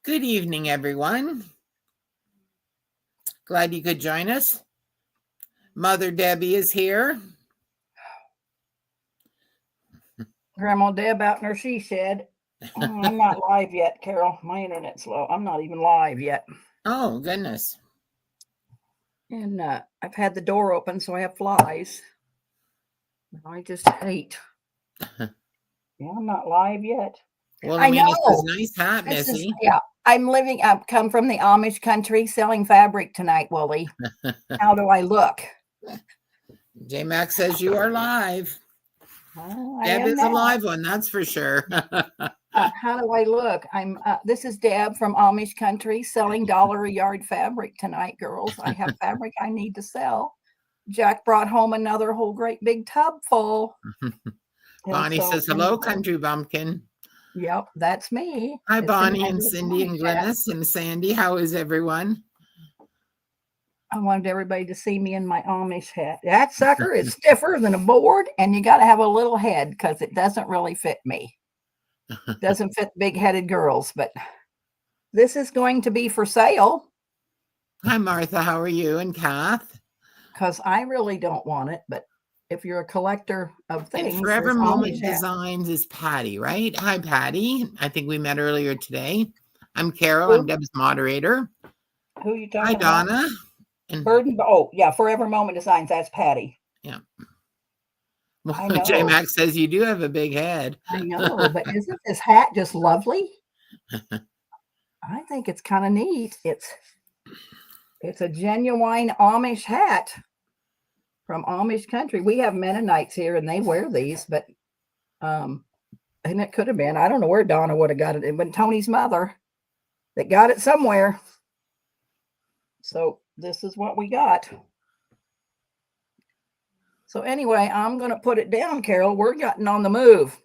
Good evening, everyone. Glad you could join us. Mother Debbie is here. Grandma Deb out in her she shed. I'm not live yet, Carol. My internet's slow. I'm not even live yet. Oh, goodness. And I've had the door open, so I have flies. I just hate. Yeah, I'm not live yet. Well, I mean, it's this nice hat, Missy. I've come from the Amish country selling fabric tonight, Wooly. How do I look? J-Mac says you are live. Deb is a live one, that's for sure. How do I look? This is Deb from Amish country selling $1 a yard fabric tonight, girls. I have fabric I need to sell. Jack brought home another whole great big tub full. Bonnie says, hello, country bumpkin. Yep, that's me. Hi, Bonnie and Cindy and Glennis and Sandy. How is everyone? I wanted everybody to see me in my Amish hat. That sucker is stiffer than a board, and you got to have a little head because it doesn't really fit me. Doesn't fit big-headed girls, but this is going to be for sale. Hi, Martha. How are you? And Kath? Because I really don't want it, but if you're a collector of things. And Forever Moment Designs is Patty, right? Hi, Patty. I think we met earlier today. I'm Carol. I'm Deb's moderator. Who are you talking about? Hi, Donna. And Forever Moment Designs. That's Patty. Yeah. Well, J-Mac says you do have a big head. I know, but isn't this hat just lovely? I think it's kind of neat. It's a genuine Amish hat from Amish country. We have Mennonites here, and they wear these, but and it could have been. I don't know where Donna would have got it. It was Tony's mother that got it somewhere. So this is what we got. So anyway, I'm going to put it down, Carol. We're getting on the move.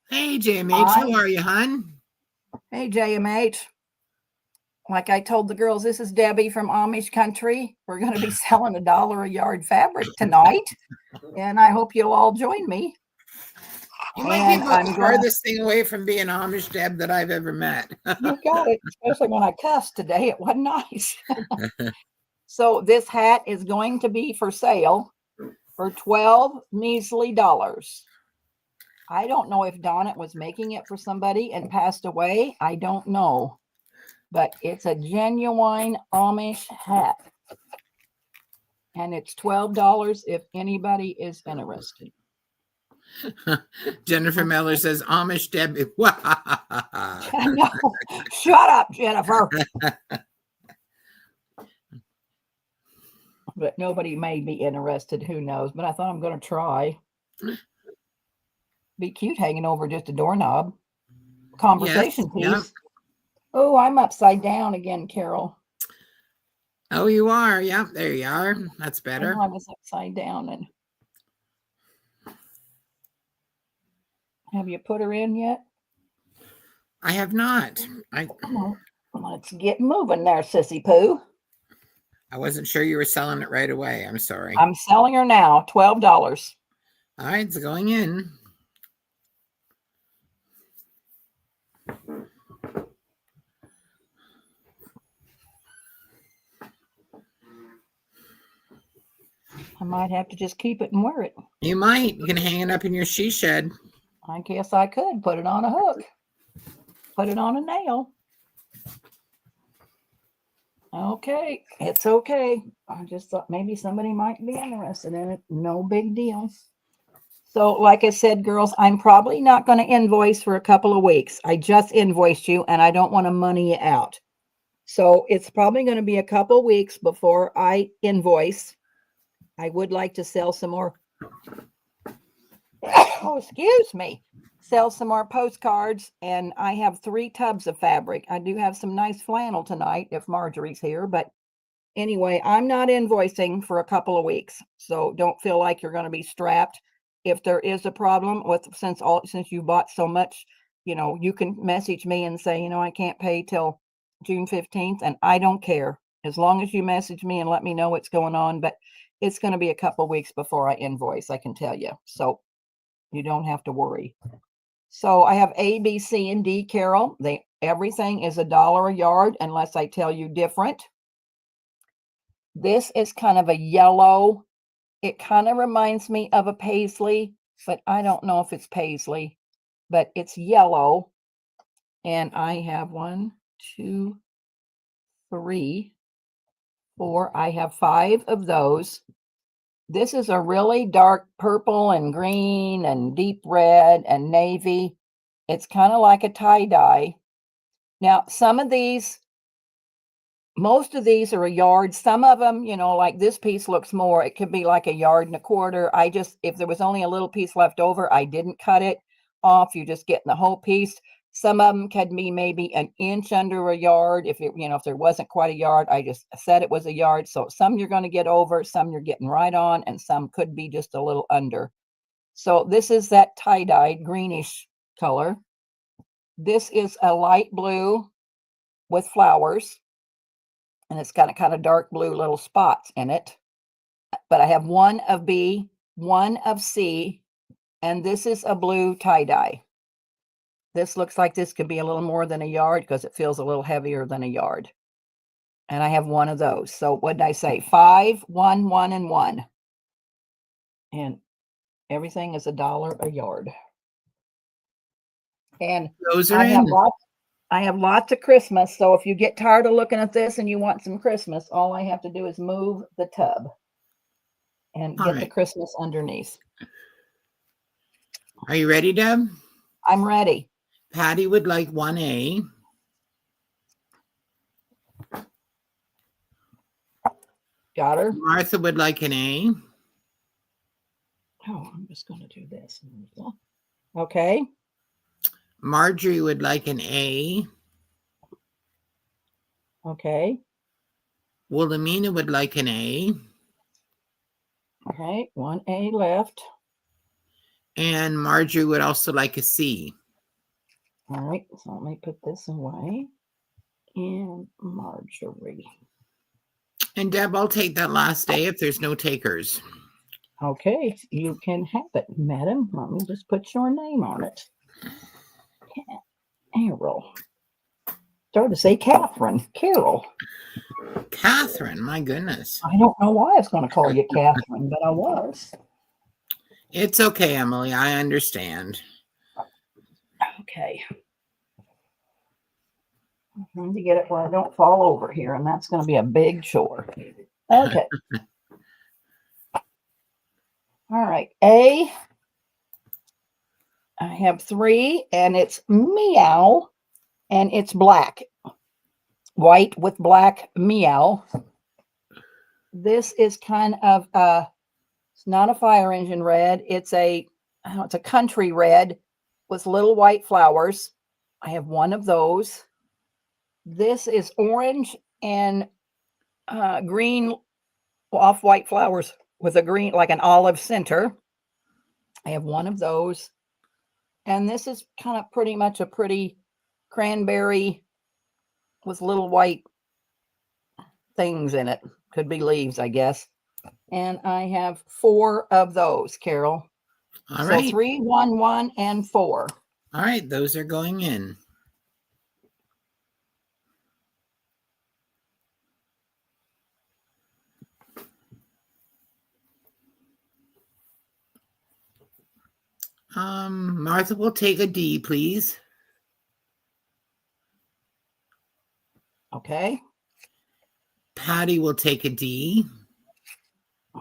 Hey, JMH. How are you, hon? Hey, JMH. Like I told the girls, this is Debbie from Amish country. We're going to be selling $1 a yard fabric tonight. And I hope you'll all join me. You might be the farthest thing away from being Amish, Deb, that I've ever met. You got it. Especially when I cussed today. It wasn't nice. So this hat is going to be for sale for $12 measly. I don't know if Donna was making it for somebody and passed away. I don't know. But it's a genuine Amish hat. And it's $12 if anybody is interested. Jennifer Miller says, Amish Debbie. No, shut up, Jennifer. But nobody may be interested. Who knows? But I thought I'm going to try. Be cute hanging over just a doorknob. Conversation piece. Yep. Oh, I'm upside down again, Carol. Oh, you are. Yep, there you are. That's better. I was upside down. And have you put her in yet? I have not. Let's get moving there, Sissy Pooh. I wasn't sure you were selling it right away. I'm sorry. I'm selling her now, $12. All right, it's going in. I might have to just keep it and wear it. You might. You can hang it up in your she shed. I guess I could put it on a hook. Put it on a nail. Okay, it's okay. I just thought maybe somebody might be interested in it. No big deal. So like I said, girls, I'm probably not going to invoice for a couple of weeks. I just invoiced you and I don't want to money you out. So it's probably going to be a couple of weeks before I invoice. I would like to sell some more. Oh, excuse me. Sell some more postcards, and I have 3 tubs of fabric. I do have some nice flannel tonight if Marjorie's here, but anyway, I'm not invoicing for a couple of weeks, so don't feel like you're going to be strapped. If there is a problem with since you bought so much, you can message me and say, I can't pay till June 15th, and I don't care as long as you message me and let me know what's going on. But it's going to be a couple of weeks before I invoice, I can tell you, so you don't have to worry. So I have A, B, C, and D, Carol. Everything is $1 a yard unless I tell you different. This is kind of a yellow. It kind of reminds me of a paisley, but I don't know if it's paisley, but it's yellow. And I have 1, 2, 3, 4. I have 5 of those. This is a really dark purple and green and deep red and navy. It's kind of like a tie-dye. Now, most of these are a yard. Some of them, like this piece looks more, it could be like 1.25 yards. If there was only a little piece left over, I didn't cut it off. You just get the whole piece. Some of them could be maybe an inch under a yard. If there wasn't quite a yard, I just said it was a yard. So some you're going to get over, some you're getting right on, and some could be just a little under. So this is that tie-dyed greenish color. This is a light blue with flowers, and it's got a kind of dark blue little spots in it. But I have 1 of B, 1 of C, and this is a blue tie-dye. This looks like this could be a little more than a yard because it feels a little heavier than a yard. And I have 1 of those. So what did I say? 5, 1, 1, and 1. And everything is $1 a yard. And Those are in. I have lots of Christmas. So if you get tired of looking at this and you want some Christmas, all I have to do is move the tub and get the Christmas underneath. Are you ready, Deb? I'm ready. Patty would like 1A. Got her. Martha would like an A. Oh, I'm just going to do this. Okay. Marjorie would like an A. Okay. Wilhelmina would like an A. Okay, 1A left. And Marjorie would also like a C. All right, so let me put this away. And Marjorie. And Deb, I'll take that last A if there's no takers. Okay, you can have it, madam. Let me just put your name on it. Carol. Started to say Catherine. Carol. Catherine, my goodness. I don't know why I was going to call you Catherine, but I was. It's okay, Emily. I understand. Okay. I'm trying to get it where I don't fall over here, and that's going to be a big chore. Okay. All right. A. I have 3, and it's meow, and it's black. White with black meow. This is kind of it's not a fire engine red. It's a country red with little white flowers. I have 1 of those. This is orange and green off-white flowers with a green, like an olive center. I have 1 of those. And this is kind of pretty much a pretty cranberry with little white things in it. Could be leaves, I guess. And I have 4 of those, Carol. All right. 3, 1, 1, and 4. All right, those are going in. Martha will take a D, please. Okay. Patty will take a D.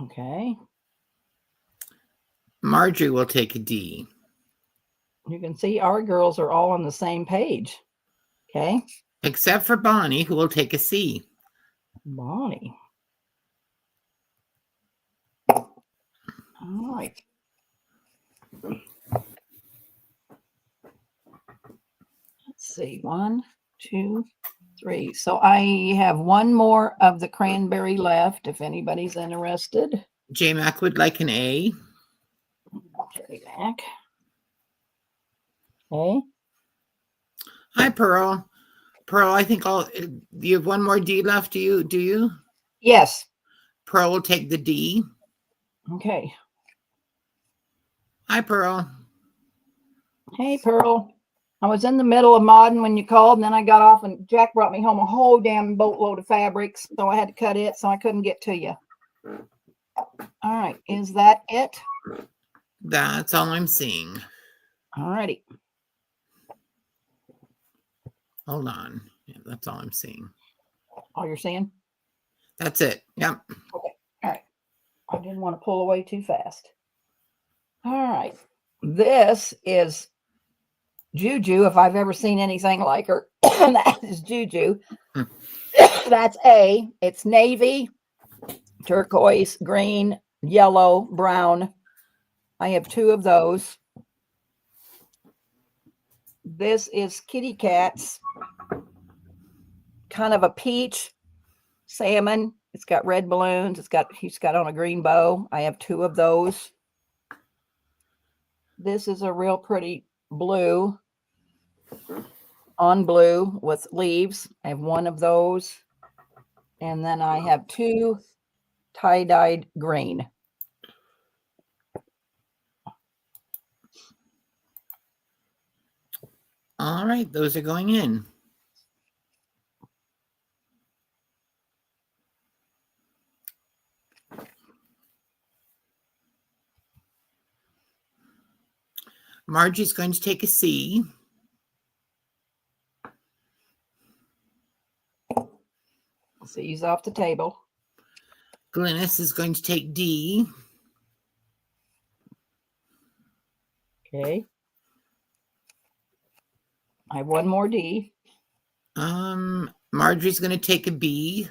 Okay. Marjorie will take a D. You can see our girls are all on the same page. Okay. Except for Bonnie, who will take a C. Bonnie. All right. Let's see. 1, 2, 3. So I have 1 more of the cranberry left, if anybody's interested. J Mac would like an A. J Mac. Okay. Hi, Pearl. Pearl, I think you have 1 more D left. Do you? Yes. Pearl will take the D. Okay. Hi, Pearl. Hey, Pearl. I was in the middle of modding when you called, and then I got off, and Jack brought me home a whole damn boatload of fabrics, so I had to cut it, so I couldn't get to you. All right, is that it? That's all I'm seeing. All righty. Hold on. Yeah, that's all I'm seeing. All you're seeing? That's it. Yep. Okay. All right. I didn't want to pull away too fast. All right. This is Juju, if I've ever seen anything like her. That is Juju. That's A. It's navy, turquoise, green, yellow, brown. I have 2 of those. This is Kitty Cat's, kind of a peach salmon. It's got red balloons. He's got on a green bow. I have 2 of those. This is a real pretty blue on blue with leaves. I have 1 of those. And then I have 2 tie-dyed green. All right, those are going in. Margie's going to take a C. C's off the table. Glynis is going to take D. Okay. I have 1 more D. Marjorie's going to take a B.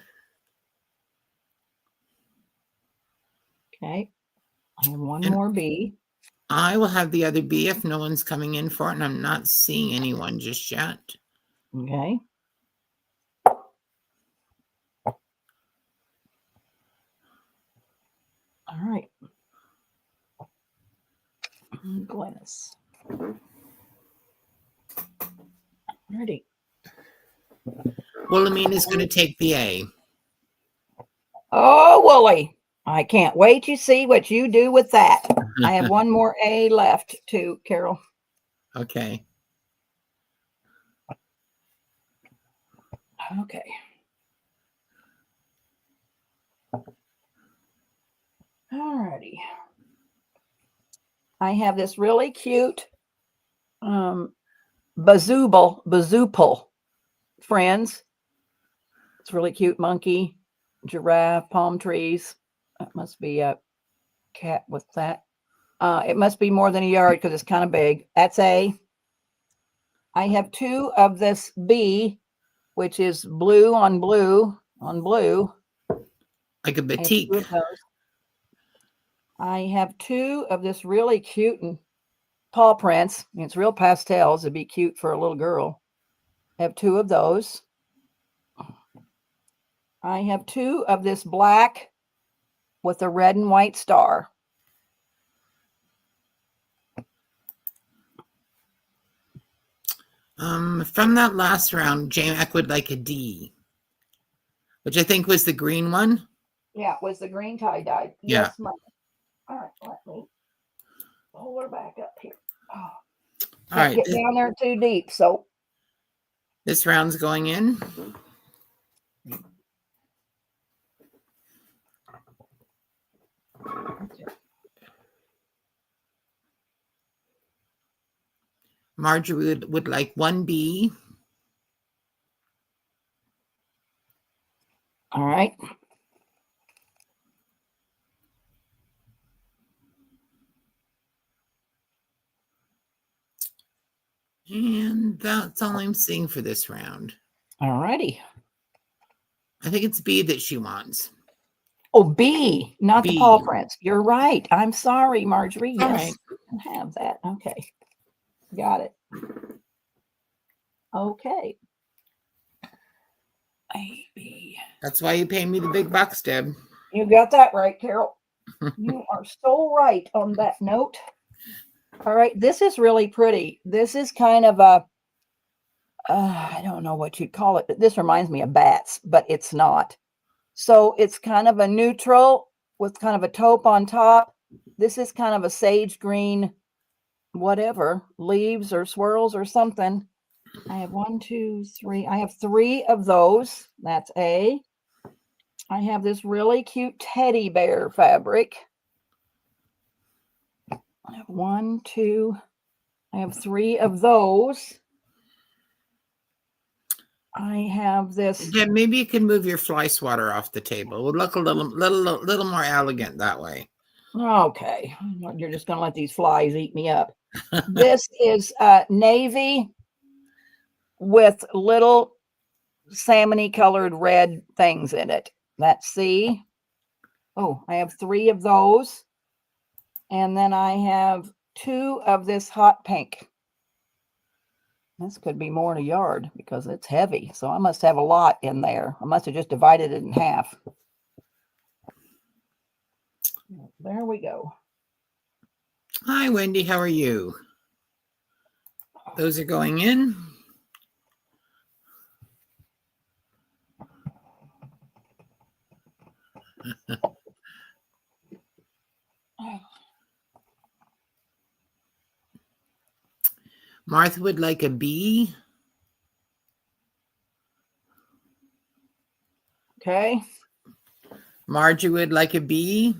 Okay. I have 1 more B. I will have the other B if no one's coming in for it, and I'm not seeing anyone just yet. Okay. All right. Glynis. Ready. Wilhelmina's going to take the A. Oh, Wooly. I can't wait to see what you do with that. I have 1 more A left too, Carol. Okay. Okay. All righty. I have this really cute bazoople, friends. It's really cute monkey, giraffe, palm trees. That must be a cat with that. It must be more than a yard because it's kind of big. That's A. I have 2 of this B, which is blue on blue on blue. Like a batik. I have 2 of this really cute and paw prints. It's real pastels. It'd be cute for a little girl. I have 2 of those. I have 2 of this black with a red and white star. From that last round, Jack would like a D, which I think was the green one. Yeah, it was the green tie-dye. Yeah. Yes, ma'am. All right, let me pull her back up here. Oh, all right. Get down there too deep. So this round's going in. Marjorie would like 1B. All right. And that's all I'm seeing for this round. All righty. I think it's B that she wants. Oh, B, not B. the paw prints. You're right. I'm sorry, Marjorie. All Yes, right. you can have that. Okay. Got it. Okay. A, B. That's why you pay me the big bucks, Deb. You got that right, Carol. You are so right on that note. All right. This is really pretty. This is kind of a, I don't know what you'd call it. This reminds me of bats, but it's not. So it's kind of a neutral with kind of a taupe on top. This is kind of a sage green whatever, leaves or swirls or something. I have 1, 2, 3. I have 3 of those. That's A. I have this really cute teddy bear fabric. I have 1, 2. I have 3 of those. I have this. Again, maybe you can move your fly swatter off the table. It would look a little more elegant that way. Okay, you're just going to let these flies eat me up. This is navy with little salmony colored red things in it. That's C. Oh, I have 3 of those. And then I have 2 of this hot pink. This could be more in a yard because it's heavy. So I must have a lot in there. I must have just divided it in half. There we go. Hi, Wendy. How are you? Those are going in. Martha would like a B. Okay. Margie would like a B.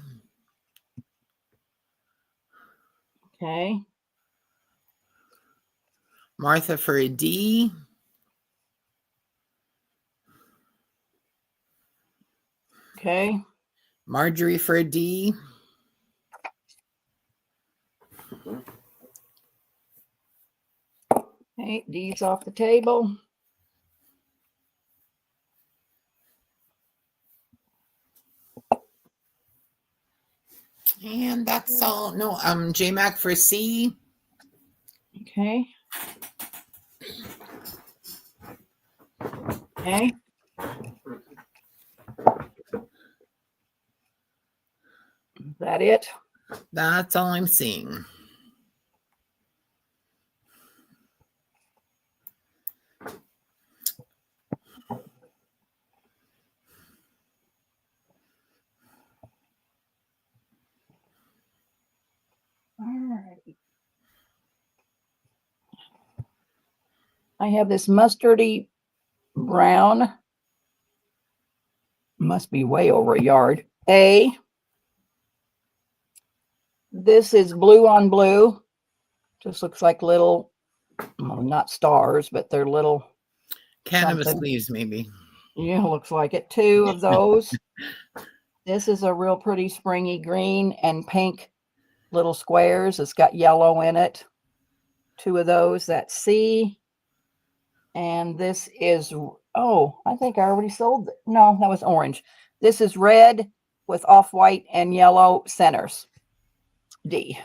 Okay. Martha for a D. Okay. Marjorie for a D. Okay, D's off the table. And that's all. No, J-Mac for C. Okay. Okay. Is that it? That's all I'm seeing. All right. I have this mustardy brown. Must be way over a yard. A. This is blue on blue. Just looks like little, well, not stars, but they're little Cannabis something. leaves, maybe. Yeah, looks like it. 2 of those. This is a real pretty springy green and pink little squares. It's got yellow in it. 2 of those. That's C. And this is, oh, I think I already sold it. No, that was orange. This is red with off-white and yellow centers. D.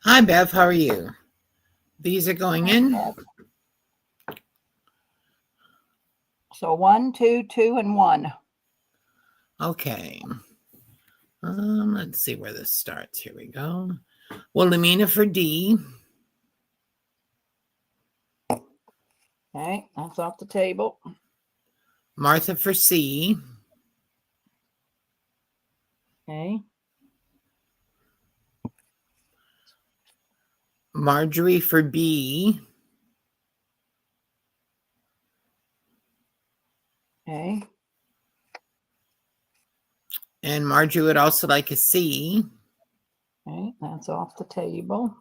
Hi, Bev. How are you? These are going in. So 1, 2, 2, and 1. Okay. Let's see where this starts. Here we go. Wilhelmina for D. Okay, that's off the table. Martha for C. Okay. Marjorie for B. Okay. And Marjorie would also like a C. Okay, that's off the table.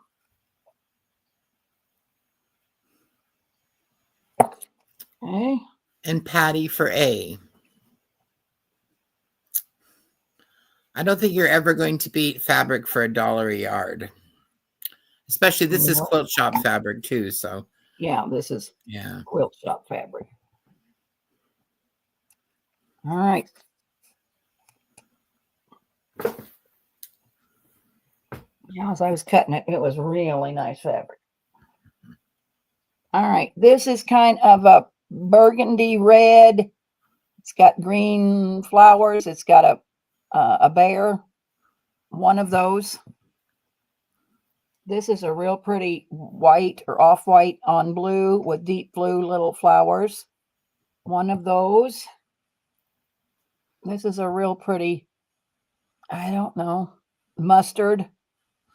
Okay. And Patty for A. I don't think you're ever going to beat fabric for $1 a yard. Especially this is quilt shop fabric too, so. Yeah, this is quilt shop fabric. All right. Yeah, as I was cutting it, it was really nice fabric. All right, this is kind of a burgundy red. It's got green flowers. It's got a bear. 1 of those. This is a real pretty white or off-white on blue with deep blue little flowers. 1 of those. This is a real pretty I don't know, mustard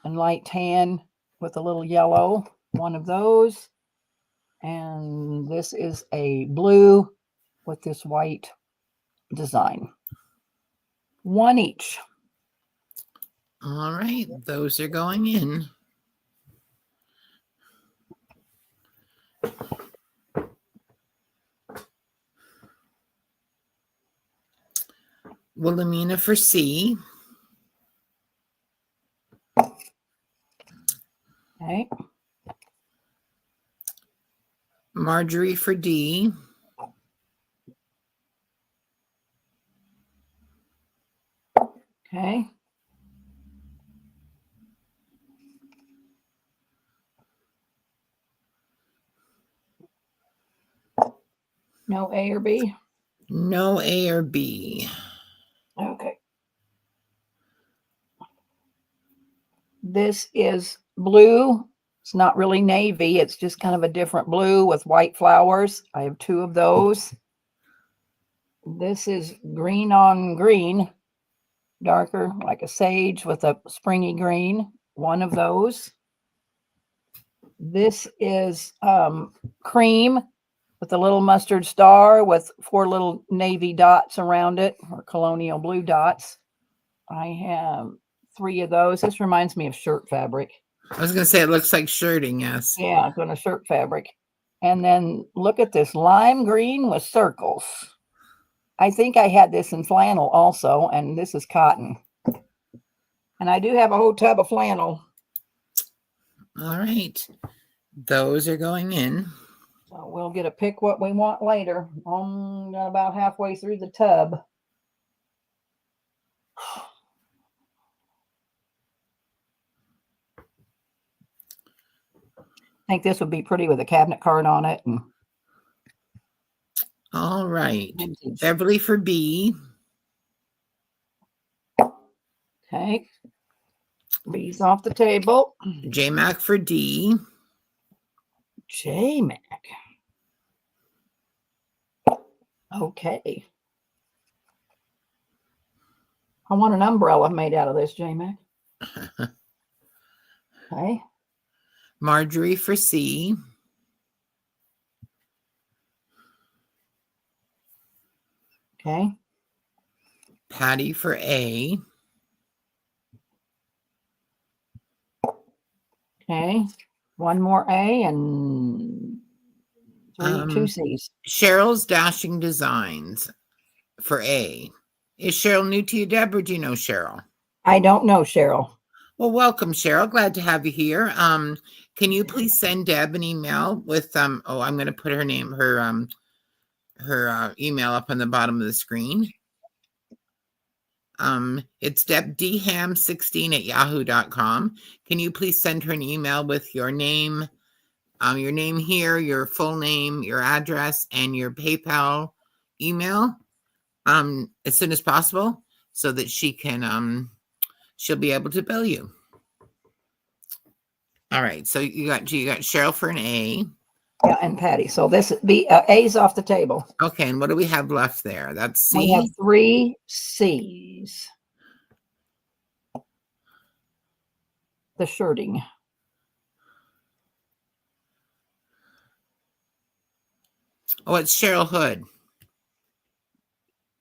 and light tan with a little yellow, one of those. And this is a blue with this white design. One each. All right, those are going in. Wilhelmina for C. Okay. Marjorie for D. Okay. No A or B? No A or B. Okay. This is blue. It's not really navy. It's just kind of a different blue with white flowers. I have two of those. This is green on green, darker like a sage with a springy green. One of those. This is cream with a little mustard star with 4 little navy dots around it, or colonial blue dots. I have 3 of those. This reminds me of shirt fabric. I was going to say it looks like shirting, yes. Yeah, it's on a shirt fabric. And then look at this lime green with circles. I think I had this in flannel also, and this is cotton. And I do have a whole tub of flannel. All right. Those are going in. So we'll get to pick what we want later. I'm about halfway through the tub. I think this would be pretty with a cabinet card on it. And all right. Beverly for B. Okay. B's off the table. J-Mac for D. J-Mac. Okay. I want an umbrella made out of this, J-Mac. Okay. Marjorie for C. Okay. Patty for A. Okay. One more A and 2 C's. Cheryl's Dashing Designs for A. Is Cheryl new to you, Deb, or do you know Cheryl? I don't know Cheryl. Well, welcome, Cheryl. Glad to have you here. Can you please send Deb an email with I'm going to put her name, her email up on the bottom of the screen. It's debdham16@yahoo.com. Can you please send her an email with your name here, your full name, your address, and your PayPal email as soon as possible, so that she can she'll be able to bill you. All right, so you got Cheryl for an A. Yeah, and Patty. So this B A's off the table. Okay, and what do we have left there? That's C. We have 3 C's. The shirting. Oh, it's Cheryl Hood.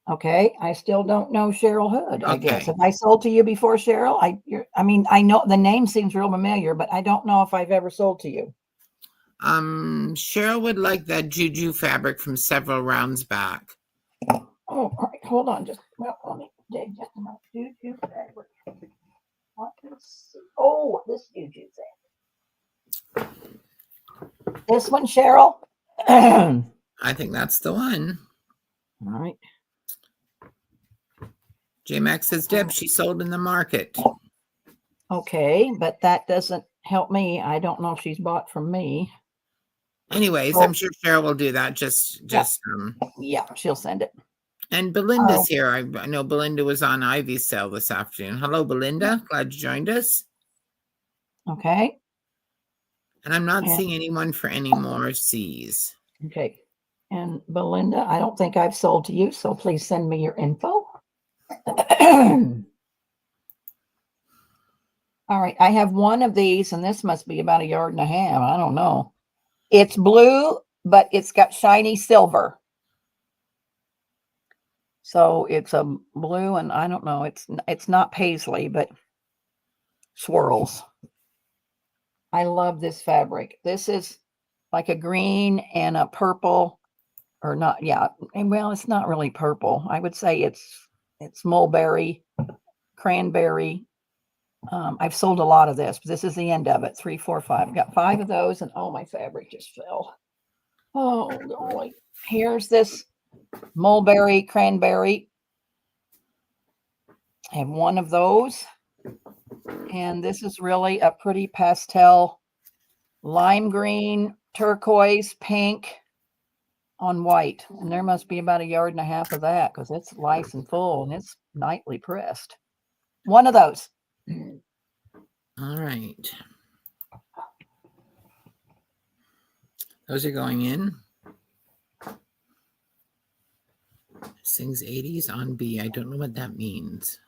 Okay, I still don't know Cheryl Hood. I guess Okay. have I sold to you before, Cheryl? I mean, I know the name seems real familiar, but I don't know if I've ever sold to you. Cheryl would like that juju fabric from several rounds back. Oh, all right, hold on, just let me dig just a minute. Juju fabric. What is? Oh, this juju fabric. This one, Cheryl. All I think that's the one. right. J-Max says, Deb, she sold in the market. Okay, but that doesn't help me. I don't know if she's bought from me. Anyways, I'm sure Cheryl will do that. Yeah, she'll send it. And Belinda's here. I know Belinda was on Ivy's sale this afternoon. Hello, Belinda. Glad you joined us. Okay. And I'm not seeing anyone for any more C's. Okay. And Belinda, I don't think I've sold to you, so please send me your info. All right, I have one of these, and this must be about 1.5 yards. I don't know. It's blue, but it's got shiny silver. So it's a blue, and I don't know. It's not paisley, but swirls. I love this fabric. This is like a green and a purple, or not. Yeah, and well, it's not really purple. I would say it's mulberry, cranberry. I've sold a lot of this, but this is the end of it. 3, 4, 5. Got 5 of those, and oh, my fabric just fell. Oh, golly. Here's this mulberry, cranberry. I have one of those. And this is really a pretty pastel lime green, turquoise, pink on white. And there must be about 1.5 yards of that because it's nice and full and it's nicely pressed. One of those. All right. Those are going in. Sings 80s on B. I don't know what that means.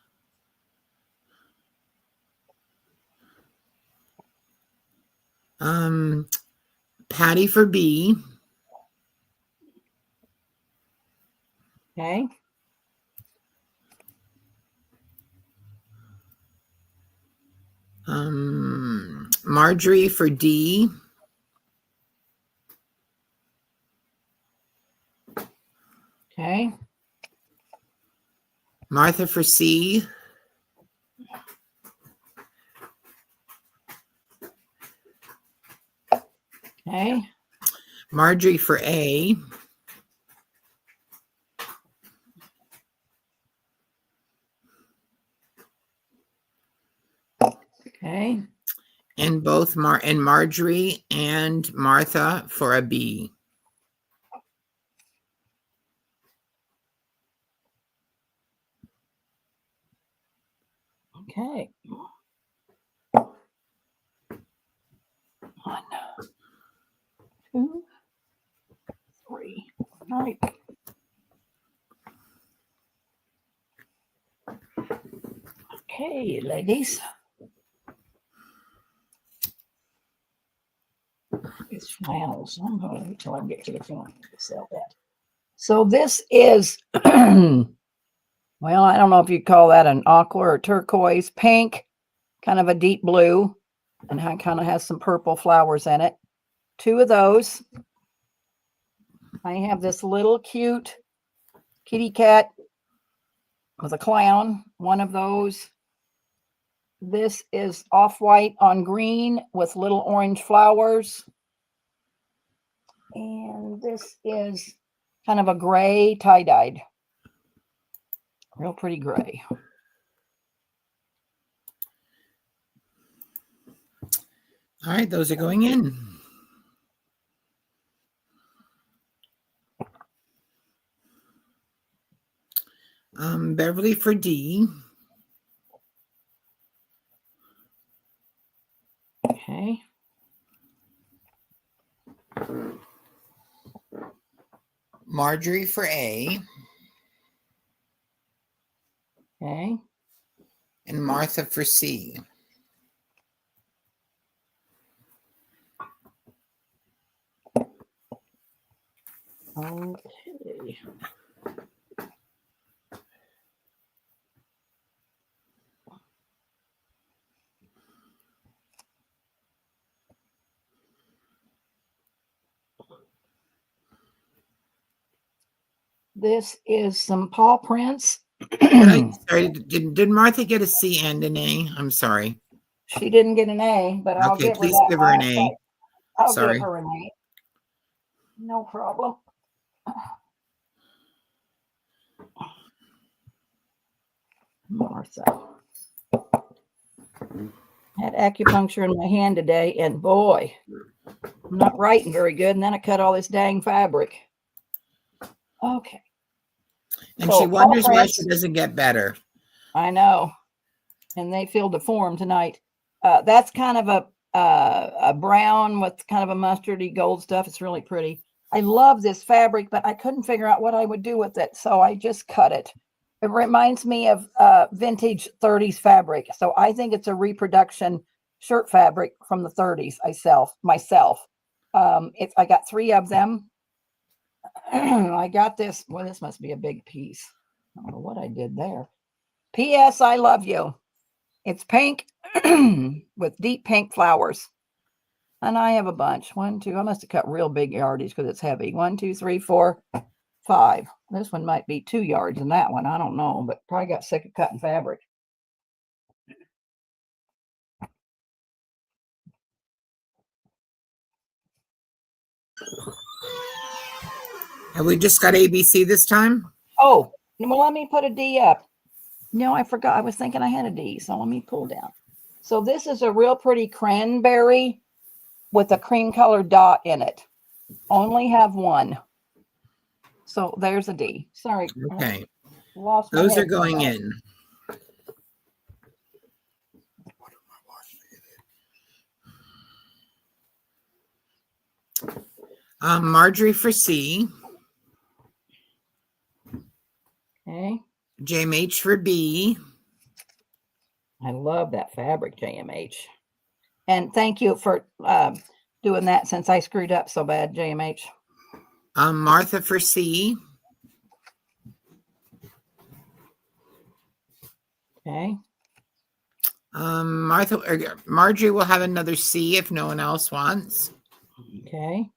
Patty for B. Okay. Marjorie for D. Okay. Martha for C. Okay. Marjorie for A. Okay. And both Marjorie and Martha for a B. Okay. 1, 2, 3. All right. Okay, ladies. It's flannel, so I'm going to wait until I get to the flannel to sell that. So this is, well, I don't know if you call that an aqua or turquoise, pink, kind of a deep blue, and it kind of has some purple flowers in it. 2 of those. I have this little cute kitty cat with a clown, one of those. This is off-white on green with little orange flowers. And this is kind of a gray tie-dyed. Real pretty gray. All right, those are going in. Beverly for D. Okay. Marjorie for A. Okay. And Martha for C. Okay. This is some paw prints. Sorry, did Martha get a C and an A? I'm sorry. She didn't get an A, but I'll Okay, give her please that. give her an A. I'll Sorry. give her an A. No problem. Martha. Had acupuncture in my hand today, and boy, I'm not writing very good. And then I cut all this dang fabric. Okay. And So, she wonders paw why prints. she doesn't get better. I know. And they feel deformed tonight. That's kind of a brown with kind of a mustardy gold stuff. It's really pretty. I love this fabric, but I couldn't figure out what I would do with it. So I just cut it. It reminds me of vintage 30s fabric. So I think it's a reproduction shirt fabric from the 30s. Myself. I got 3 of them. I got this. Well, this must be a big piece. I don't know what I did there. P.S. I love you. It's pink with deep pink flowers. And I have a bunch. 1, 2. I must have cut real big yardage because it's heavy. 1, 2, 3, 4, 5. This one might be 2 yards and that one. I don't know, but probably got sick of cutting fabric. Have we just got ABC this time? Oh, well, let me put a D up. No, I forgot. I was thinking I had a D, so let me pull down. So this is a real pretty cranberry with a cream colored dot in it. Only have 1. So there's a D. Sorry. Okay. Lost my Those are head going somehow. in. Marjorie for C. Okay. JMH for B. I love that fabric, JMH. And thank you for doing that since I screwed up so bad, JMH. Martha for C. Okay. Marjorie will have another C if no one else wants. Okay.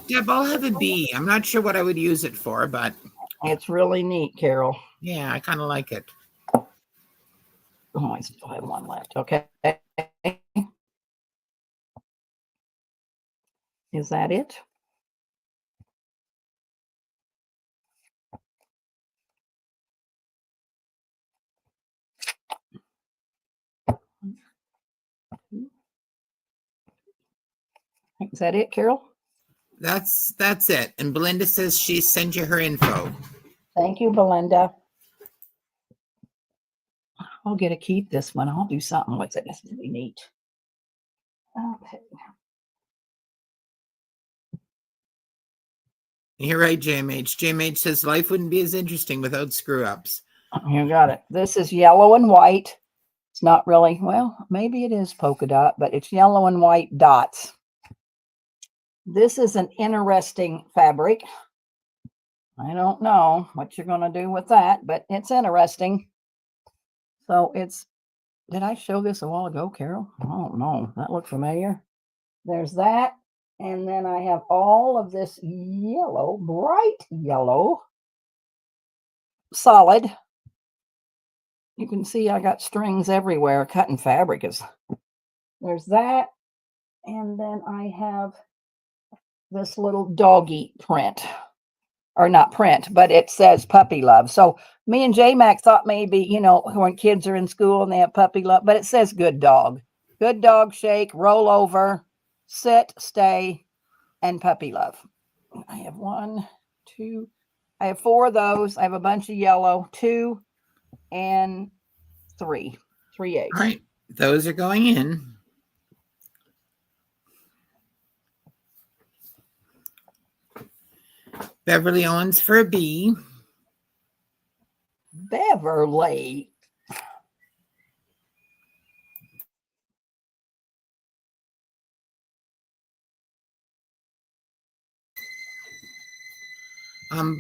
Deb, I'll have a B. I'm not sure what I would use it for, but It's really neat, Carol. yeah, I kind of like it. Oh, I still have 1 left. Okay. Is that it? Is that it, Carol? That's it. And Belinda says she sent you her info. Thank you, Belinda. I'll get to keep this one. I'll do something with it. It's really neat. Okay. You're right, JMH. JMH says life wouldn't be as interesting without screw ups. You got it. This is yellow and white. It's not really, well, maybe it is polka dot, but it's yellow and white dots. This is an interesting fabric. I don't know what you're going to do with that, but it's interesting. So did I show this a while ago, Carol? I don't know. That looked familiar. There's that. And then I have all of this yellow, bright yellow, solid. You can see I got strings everywhere. Cutting fabric there's that. And then I have this little doggy print. Or not print, but it says puppy love. So me and J-Mac thought maybe, when kids are in school and they have puppy love, but it says good dog. Good dog, shake, roll over, sit, stay, and puppy love. I have 1, 2, I have 4 of those. I have a bunch of yellow, 2 and 3. 3 eggs. All right. Those are going in. Beverly Owens for a B. Beverly.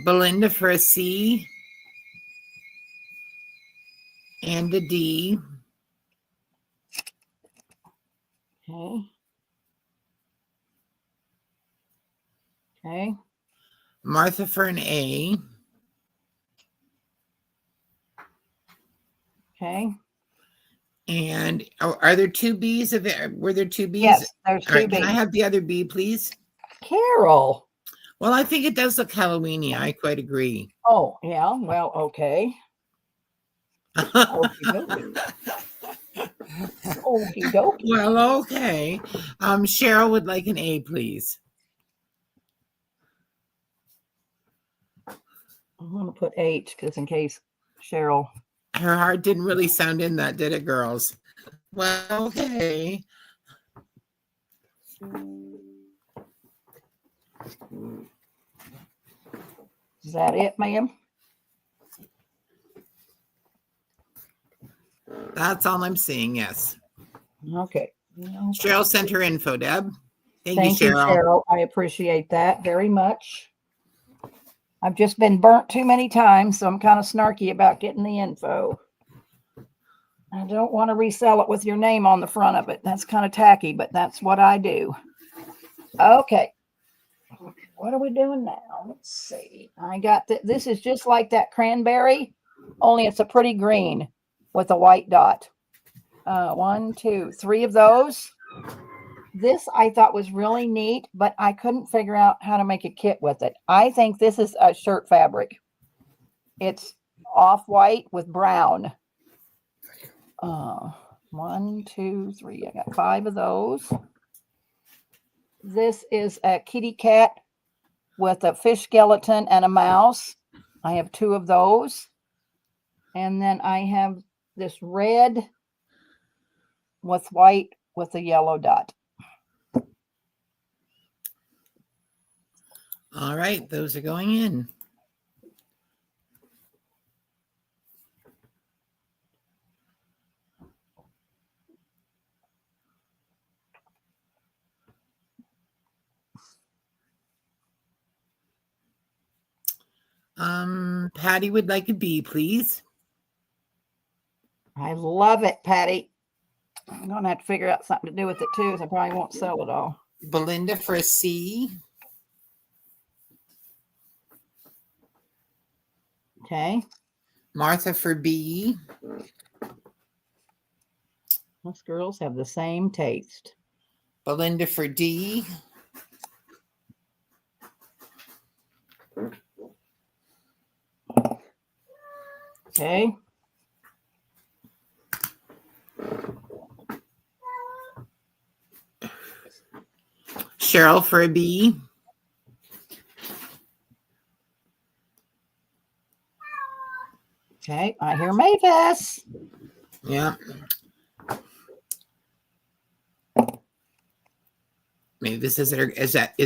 Belinda for a C. And a D. Okay. Okay. Martha for an A. Okay. And are there 2 B's? Were there 2 B's? Yes, there's 2 right, B's. can I have the other B, please? Carol. Well, I think it does look Halloween-y. I quite agree. Oh, yeah. Well, okay. Okie dokie. Well, okay. Cheryl would like an A, please. I'm going to put H because in case Cheryl. Her heart didn't really sound in that, did it, girls? Well, okay. Is that it, ma'am? That's all I'm seeing, yes. Okay. Cheryl sent her info, Deb. Thank Thank you, you, Cheryl. Cheryl. I appreciate that very much. I've just been burnt too many times, so I'm kind of snarky about getting the info. I don't want to resell it with your name on the front of it. That's kind of tacky, but that's what I do. Okay. What are we doing now? Let's see. I got that. This is just like that cranberry, only it's a pretty green with a white dot. 1, 2, 3 of those. This I thought was really neat, but I couldn't figure out how to make a kit with it. I think this is a shirt fabric. It's off-white with brown. 1, 2, 3. I got 5 of those. This is a kitty cat with a fish skeleton and a mouse. I have 2 of those. And then I have this red with white with a yellow dot. All right, those are going in. Patty would like a B, please. I love it, Patty. I'm going to have to figure out something to do with it too, because I probably won't sell it all. Belinda for a C. Okay. Martha for B. Us girls have the same taste. Belinda for D. Okay. Cheryl for a B. Okay. I hear Mavis. Yeah. Maybe this is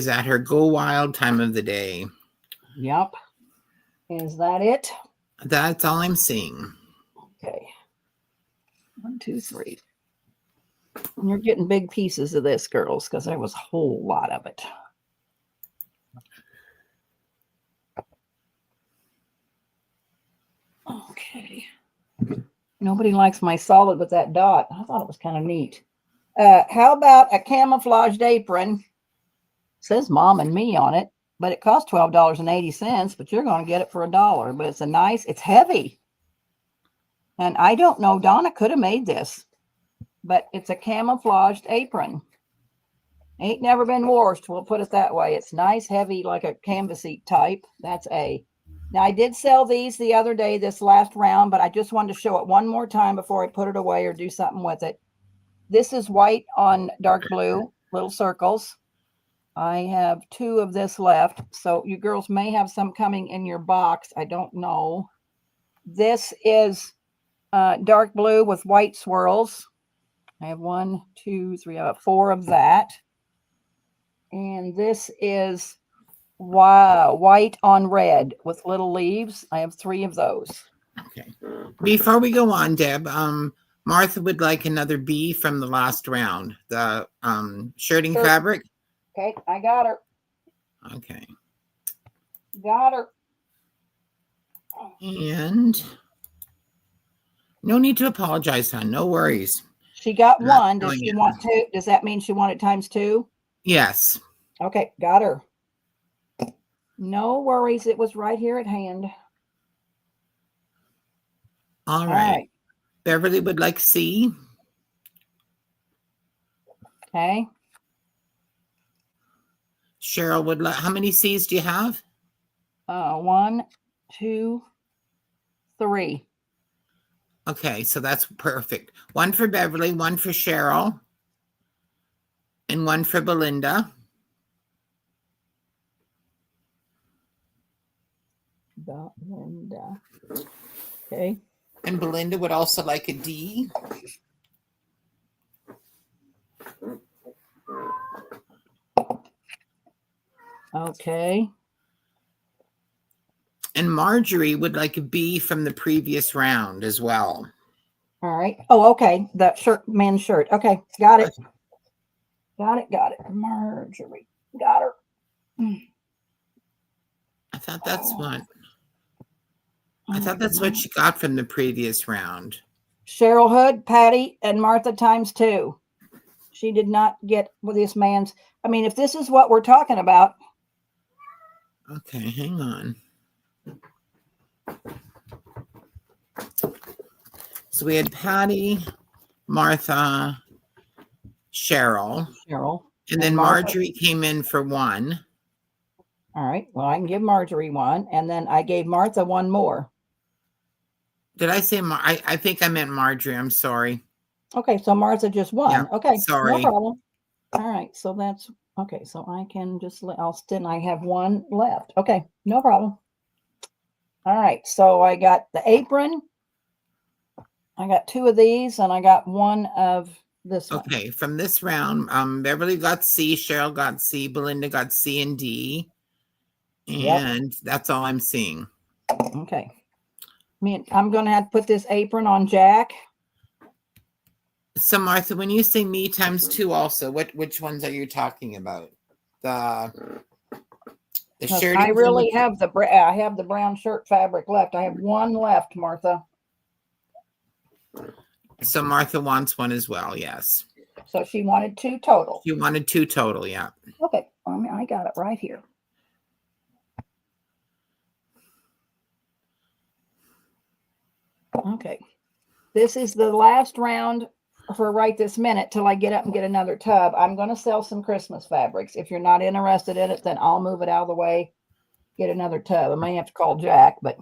at her go wild time of the day. Yep. Is that it? That's all I'm seeing. Okay. 1, 2, 3. And you're getting big pieces of this, girls, because there was a whole lot of it. Okay. Nobody likes my solid with that dot. I thought it was kind of neat. How about a camouflaged apron? It says Mom and Me on it, but it costs $12.80, but you're going to get it for $1. But it's it's heavy. And I don't know, Donna could have made this, but it's a camouflaged apron. Ain't never been washed, we'll put it that way. It's nice, heavy, like a canvasy type. That's A. Now, I did sell these the other day, this last round, but I just wanted to show it one more time before I put it away or do something with it. This is white on dark blue, little circles. I have 2 of this left, so you girls may have some coming in your box. I don't know. This is dark blue with white swirls. I have 1, 2, 3, I have 4 of that. And this is white on red with little leaves. I have 3 of those. Okay. Before we go on, Deb, Martha would like another B from the last round. The shirting fabric. Okay, I got her. Okay. Got her. And no need to apologize, hon. No worries. She got 1. Does she want 2? Does that mean she wanted times 2? Yes. Okay, got her. No worries. It was right here at hand. All right. Beverly would like C. Okay. Cheryl would like, how many C's do you have? 1, 2, 3. Okay, so that's perfect. 1 for Beverly, 1 for Cheryl, and 1 for Belinda. Belinda. Okay. And Belinda would also like a D. Okay. And Marjorie would like a B from the previous round as well. All right. Oh, okay. The shirt, men's shirt. Okay. Got it. Got it. Got it. Marjorie. Got her. I thought that's what. I thought that's what she got from the previous round. Cheryl Hood, Patty, and Martha times 2. She did not get with this man's. I mean, if this is what we're talking about. Okay, hang on. So we had Patty, Martha, Cheryl. And then Marjorie came in for 1. All right. Well, I can give Marjorie 1. And then I gave Martha 1 more. Did I say I think I meant Marjorie. I'm sorry. Okay. So Martha just 1. Yeah, okay. sorry. No problem. All right. So that's okay. So I can just I have 1 left. Okay. No problem. All right. So I got the apron. I got 2 of these and I got 1 of this one. Okay. From this round, Beverly got C, Cheryl got C, Belinda got C and D. And that's all I'm seeing. Okay. I'm going to have to put this apron on Jack. So Martha, when you say me times 2 also, which ones are you talking about? The shirt. I really have I have the brown shirt fabric left. I have 1 left, Martha. So Martha wants 1 as well, yes. So she wanted 2 total. You wanted 2 total, yeah. Okay. I got it right here. Okay. This is the last round for right this minute till I get up and get another tub. I'm going to sell some Christmas fabrics. If you're not interested in it, then I'll move it out of the way, get another tub. I may have to call Jack, but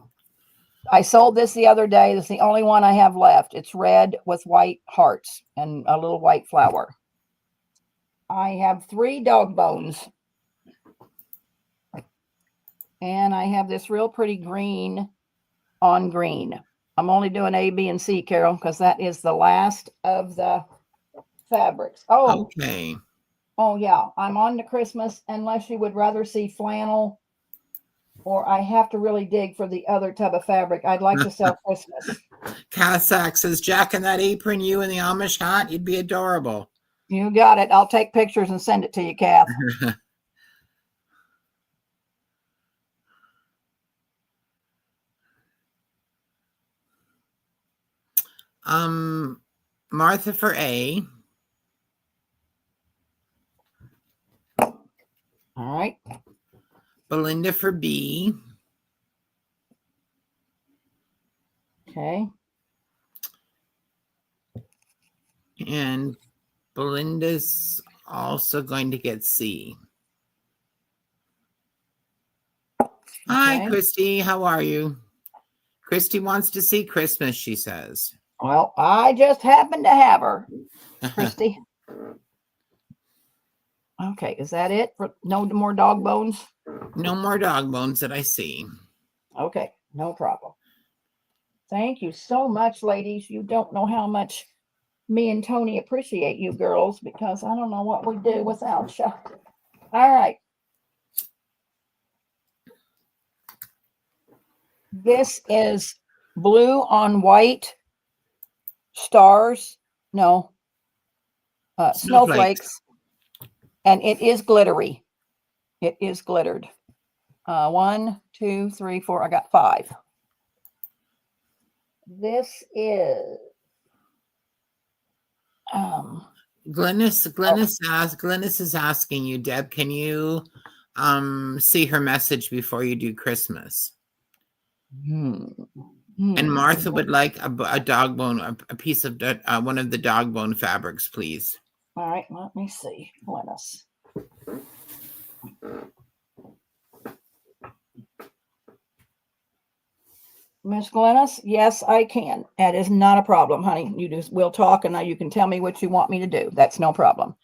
I sold this the other day. This is the only one I have left. It's red with white hearts and a little white flower. I have 3 dog bones. And I have this real pretty green on green. I'm only doing A, B, and C, Carol, because that is the last of the fabrics. Oh, okay. Oh, yeah. I'm on to Christmas unless you would rather see flannel or I have to really dig for the other tub of fabric. I'd like to sell Christmas. Cassack says, Jack, in that apron, you in the Amish hat, you'd be adorable. You got it. I'll take pictures and send it to you, Kath. Martha for A. All right. Belinda for B. Okay. And Belinda's also going to get C. Okay. Hi, Christy. How are you? Christy wants to see Christmas, she says. Well, I just happen to have her, Christy. Okay, is that it? For no more dog bones? No more dog bones that I see. Okay, no problem. Thank you so much, ladies. You don't know how much me and Tony appreciate you girls because I don't know what we do without you. All right. This is blue on white stars. No. Snowflakes. And it is glittery. It is glittered. 1, 2, 3, 4. I got 5. This is Glennis is asking you, Deb, can you see her message before you do Christmas? And Martha would like a dog bone, a piece of one of the dog bone fabrics, please. All right, let me see. Glennis. Miss Glennis, yes, I can. That is not a problem, honey. We'll talk and now you can tell me what you want me to do. That's no problem.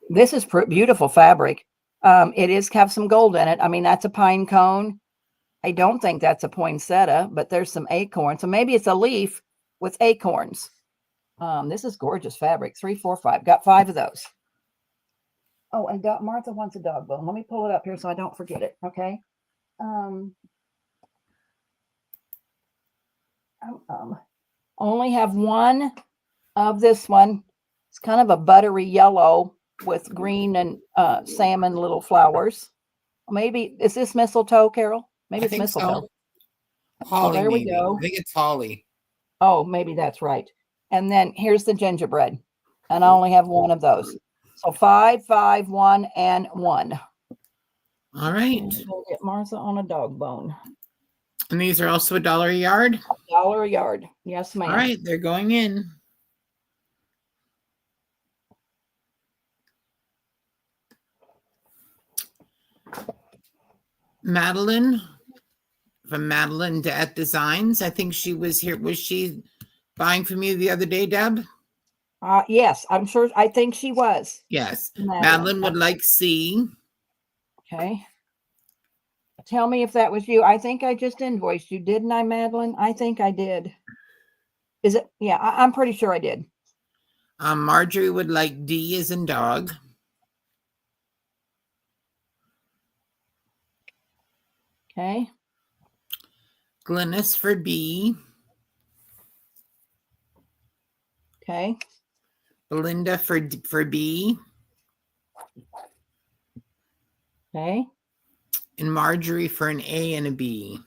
This is beautiful fabric. It is have some gold in it. I mean, that's a pine cone. I don't think that's a poinsettia, but there's some acorns. So maybe it's a leaf with acorns. This is gorgeous fabric. 3, 4, 5. Got 5 of those. Oh, and Martha wants a dog bone. Let me pull it up here so I don't forget it. Okay. Only have one of this one. It's kind of a buttery yellow with green and salmon little flowers. Maybe is this mistletoe, Carol? Maybe I it's think mistletoe. so. Holly, there we maybe. go. I think it's holly. Oh, maybe that's right. And then here's the gingerbread. And I only have one of those. So 5, 5, 1, and 1. All right. We'll get Martha on a dog bone. And these are also $1 a yard? $1 a yard. Yes, ma'am. All right, they're going in. Madeline from Madeline at Designs. I think she was here. Was she buying from you the other day, Deb? Yes, I'm sure. I think she was. Yes. Madeline would like C. Okay. Tell me if that was you. I think I just invoiced you, didn't I, Madeline? I think I did. Is it? Yeah, I'm pretty sure I did. Marjorie would like D as in dog. Okay. Glynis for B. Okay. Belinda for B. Okay. And Marjorie for an A and a B.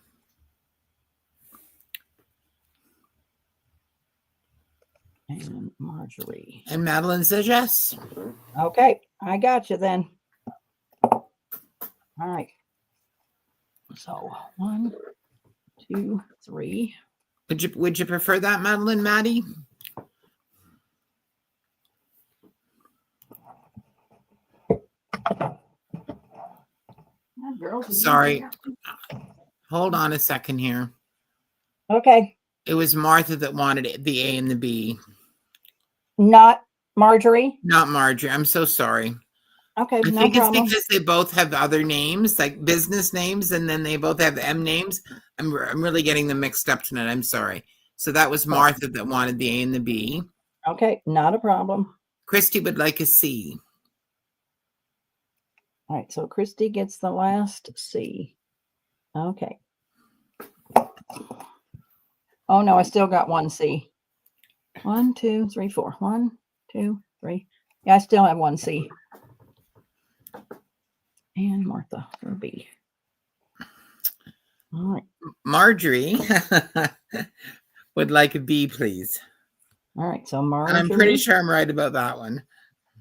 And Marjorie. And Madeline says yes. Okay, I got you then. All right. So 1, 2, 3. Would you prefer that, Madeline, Maddie? Sorry. Hold on a second here. Okay. It was Martha that wanted the A and the B. Not Marjorie? Not Marjorie. I'm so sorry. Okay, I no think problem. it's because they both have other names, like business names, and then they both have M names. I'm really getting them mixed up tonight. I'm sorry. So that was Martha that wanted the A and the B. Okay, not a problem. Christy would like a C. All right, so Christy gets the last C. Okay. Oh no, I still got one C. 1, 2, 3, 4. 1, 2, 3. Yeah, I still have one C. And Martha for B. All right. Marjorie would like a B, please. All right, so Marjorie. And I'm pretty sure I'm right about that one.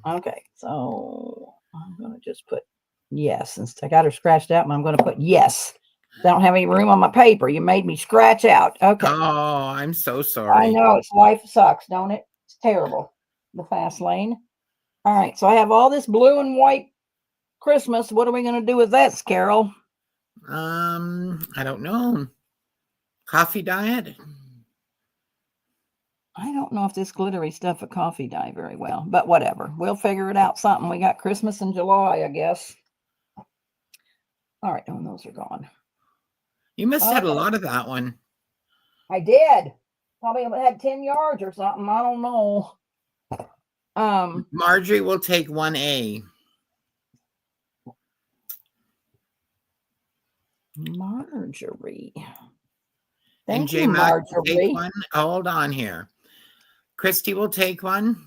Okay, so I'm going to just put yes. Since I got her scratched out, I'm going to put yes. I don't have any room on my paper. You made me scratch out. Okay. Oh, I'm so sorry. I know. It's life sucks, don't it? It's terrible. The fast lane. All right, so I have all this blue and white Christmas. What are we going to do with that, Carol? I don't know. Coffee diet? I don't know if this glittery stuff at coffee dye very well, but whatever. We'll figure it out something. We got Christmas in July, I guess. All right, oh, those are gone. You must have had a lot of that one. I did. Probably had 10 yards or something. I don't know. Marjorie will take 1A. Marjorie. Thank you, Marjorie. Hold on here. Christy will take one.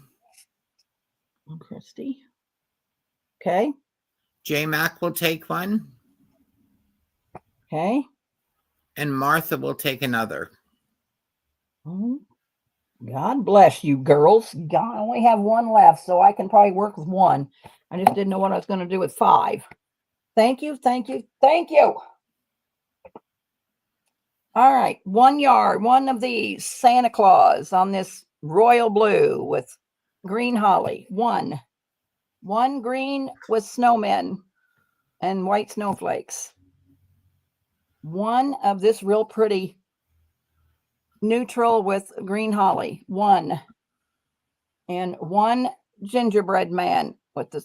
Christy. Okay. J Mac will take one. Okay. And Martha will take another. Oh, God bless you, girls. God, I only have one left, so I can probably work with one. I just didn't know what I was going to do with 5. Thank you, thank you, thank you. All right, 1 yard, one of these Santa Claus on this royal blue with green holly. One green with snowmen and white snowflakes. One of this real pretty neutral with green holly. One. And one gingerbread man with the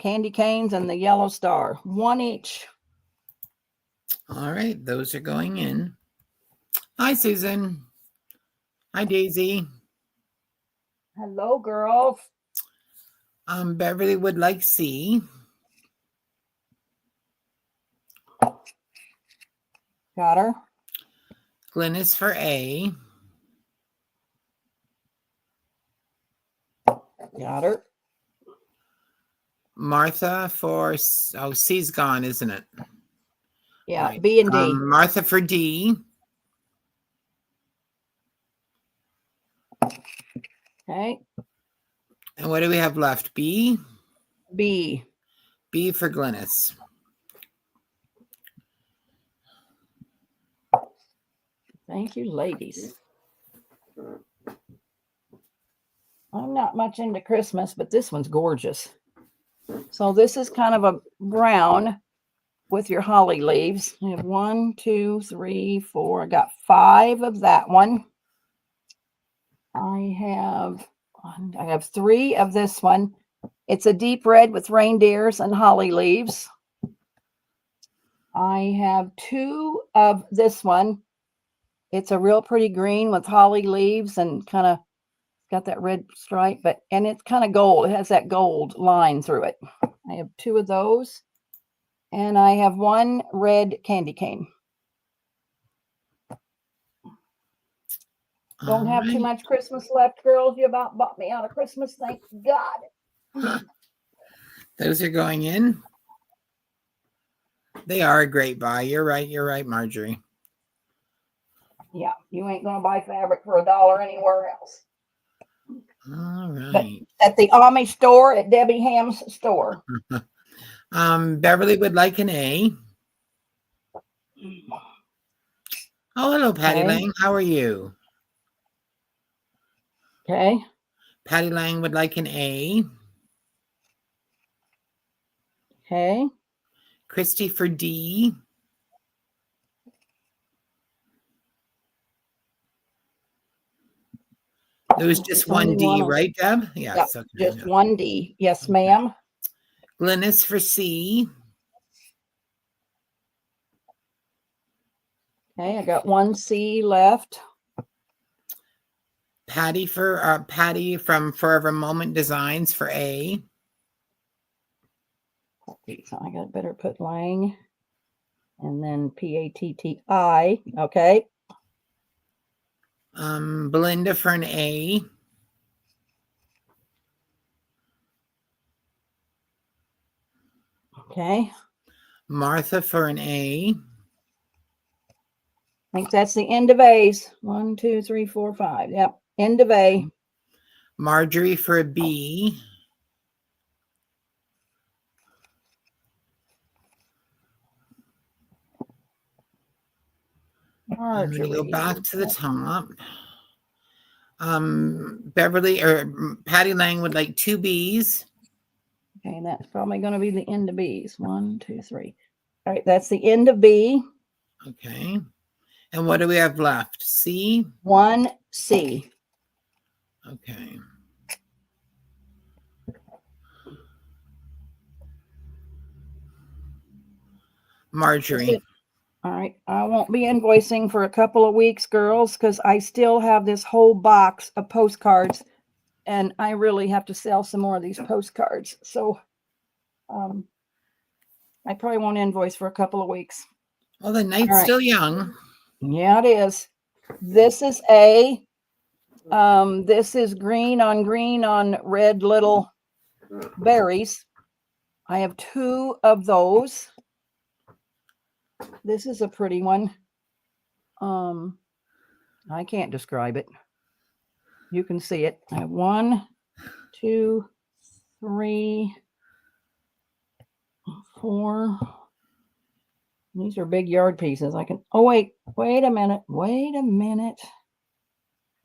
candy canes and the yellow star. One each. All right, those are going in. Hi, Susan. Hi, Daisy. Hello, girls. Beverly would like C. Got her. Glynis for A. Got her. Martha for C's gone, isn't it? Yeah, Right. B and D. Martha for D. Okay. And what do we have left? B. B. B for Glynis. Thank you, ladies. I'm not much into Christmas, but this one's gorgeous. So this is kind of a brown with your holly leaves. I have 1, 2, 3, 4. I got 5 of that one. I have 3 of this one. It's a deep red with reindeers and holly leaves. I have 2 of this one. It's a real pretty green with holly leaves and kind of got that red stripe, and it's kind of gold. It has that gold line through it. I have 2 of those, and I have 1 red candy cane. Don't have too much Christmas left, girls. You about bought me out of Christmas. Thank God. Those are going in. They are a great buy. You're right, Marjorie. Yeah, you ain't gonna buy fabric for $1 anywhere else. All right. But at the Amish store, at Debbie Ham's store. Beverly would like an A. Oh, hello, Patty Lang. How are you? Okay. Patty Lang would like an A. Okay. Christy for D. There was just one D, right, Deb? Yes. Yep, okay, just one D. Yes, ma'am. Glynis for C. Okay, I got 1 C left. Patty from Forever Moment Designs for A. So I got better put Lang. And then P-A-T-T-I. Okay. Belinda for an A. Okay. Martha for an A. I think that's the end of A's. 1, 2, 3, 4, 5. Yep. End of A. Marjorie for a B. I'm going to go back to the top. Beverly or Patty Lang would like 2 B's. Okay, and that's probably going to be the end of B's. 1, 2, 3. All right, that's the end of B. Okay. And what do we have left? C? 1 C. Okay. Marjorie. All right. I won't be invoicing for a couple of weeks, girls, because I still have this whole box of postcards, and I really have to sell some more of these postcards. So I probably won't invoice for a couple of weeks. Well, the night's still young. Yeah, it is. This is A. This is green on red little berries. I have 2 of those. This is a pretty one. I can't describe it. You can see it. I have 1, 2, 3, 4. These are big yard pieces. Wait a minute.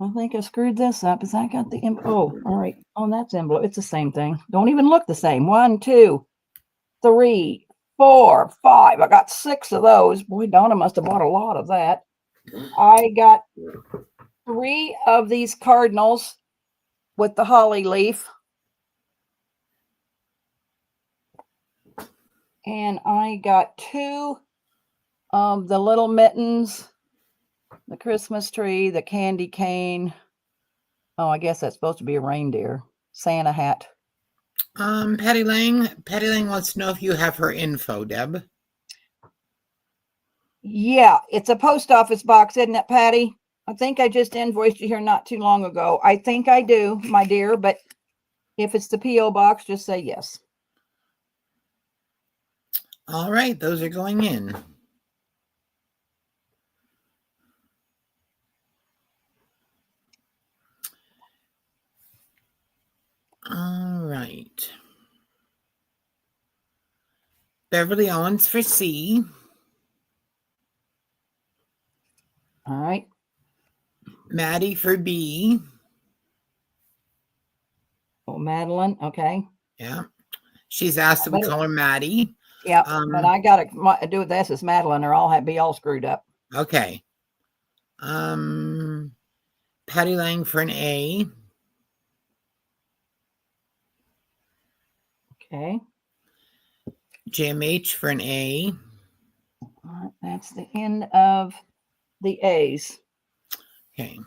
I think I screwed this up. Is I got the all right. Oh, that's envelope. It's the same thing. Don't even look the same. 1, 2, 3, 4, 5. I got 6 of those. Boy, Donna must have bought a lot of that. I got 3 of these cardinals with the holly leaf. And I got 2 of the little mittens, the Christmas tree, the candy cane. Oh, I guess that's supposed to be a reindeer. Santa hat. Patty Lang wants to know if you have her info, Deb. Yeah, it's a post office box, isn't it, Patty? I think I just invoiced you here not too long ago. I think I do, my dear, but if it's the P.O. box, just say yes. All right, those are going in. All right. Beverly Owens for C. All right. Maddie for B. Oh, Madeline. Okay. Yeah. She's asked that we call her Maddie. Yeah, but I got to do this as Madeline or I'll be all screwed up. Okay. Patty Lang for an A. Okay. JMH for an A. All right, that's the end of the A's. Okay.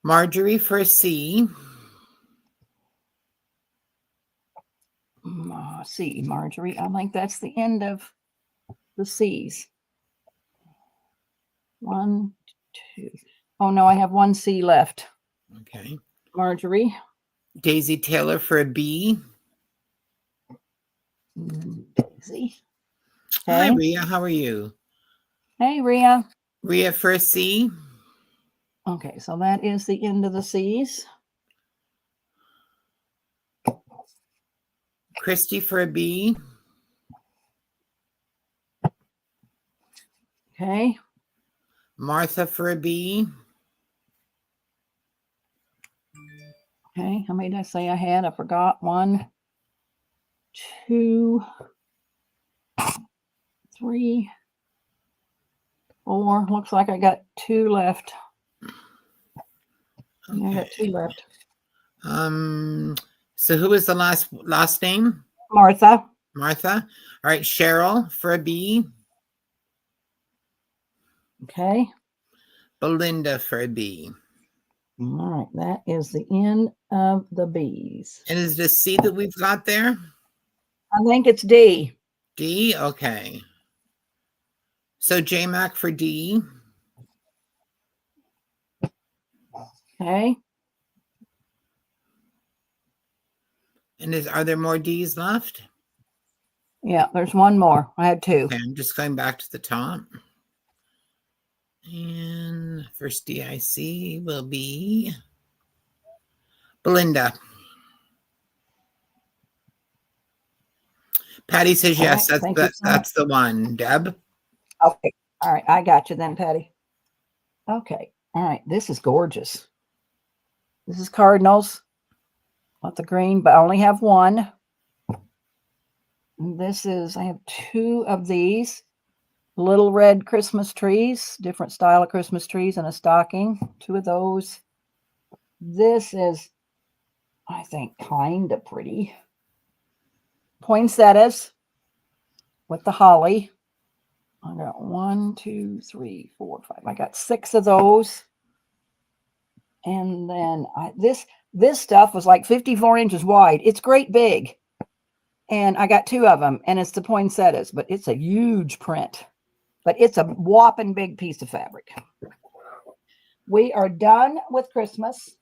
Marjorie for a C. C, Marjorie. I think that's the end of the C's. 1, 2. Oh, no, I have one C left. Okay. Marjorie. Daisy Taylor for a B. Daisy. Okay. Hi, Rhea. How are you? Hey, Rhea. Rhea for a C. Okay, so that is the end of the C's. Christy for a B. Okay. Martha for a B. Okay, how many did I say I had? I forgot. 1, 2, 3, 4. Looks like I got 2 left. Okay. I got 2 left. So who was the last name? Martha. Martha. All right, Cheryl for a B. Okay. Belinda for a B. All right, that is the end of the B's. And is the C that we've got there? I think it's D. D? Okay. So JMac for D. Okay. And are there more D's left? Yeah, there's one more. I had 2. Okay, I'm just going back to the top. And first DIC will be Belinda. Patty says yes. Right, That's the one. Deb. Okay. All right. I got you then, Patty. Okay. All right. This is gorgeous. This is Cardinals. Not the green, but I only have one. This is, I have 2 of these little red Christmas trees, different style of Christmas trees in a stocking. 2 of those. This is, I think, kind of pretty. Poinsettias with the holly. I got 1, 2, 3, 4, 5. I got 6 of those. And then this stuff was like 54 inches wide. It's great big. And I got 2 of them, and it's the poinsettias, but it's a huge print. But it's a whopping big piece of fabric. We are done with Christmas.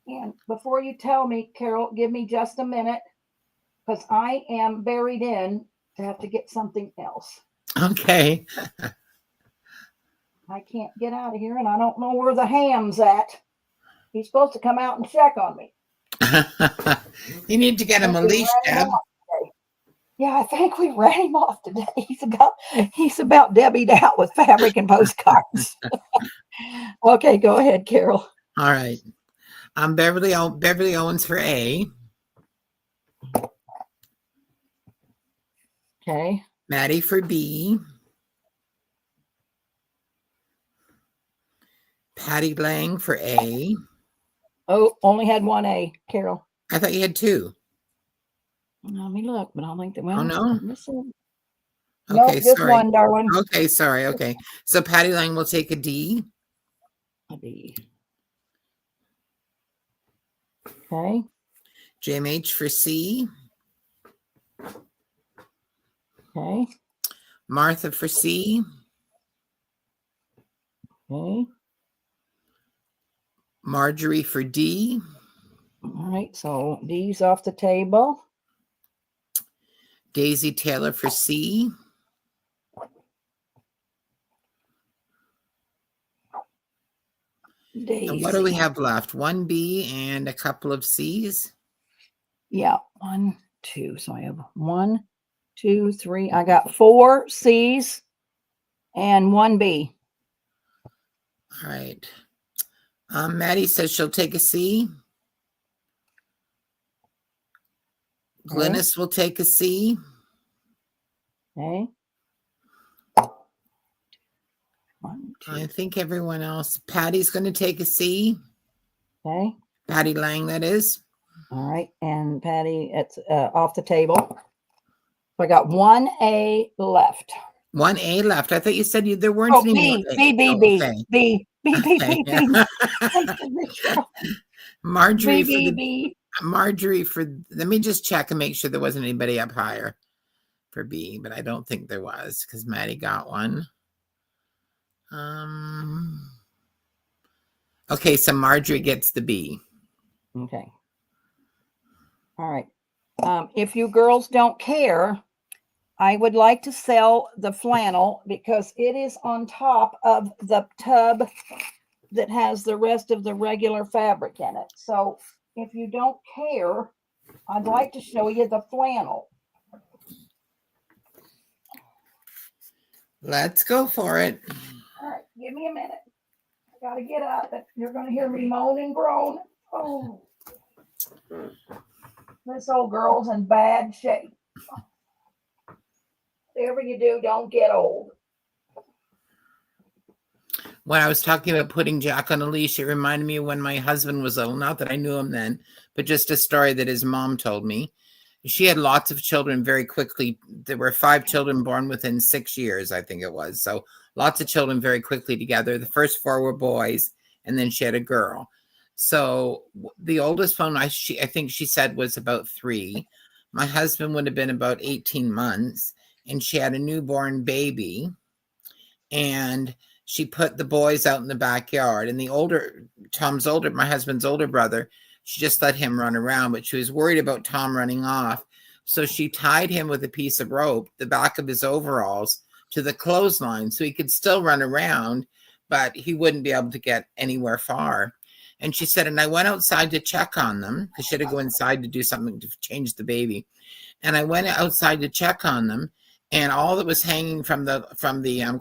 And before you tell me, Carol, give me just a minute, because I am buried in to have to get something else. Okay. I can't get out of here, and I don't know where the ham's at. He's supposed to come out and check on me. You need to get him a leash, Deb. Yeah, I think we ran him off today. He's about Debbie'd out with fabric and postcards. Okay, go ahead, Carol. All right. Beverly Owens for A. Okay. Maddie for B. Patty Lang for A. Oh, only had 1 A, Carol. I thought you had 2. Let me look, but I think that, well, Oh, no? Okay, nope, just sorry. 1, darling. Okay, sorry. Okay. So Patty Lang will take a D. A D. Okay. JMH for C. Okay. Martha for C. Okay. Marjorie for D. All right. So D's off the table. Daisy Taylor for C. Daisy. And what do we have left? One B and a couple of C's. Yeah. 1, 2. So I have 1, 2, 3. I got 4 C's and 1 B. All right. Maddie says she'll take a C. Glynis will take a C. Okay. 1, 2. I think everyone else. Patty's going to take a C. Okay. Patty Lang, that is. All right. And Patty, it's off the table. So I got 1A left. 1A left. I thought you said there weren't Oh, any B, more. B, B, Oh, B, okay. B, B, B, Okay. B, B. Marjorie B, for B, the B. Marjorie for. Let me just check and make sure there wasn't anybody up higher for B, but I don't think there was because Maddie got one. Okay, so Marjorie gets the B. Okay. All right. If you girls don't care, I would like to sell the flannel because it is on top of the tub that has the rest of the regular fabric in it. So if you don't care, I'd like to show you the flannel. Let's go for it. All right, give me a minute. I gotta get up. You're gonna hear me moan and groan. Oh, this old girl's in bad shape. Whatever you do, don't get old. When I was talking about putting Jack on a leash, it reminded me of when my husband was little. Not that I knew him then, but just a story that his mom told me. She had lots of children very quickly. There were 5 children born within 6 years, I think it was. So lots of children very quickly together. The first 4 were boys, and then she had a girl. So the oldest one, I think she said, was about 3. My husband would have been about 18 months, and she had a newborn baby. And she put the boys out in the backyard. And my husband's older brother, she just let him run around, but she was worried about Tom running off. So she tied him with a piece of rope, the back of his overalls, to the clothesline so he could still run around, but he wouldn't be able to get anywhere far. And she said, and I went outside to check on them because she had to go inside to do something to change the baby. And I went outside to check on them. And all that was hanging from the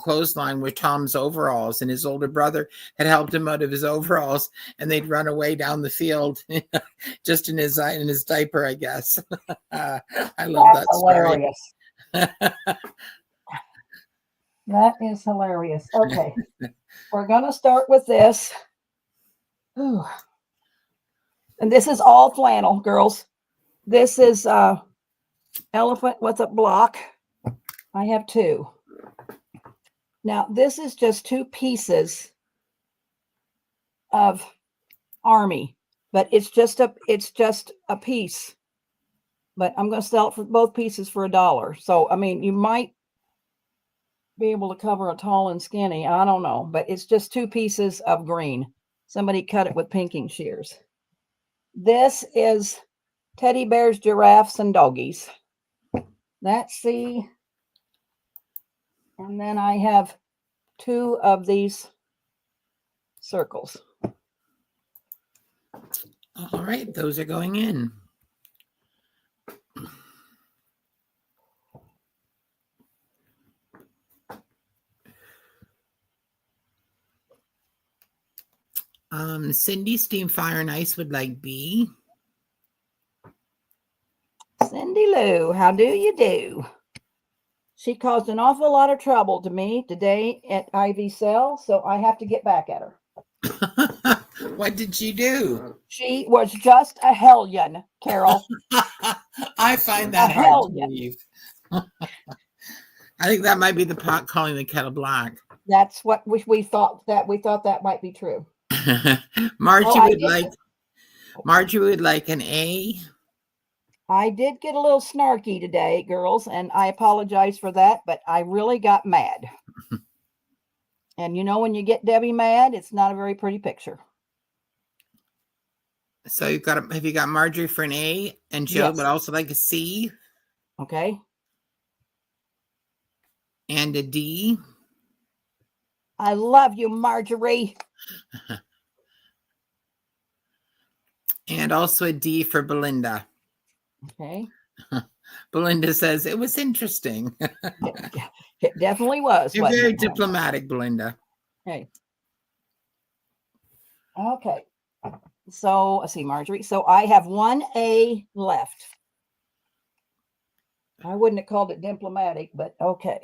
clothesline were Tom's overalls, and his older brother had helped him out of his overalls, and they'd run away down the field, just in his diaper, I guess. I love that story. Hilarious. That is hilarious. Okay, we're gonna start with this. Ooh. And this is all flannel, girls. This is elephant with a block. I have 2. Now, this is just 2 pieces of army, but it's just a piece. But I'm going to sell it for both pieces for $1. So, I mean, you might be able to cover a tall and skinny. I don't know, but it's just 2 pieces of green. Somebody cut it with pinking shears. This is teddy bears, giraffes, and doggies. That's C. And then I have 2 of these circles. All right, those are going in. Cindy, Steam, Fire, and Ice would like B. Cindy Lou, how do you do? She caused an awful lot of trouble to me today at Ivy Cell, so I have to get back at her. What did she do? She was just a hellion, Carol. I find that hard to believe. I think that might be the pot calling the kettle black. That's what we thought that might be true. Margie would like an A. I did get a little snarky today, girls, and I apologize for that, but I really got mad. And you know, when you get Debbie mad, it's not a very pretty picture. So have you got Marjorie for an A, and Jill Yes. would also like a C Okay. and a D. I love you, Marjorie. And also a D for Belinda. Okay. Belinda says it was interesting. It definitely was. You're very diplomatic, Belinda. Okay. Okay. So let's see, Marjorie. So I have one A left. I wouldn't have called it diplomatic, but okay.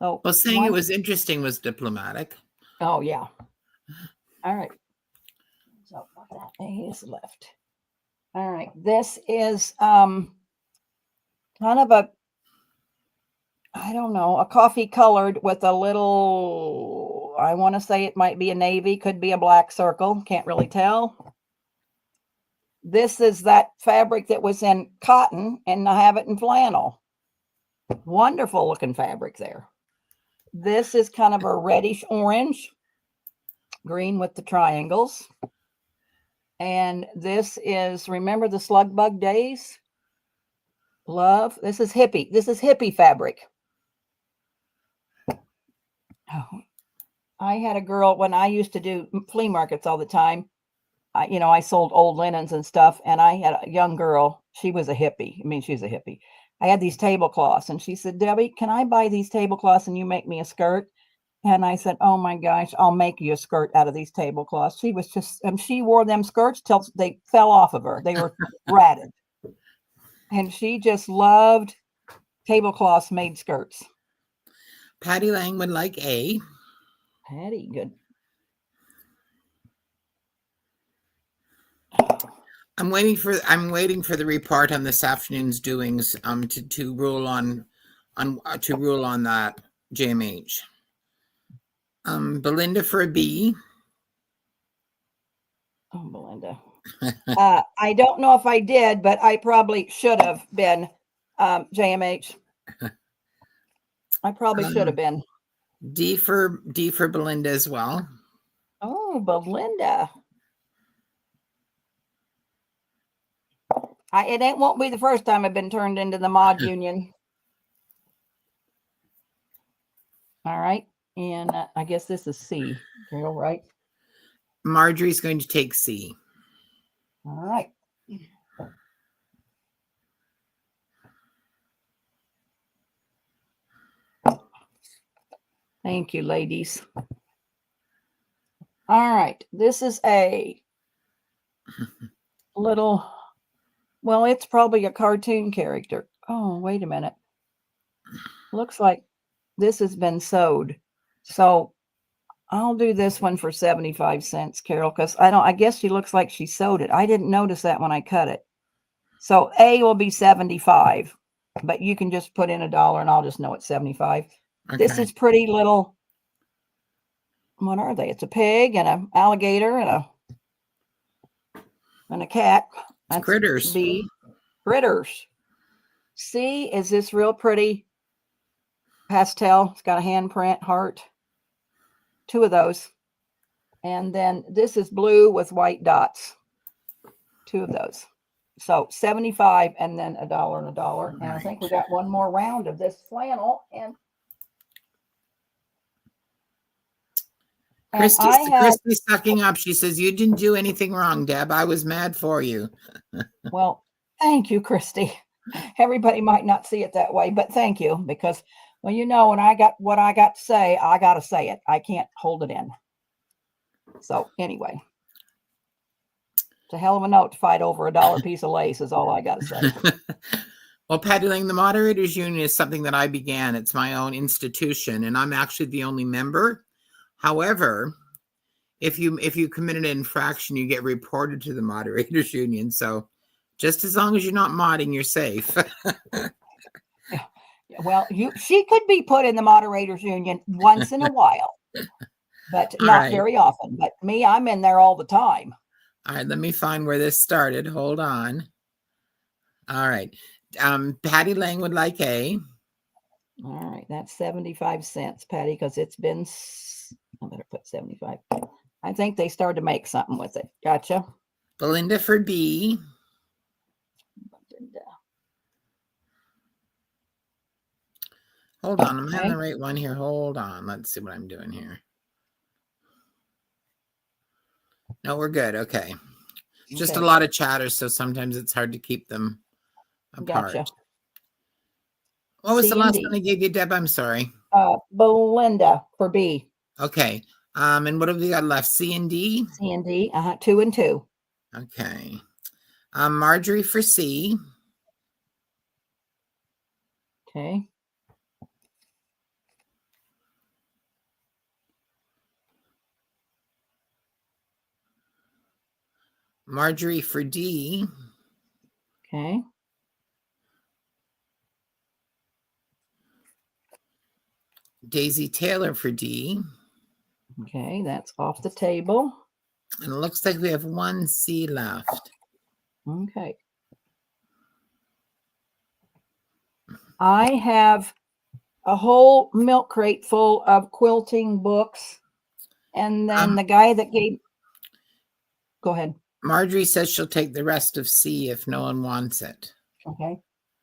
So Well, saying it was interesting was diplomatic. Oh yeah. All right. So that A is left. All right. This is kind of a, I don't know, a coffee colored with a little, I want to say it might be a navy, could be a black circle. Can't really tell. This is that fabric that was in cotton, and I have it in flannel. Wonderful looking fabric there. This is kind of a reddish orange, green with the triangles. And this is, remember the slug bug days? Love. This is hippie. This is hippie fabric. Oh, I had a girl when I used to do flea markets all the time. I sold old linens and stuff, and I had a young girl. She was a hippie. I mean, she's a hippie. I had these tablecloths, and she said, Debbie, can I buy these tablecloths and you make me a skirt? And I said, oh my gosh, I'll make you a skirt out of these tablecloths. She was just, and she wore them skirts till they fell off of her. They were ratted. And she just loved tablecloths made skirts. Patty Lang would like A. Patty, good. I'm waiting for the report on this afternoon's doings to rule on that JMH. Belinda for a B. Oh, Belinda. I don't know if I did, but I probably should have been JMH. I probably should have been. D for Belinda as well. Oh, Belinda. It won't be the first time I've been turned into the mod union. All right. And I guess this is C, Carol, right? Marjorie's going to take C. All right. Thank you, ladies. All right. This is a little, well, it's probably a cartoon character. Oh, wait a minute. Looks like this has been sewed. So I'll do this one for 75 cents, Carol, because I guess she looks like she sewed it. I didn't notice that when I cut it. So A will be 75, but you can just put in $1 and I'll just know it's 75. Okay. This is pretty little. What are they? It's a pig and an alligator and a cat. That's critters. B. Critters. C is this real pretty pastel. It's got a handprint heart. 2 of those. And then this is blue with white dots. 2 of those. So 75 and then $1 and $1. And I think we got one more round of this flannel. And Christy's sucking up. She says, you didn't do anything wrong, Deb. I was mad for you. Well, thank you, Christy. Everybody might not see it that way, but thank you, because, well, when I got what I got to say, I got to say it. I can't hold it in. So anyway, it's a hell of a note to fight over $1 piece of lace is all I got to say. Well, Patty Lang, the Moderators Union is something that I began. It's my own institution, and I'm actually the only member. However, if you commit an infraction, you get reported to the Moderators Union. So just as long as you're not modding, you're safe. Well, she could be put in the Moderators Union once in a while, but not very often. But me, I'm in there all the time. All right, let me find where this started. Hold on. All right. Patty Lang would like A. All right, that's 75 cents, Patty, because it's been, I better put 75. I think they started to make something with it. Gotcha. Belinda for B. Hold on, am I on the right one here? Hold on, let's see what I'm doing here. No, we're good. Okay. Just a lot of chatter, so sometimes it's hard to keep them apart. Gotcha. What was the last one I gave you, Deb? I'm sorry. Belinda for B. Okay. And what have we got left? C and D? C and D, 2 and 2. Okay. Marjorie for C. Okay. Marjorie for D. Okay. Daisy Taylor for D. Okay, that's off the table. And it looks like we have one C left. Okay. I have a whole milk crate full of quilting books. And then the guy that gave, go ahead. Marjorie says she'll take the rest of C if no one wants it. Okay.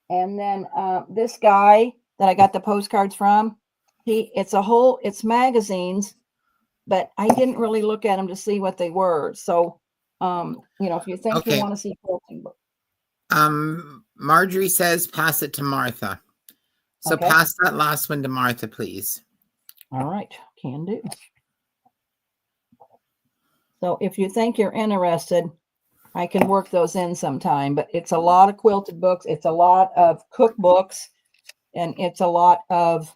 And then this guy that I got the postcards from, it's magazines, but I didn't really look at them to see what they were. So, if you think you want to see quilting books. Marjorie says pass it to Martha. So pass that last one to Martha, please. All right, can do. So if you think you're interested, I can work those in sometime, but it's a lot of quilted books. It's a lot of cookbooks, and it's a lot of,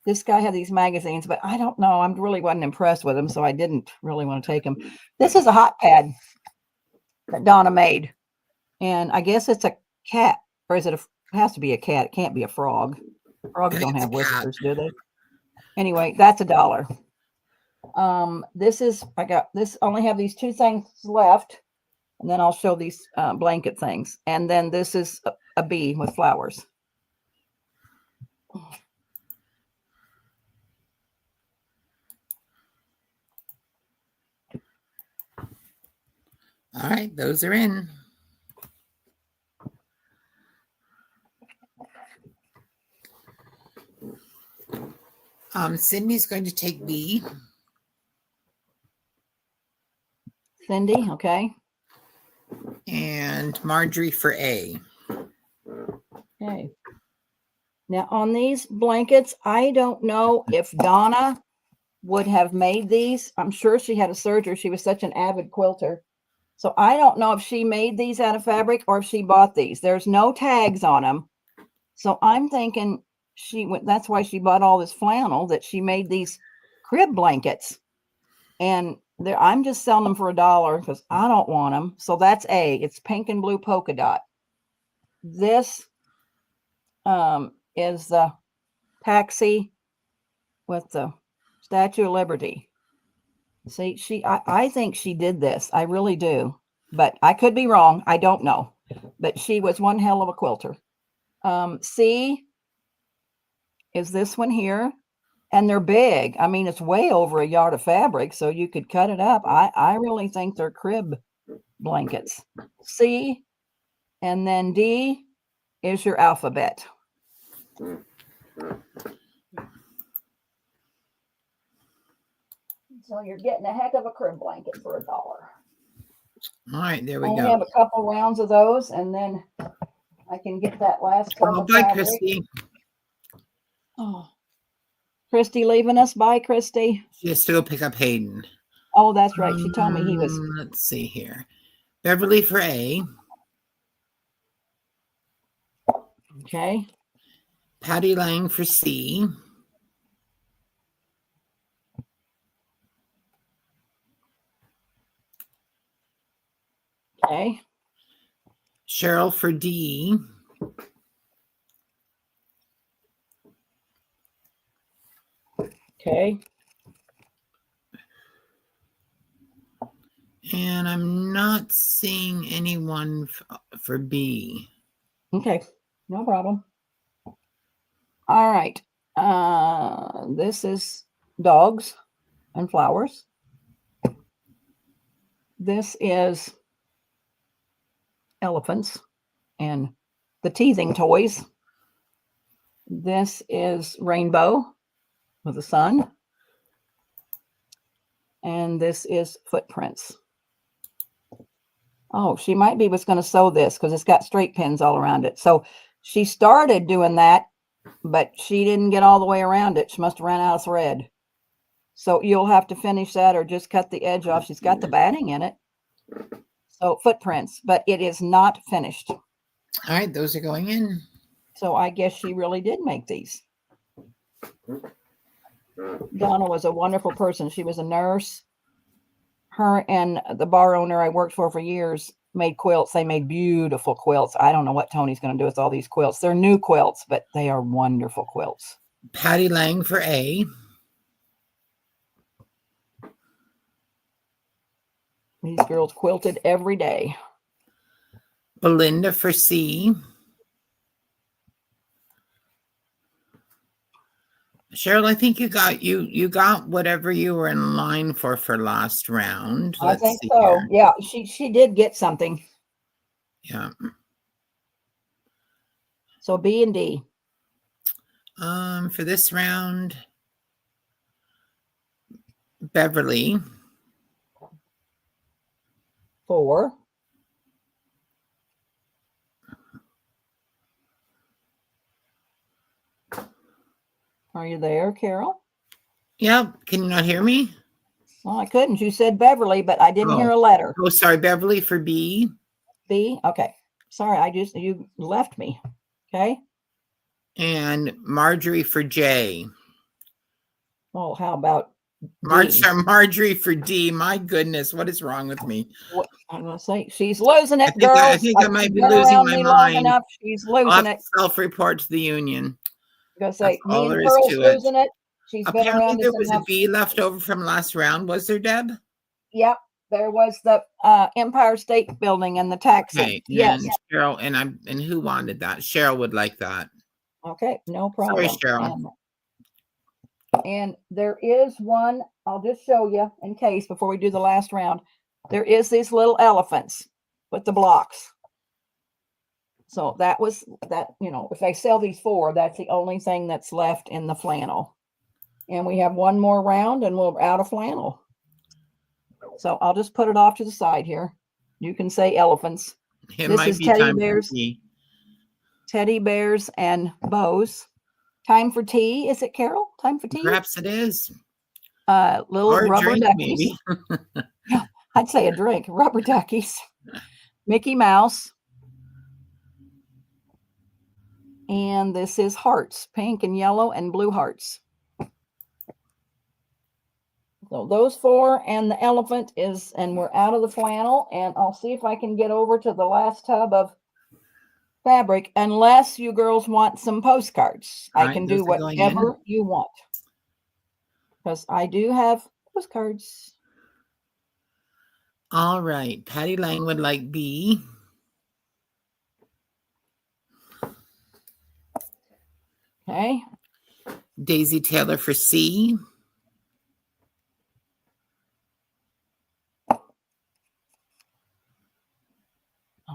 this guy had these magazines, but I don't know. I really wasn't impressed with them, so I didn't really want to take them. This is a hot pad that Donna made, and I guess it's a cat, or is it it has to be a cat. It can't be a frog. Frogs don't have whiskers, do they? Anyway, that's $1. This only have these two things left, and then I'll show these blanket things. And then this is a bee with flowers. All right, those are in. Cindy's going to take B. Cindy, okay. And Marjorie for A. Okay. Now on these blankets, I don't know if Donna would have made these. I'm sure she had a surgery. She was such an avid quilter. So I don't know if she made these out of fabric or if she bought these. There's no tags on them. So I'm thinking that's why she bought all this flannel, that she made these crib blankets. And I'm just selling them for $1 because I don't want them. So that's A. It's pink and blue polka dot. This is the taxi with the Statue of Liberty. See, I think she did this. I really do. But I could be wrong. I don't know. But she was one hell of a quilter. C is this one here. And they're big. I mean, it's way over a yard of fabric, so you could cut it up. I really think they're crib blankets. C, and then D is your alphabet. So you're getting a heck of a crib blanket for $1. All right, there we go. I have a couple rounds of those, and then I can get that last one. Oh, bye, Christy. Oh. Christy leaving us. Bye, Christy. She has to go pick up Hayden. Oh, that's right. She told me he was. Let's see here. Beverly for A. Okay. Patty Lang for C. Okay. Cheryl for D. Okay. And I'm not seeing anyone for B. Okay, no problem. All right. This is dogs and flowers. This is elephants and the teething toys. This is rainbow with the sun. And this is footprints. Oh, she might be was going to sew this because it's got straight pins all around it. So she started doing that, but she didn't get all the way around it. She must have ran out of thread. So you'll have to finish that or just cut the edge off. She's got the batting in it. So footprints, but it is not finished. All right, those are going in. So I guess she really did make these. Donna was a wonderful person. She was a nurse. Her and the bar owner I worked for years made quilts. They made beautiful quilts. I don't know what Tony's going to do with all these quilts. They're new quilts, but they are wonderful quilts. Patty Lang for A. These girls quilted every day. Belinda for C. Cheryl, I think you got whatever you were in line for last round. I think so. Here. Yeah, she did get something. Yeah. So B and D. For this round, Beverly. 4. Are you there, Carol? Yeah. Can you not hear me? Well, I couldn't. You said Beverly, but I didn't hear a letter. Oh, sorry. Beverly for B. B? Okay. Sorry, you left me. Okay. And Marjorie for J. Oh, how about Marjorie for D. My goodness, what is wrong with me? I'm going to say she's losing it, girls. I think I might be losing my mind. Enough. She's losing it. Self-report to the union. I'm going to say me and Pearl's losing it. She's apparently been around there was a B left over from last round. Was there, Deb? Yep. There was the Empire State Building and the taxi. Okay, yes. And Cheryl and who wanted that? Cheryl would like that. Okay, no problem. Sorry, Cheryl. And there is one, I'll just show you in case before we do the last round. There is these little elephants with the blocks. So that was that, if they sell these 4, that's the only thing that's left in the flannel. And we have one more round and we're out of flannel. So I'll just put it off to the side here. You can say elephants. This is teddy bears. Teddy bears and bows. Time for tea. Is it, Carol? Time for tea? Perhaps it is. Little rubber duckies. I'd say a drink. Rubber duckies. Mickey Mouse. And this is hearts. Pink and yellow and blue hearts. So those 4 and the elephant is, and we're out of the flannel. And I'll see if I can get over to the last tub of fabric, unless you girls want some postcards. I can do whatever you want. Because I do have postcards. All right. Patty Lang would like B. Okay. Daisy Taylor for C.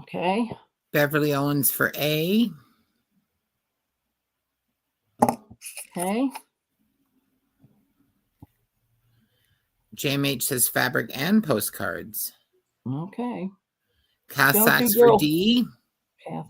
Okay. Beverly Owens for A. Okay. JMH says fabric and postcards. Okay. Cass Sachs for D. Kath.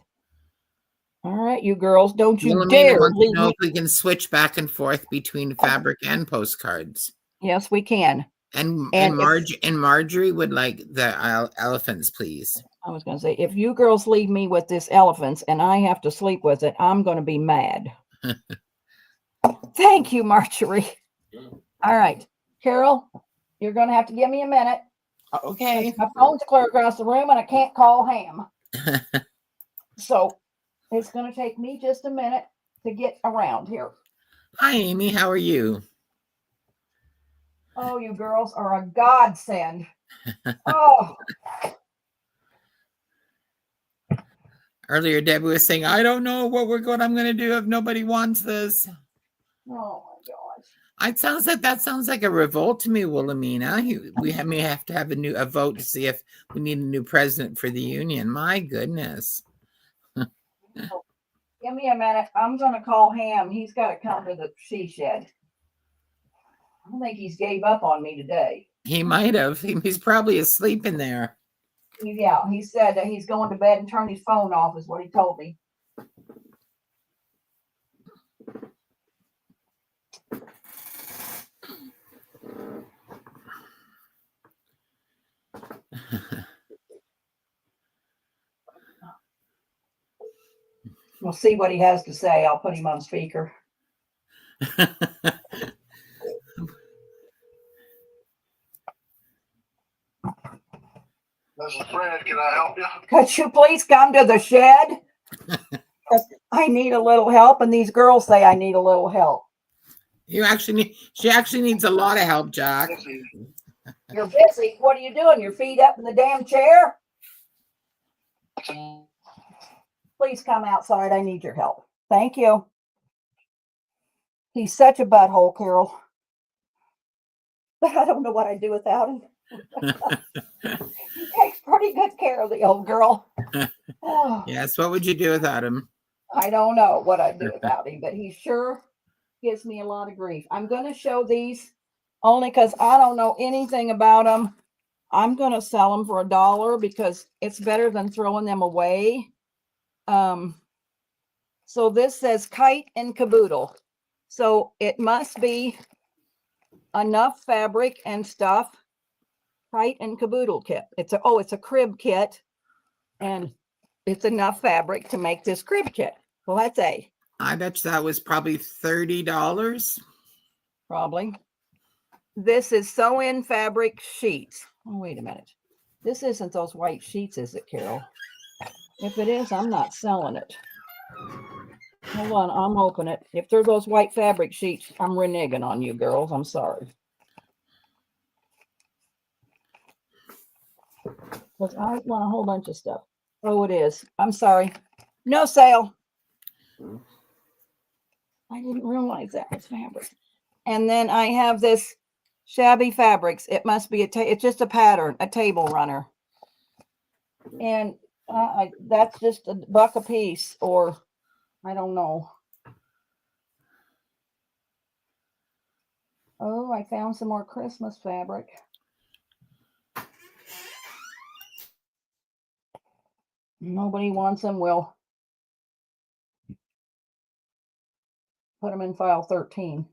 All right, you girls, don't you dare leave me. Know if we can switch back and forth between fabric and postcards. Yes, we can. And Marjorie would like the elephants, please. I was going to say, if you girls leave me with this elephants and I have to sleep with it, I'm going to be mad. Thank you, Marjorie. All right, Carol, you're going to have to give me a minute. Okay. My phone's clear across the room and I can't call Ham. So it's going to take me just a minute to get around here. Hi, Amy. How are you? Oh, you girls are a godsend. Oh, Earlier, Debbie was saying, I don't know what I'm going to do if nobody wants this. oh my gosh. That sounds like a revolt to me, Wilhelmina. We may have to have a vote to see if we need a new president for the union. My goodness. Give me a minute. I'm going to call Ham. He's got to come to the she shed. I don't think he's gave up on me today. He might have. He's probably asleep in there. Yeah, he said that he's going to bed and turn his phone off is what he told me. We'll see what he has to say. I'll put him on speaker. This is Fred. Can I help you? Could you please come to the shed? I need a little help, and these girls say I need a little help. She actually needs a lot of help, Jack. You're busy. What are you doing? Your feet up in the damn chair? Please come outside. I need your help. Thank you. He's such a butthole, Carol. But I don't know what I'd do without him. He takes pretty good care of the old girl. Oh, Yes, what would you do without him? I don't know what I'd do without him, but he sure gives me a lot of grief. I'm going to show these only because I don't know anything about them. I'm going to sell them for $1 because it's better than throwing them away. So this says kite and caboodle. So it must be enough fabric and stuff. Kite and caboodle kit. It's a crib kit, and it's enough fabric to make this crib kit. Well, that's A. I bet you that was probably $30. Probably. This is sew-in fabric sheets. Oh, wait a minute. This isn't those white sheets, is it, Carol? If it is, I'm not selling it. Hold on, I'm opening it. If they're those white fabric sheets, I'm reneging on you girls. I'm sorry. Because I want a whole bunch of stuff. Oh, it is. I'm sorry. No sale. I didn't realize that was fabric. And then I have this shabby fabrics. It must be it's just a pattern, a table runner. And that's just $1 a piece, or I don't know. Oh, I found some more Christmas fabric. Nobody wants them. We'll put them in file 13.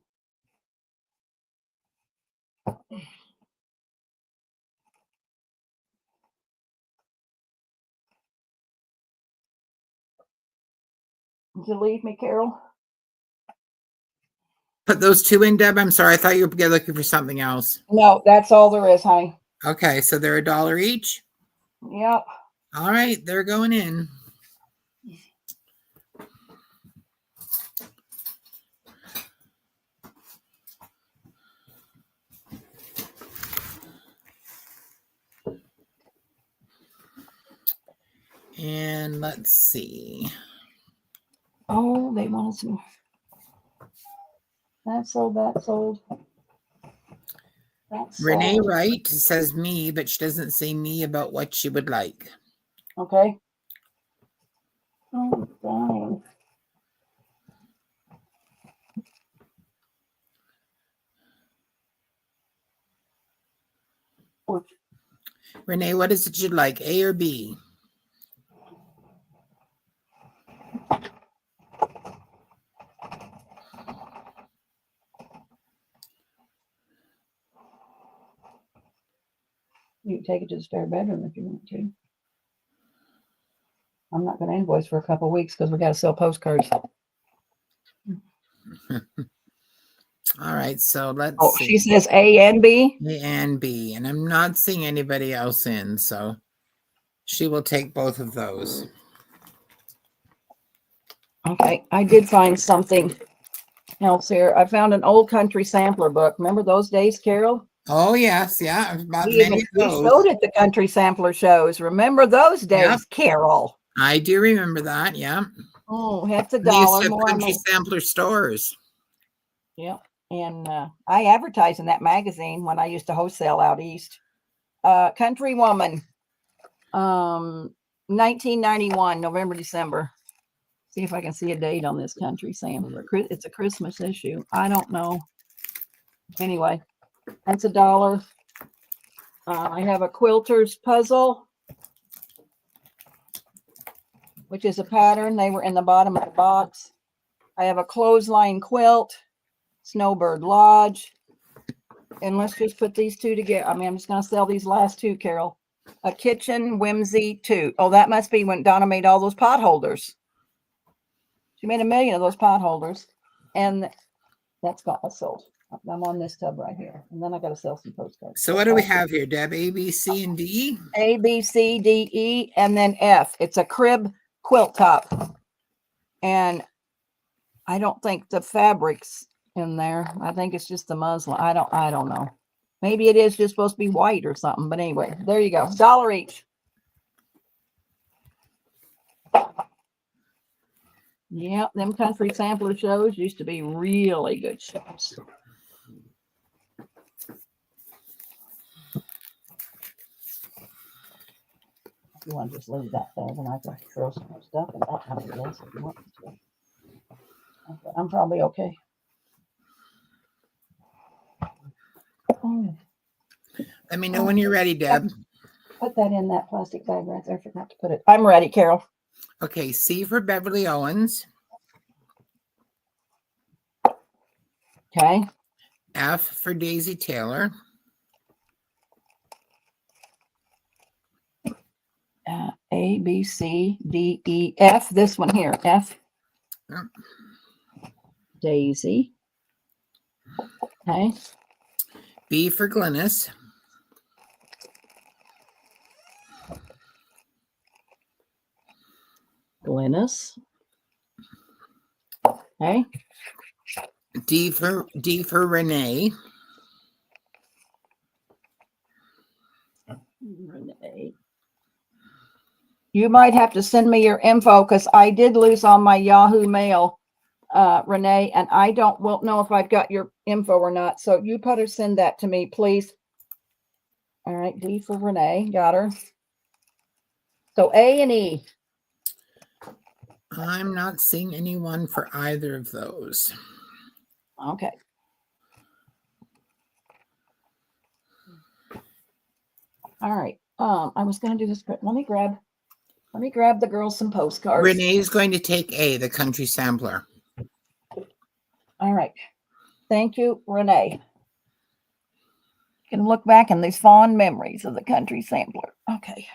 Did you leave me, Carol? Put those two in, Deb. I'm sorry. I thought you were looking for something else. No, that's all there is, honey. Okay, so they're $1 each? Yep. All right, they're going in. And let's see. Oh, they wanted some. That's sold. That's sold. That's Renee sold. Wright says me, but she doesn't say me about what she would like. Okay. Oh, dang. Renee, what is it you'd like, A or B? You can take it to the spare bedroom if you want to. I'm not going to invoice for a couple of weeks because we got to sell postcards. All right, so let's see. She says A and B? A and B, and I'm not seeing anybody else in, so she will take both of those. Okay, I did find something else here. I found an old country sampler book. Remember those days, Carol? Oh, yes. Yeah. I've bought many of We those. showed at the country sampler shows. Remember those days, Yep. Carol? I do remember that. Yeah. Oh, that's a They used dollar to have more on country my. sampler stores. Yeah. And I advertised in that magazine when I used to wholesale out east. Country Woman, 1991, November, December. See if I can see a date on this country sampler. It's a Christmas issue. I don't know. Anyway, that's a dollar. I have a quilter's puzzle, which is a pattern. They were in the bottom of the box. I have a clothesline quilt, Snowbird Lodge. And let's just put these two together. I mean, I'm just going to sell these last two, Carol. A kitchen whimsy 2. Oh, that must be when Donna made all those pot holders. She made 1 million of those pot holders. And that's got sold. I'm on this tub right here. And then I got to sell some postcards. So what do we have here, Deb? A, B, C, and D? A, B, C, D, E, and then F. It's a crib quilt top. And I don't think the fabric's in there. I think it's just the muslin. I don't know. Maybe it is just supposed to be white or something. But anyway, there you go. $1 each. Yeah, them country sampler shows used to be really good shows. If you want to just leave that there, then I can throw some more stuff in that kind of place if you want me to. Okay, I'm probably okay. Oh, Let me know when you're ready, Deb. put that in that plastic bag right there. I forgot to put it. I'm ready, Carol. Okay, C for Beverly Owens. Okay. F for Daisy Taylor. A, B, C, D, E, F. This one here. F. Yep. Daisy. Okay. B for Glynis. Glynis. Okay. D for Renee. Renee. You might have to send me your info because I did lose all my Yahoo Mail, Renee, and I won't know if I've got your info or not. So you better send that to me, please. All right, D for Renee, got her. So A and E. I'm not seeing anyone for either of those. Okay. All right. I was going to do this. Let me grab the girls some postcards. Renee is going to take A, the country sampler. All right. Thank you, Renee. You can look back in these fond memories of the country sampler. Okay.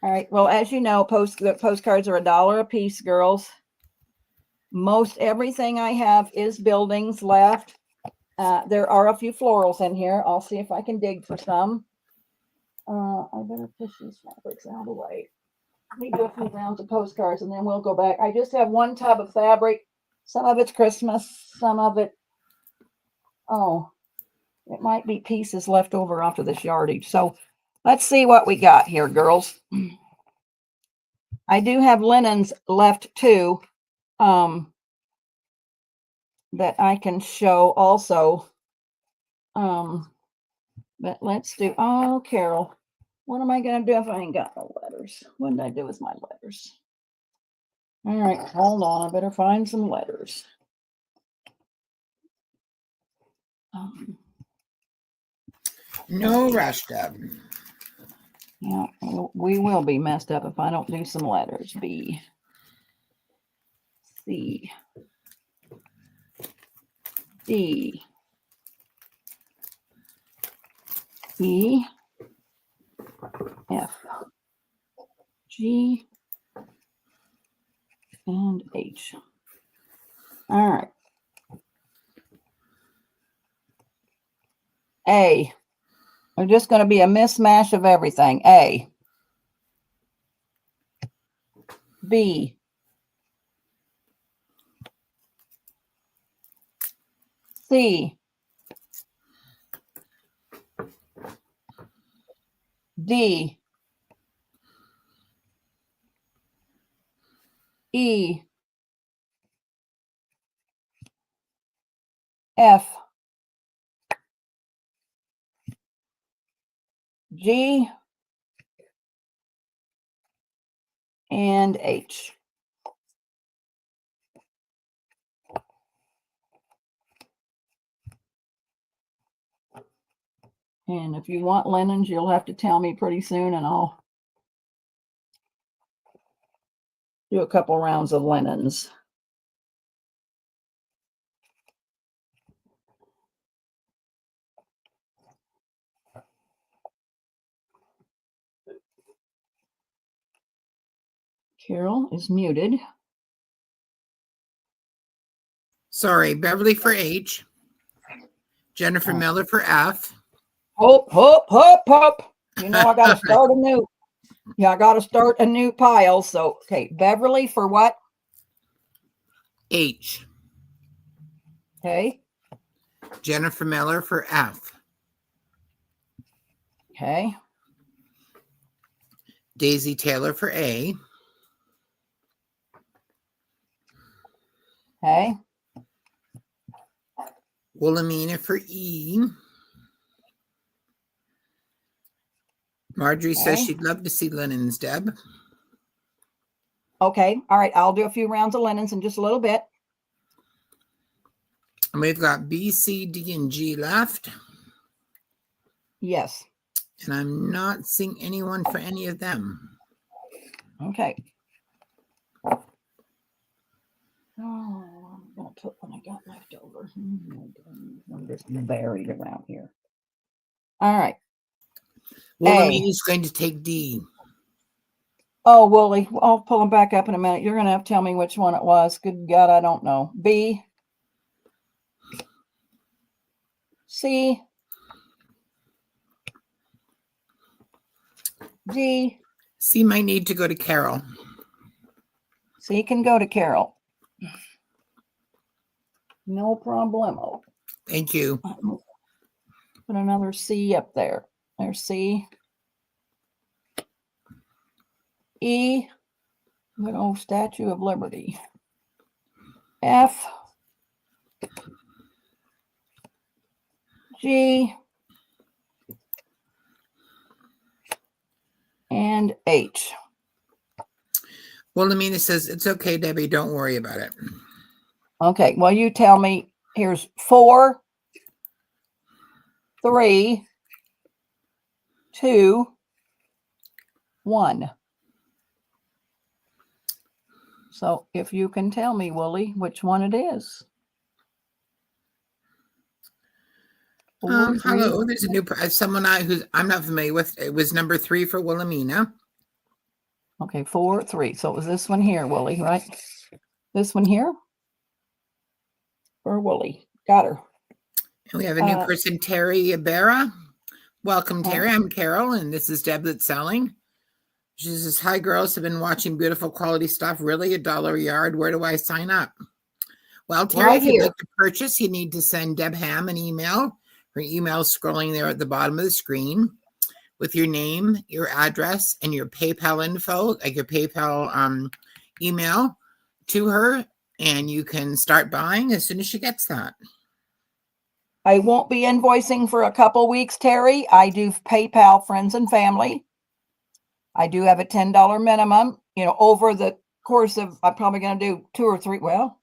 All right. Well, as you know, the postcards are $1 a piece, girls. Most everything I have is buildings left. There are a few florals in here. I'll see if I can dig for some. I better push these fabrics out of the way. Let me do a few rounds of postcards and then we'll go back. I just have one tub of fabric. Some of it's Christmas, some of it, it might be pieces left over after this yardage. So let's see what we got here, girls. I do have linens left too, that I can show also. But let's do, Carol, what am I going to do if I ain't got no letters? What did I do with my letters? All right, hold on. I better find some letters. No rush, Deb. Yeah, we will be messed up if I don't do some letters. B, C, D, E, F, G, and H. All right. A. They're just going to be a mismatch of everything. A. B. C. D, E, F, G, and H. And if you want linens, you'll have to tell me pretty soon, and I'll do a couple rounds of linens. Carol is muted. Sorry, Beverly for H. Jennifer Miller for F. Hop. You know, I got to start a new. Yeah, I got to start a new pile. So, okay, Beverly for what? H. Okay. Jennifer Miller for F. Okay. Daisy Taylor for A. Okay. Wilhelmina for E. Marjorie says she'd love to see linens, Deb. Okay. All right. I'll do a few rounds of linens in just a little bit. And we've got B, C, D, and G left. Yes. And I'm not seeing anyone for any of them. Okay. Oh, I'm going to put what I got left over. I'm just buried around here. All right. Wilhelmina's going to take D. Oh, Wooly, I'll pull them back up in a minute. You're going to have to tell me which one it was. Good God, I don't know. B, C, D. C might need to go to Carol. C can go to Carol. No problemo. Thank you. Put another C up there. There's C. E, good old Statue of Liberty. F, G, and H. Wilhelmina says, it's okay, Debbie. Don't worry about it. Okay, well, you tell me. Here's 4, 3, 2, 1. So if you can tell me, Wooly, which one it is. 4, 3. Hello, there's a new someone I'm not familiar with. It was number 3 for Wilhelmina. Okay, 4, 3. So it was this one here, Wooly, right? This one here for Wooly. Got her. And we have a new person, Terry Ibarra. Welcome, Terry. I'm Carol, and this is Deb that's selling. She says, hi, girls. Have been watching beautiful quality stuff. Really? $1 a yard? Where do I sign up? Well, Terry, Right if you'd here. like to purchase, you need to send Deb Ham an email. Her email is scrolling there at the bottom of the screen with your name, your address, and your PayPal info, like your PayPal email to her, and you can start buying as soon as she gets that. I won't be invoicing for a couple weeks, Terry. I do PayPal friends and family. I do have a $10 minimum, over the course of, I'm probably going to do 2 or 3. Well,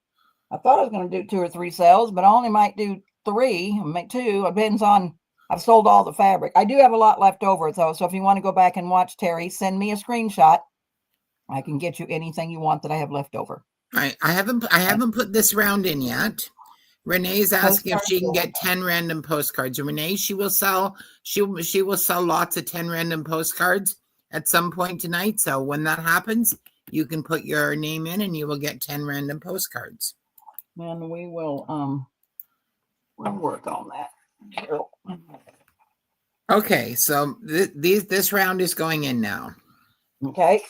I thought I was going to do 2 or 3 sales, but I only might do 3, make 2. It depends on, I've sold all the fabric. I do have a lot left over though. So if you want to go back and watch Terry, send me a screenshot. I can get you anything you want that I have left over. I haven't put this round in yet. Renee's asking if she can get 10 random postcards. Renee, she will sell lots of 10 random postcards at some point tonight. So when that happens, you can put your name in and you will get 10 random postcards. And we will we'll work on that. Okay, so this round is going in now. Okay.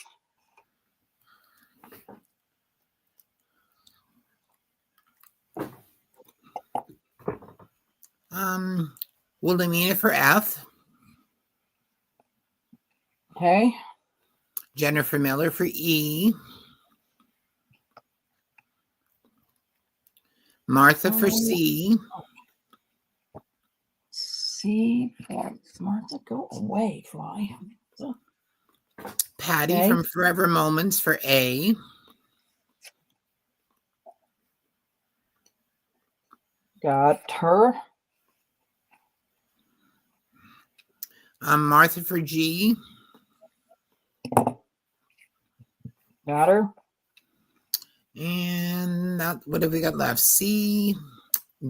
Wilhelmina for F. Okay. Jennifer Miller for E. Martha for C. C for Martha. Go away, fly. Patty Okay. from Forever Moments for A. Got her. Martha for G. Got her. And what have we got left? C,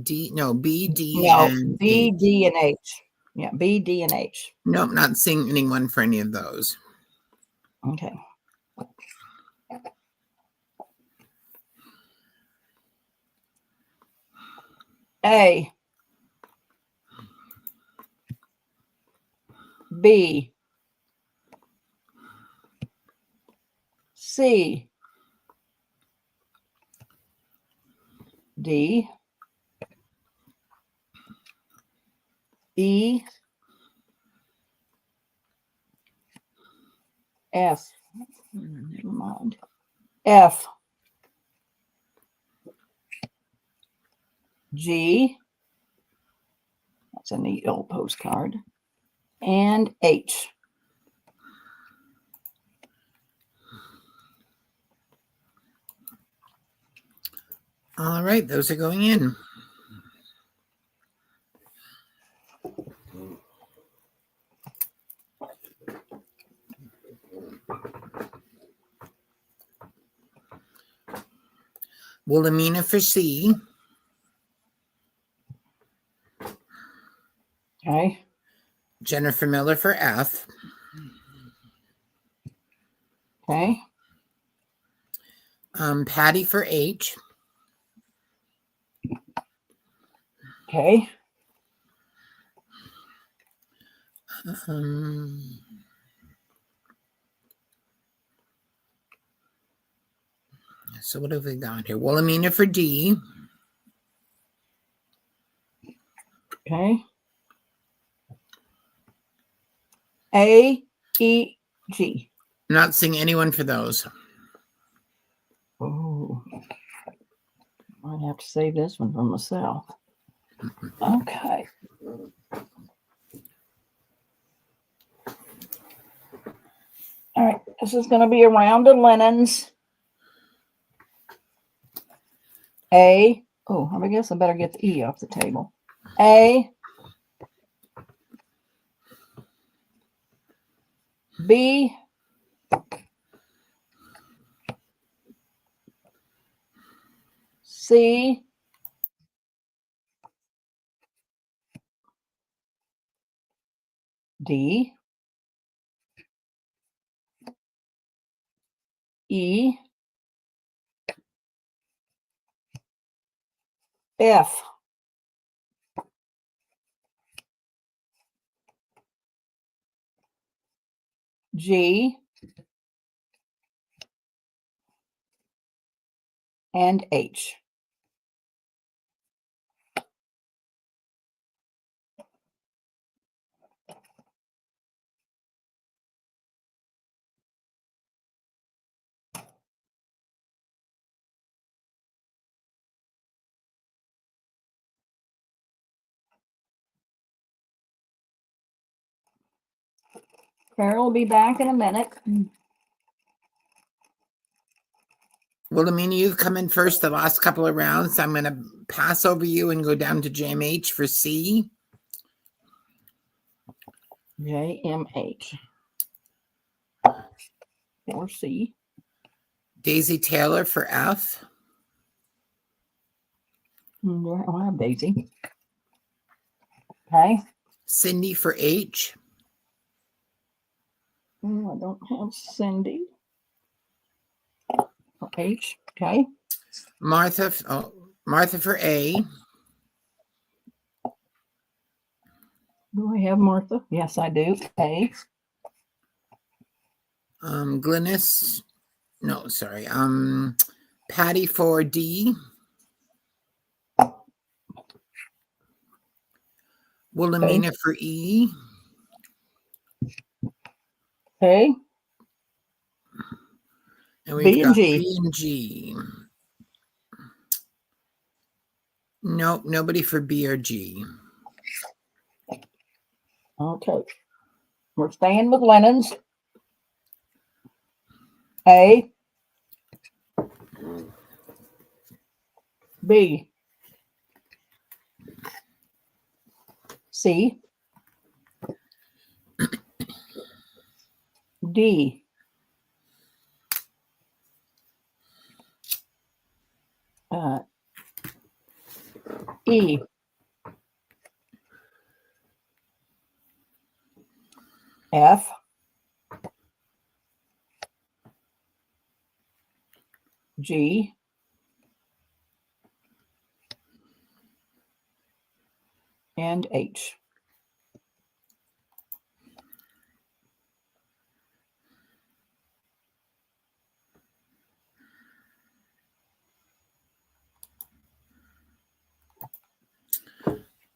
D, no, B, D, No, and B, H. D, and H. Yeah, B, D, and H. Nope, not seeing anyone for any of those. Okay. A, B, C, D, E, F. Never mind. F, G. That's a neat old postcard. And H. All right, those are going in. Wilhelmina for C. Okay. Jennifer Miller for F. Okay. Patty for H. Okay. So what have we got here? Wilhelmina for D. Okay. A, E, G. Not seeing anyone for those. Oh, might have to save this one for myself. Okay. All right, this is going to be a round of linens. A, oh, I guess I better get the E off the table. A, B, C, D, E, F, G, and H. Carol will be back in a minute. Wilhelmina, you've come in first the last couple of rounds. I'm going to pass over you and go down to JMH for C. JMH. Or C. Daisy Taylor for F. I'll have Daisy. Okay. Cindy for H. Oh, I don't have Cindy. H. Okay. Martha for A. Do I have Martha? Yes, I do. A. Glynis. No, sorry. Patty for D. Wilhelmina for E. Okay. And we've B and got G. B and G. Nope, nobody for B or G. Okay. We're staying with linens. A, B, C, D, E, F, G, and H.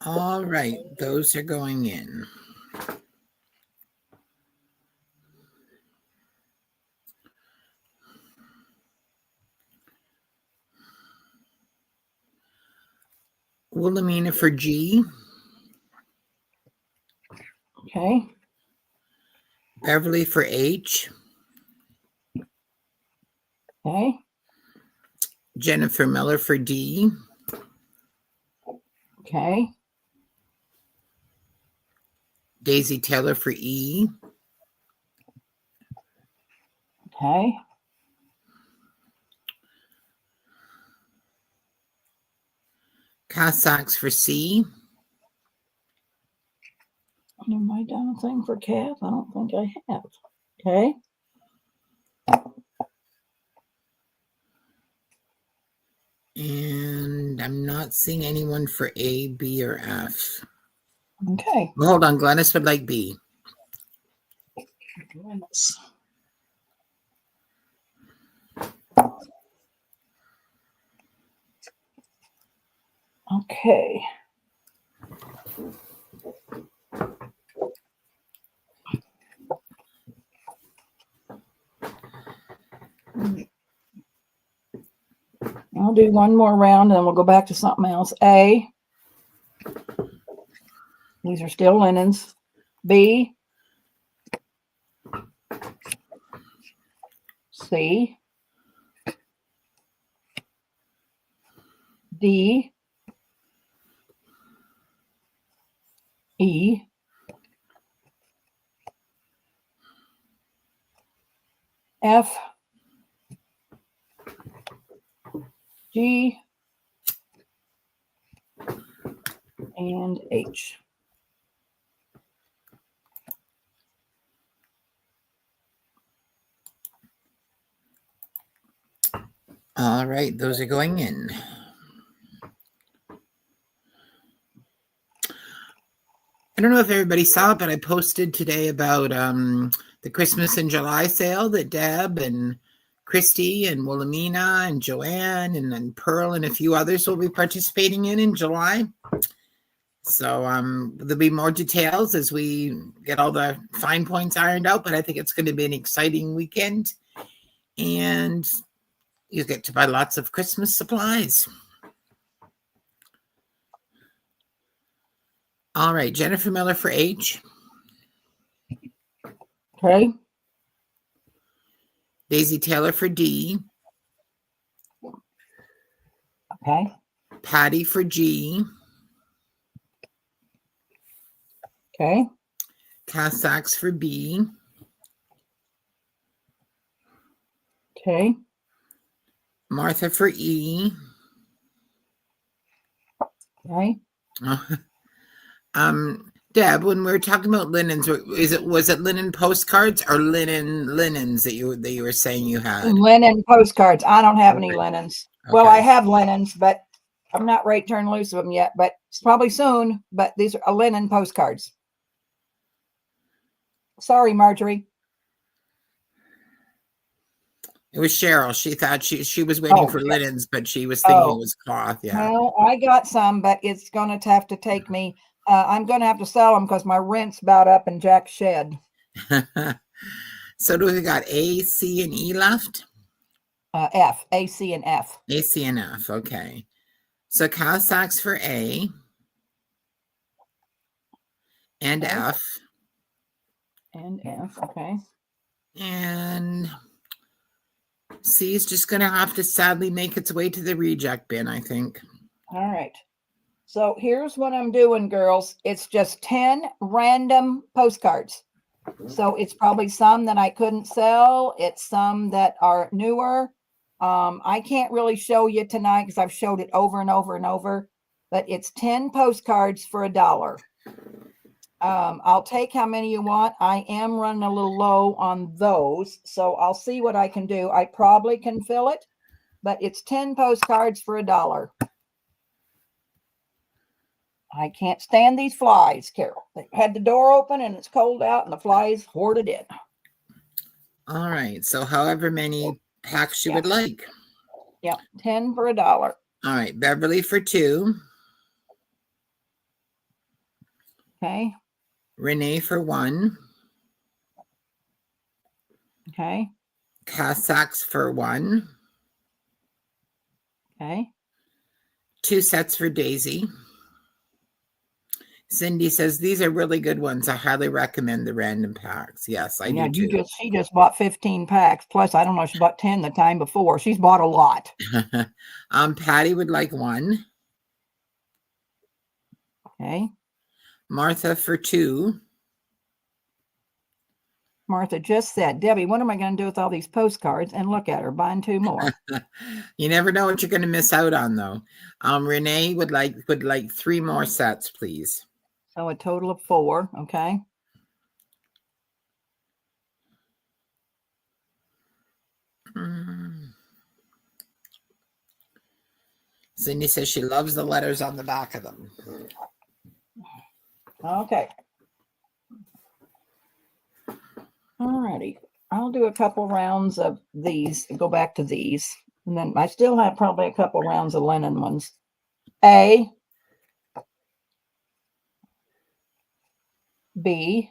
All right, those are going in. Wilhelmina for G. Okay. Beverly for H. Okay. Jennifer Miller for D. Okay. Daisy Taylor for E. Okay. Cass Sachs for C. I didn't write down a thing for Kath. I don't think I have. Okay. And I'm not seeing anyone for A, B, or F. Okay. Well, hold on, Glennis would like B. Goodness. Okay. I'll do one more round and then we'll go back to something else. A. These are still linens. B. C. D. E. F. G. And H. All right, those are going in. I don't know if everybody saw it, but I posted today about the Christmas in July sale that Deb and Christy and Wilhelmina and Joanne and Pearl and a few others will be participating in July. So there'll be more details as we get all the fine points ironed out, but I think it's going to be an exciting weekend. And you get to buy lots of Christmas supplies. All right, Jennifer Miller for H. Okay. Daisy Taylor for D. Okay. Patty for G. Okay. Cass Sachs for B. Okay. Martha for E. Okay. Deb, when we were talking about linens, was it linen postcards or linens that you were saying you had? Linen postcards. I don't have any Okay. linens. Okay. Well, I have linens, but I'm not ready to turn loose of them yet, but it's probably soon. But these are linen postcards. Sorry, Marjorie. It was Cheryl. She thought she was waiting for linens, but she was thinking it was cloth. Yeah. Well, I got some, but it's going to have to take me. I'm going to have to sell them because my rent's about up in Jack's shed. So do we got A, C, and E left? F, A, C, and F. A, C, and F. Okay. So cowsacks for A and Okay. F. And F, okay. And C is just going to have to sadly make its way to the reject bin, I think. All right. So here's what I'm doing, girls. It's just 10 random postcards. So it's probably some that I couldn't sell. It's some that are newer. I can't really show you tonight because I've showed it over and over and over, but it's 10 postcards for $1. I'll take how many you want. I am running a little low on those, so I'll see what I can do. I probably can fill it, but it's 10 postcards for $1. I can't stand these flies, Carol. They had the door open and it's cold out and the flies hoarded in. All right. So however many packs you would like. Yep, 10 for $1. All right. Beverly for 2. Okay. Renee for 1. Okay. Cossacks for 1. Okay. 2 sets for Daisy. Cindy says these are really good ones. I highly recommend the random packs. Yes, I do too. She just bought 15 packs. Plus, I don't know, she bought 10 the time before. She's bought a lot. Patty would like 1. Okay. Martha for 2. Martha just said, Debbie, what am I going to do with all these postcards? And look at her buying 2 more. You never know what you're going to miss out on, though. Renee would like 3 more sets, please. So a total of 4. Okay. Cindy says she loves the letters on the back of them. Okay. All righty. I'll do a couple rounds of these, go back to these. And then I still have probably a couple rounds of linen ones. A, B,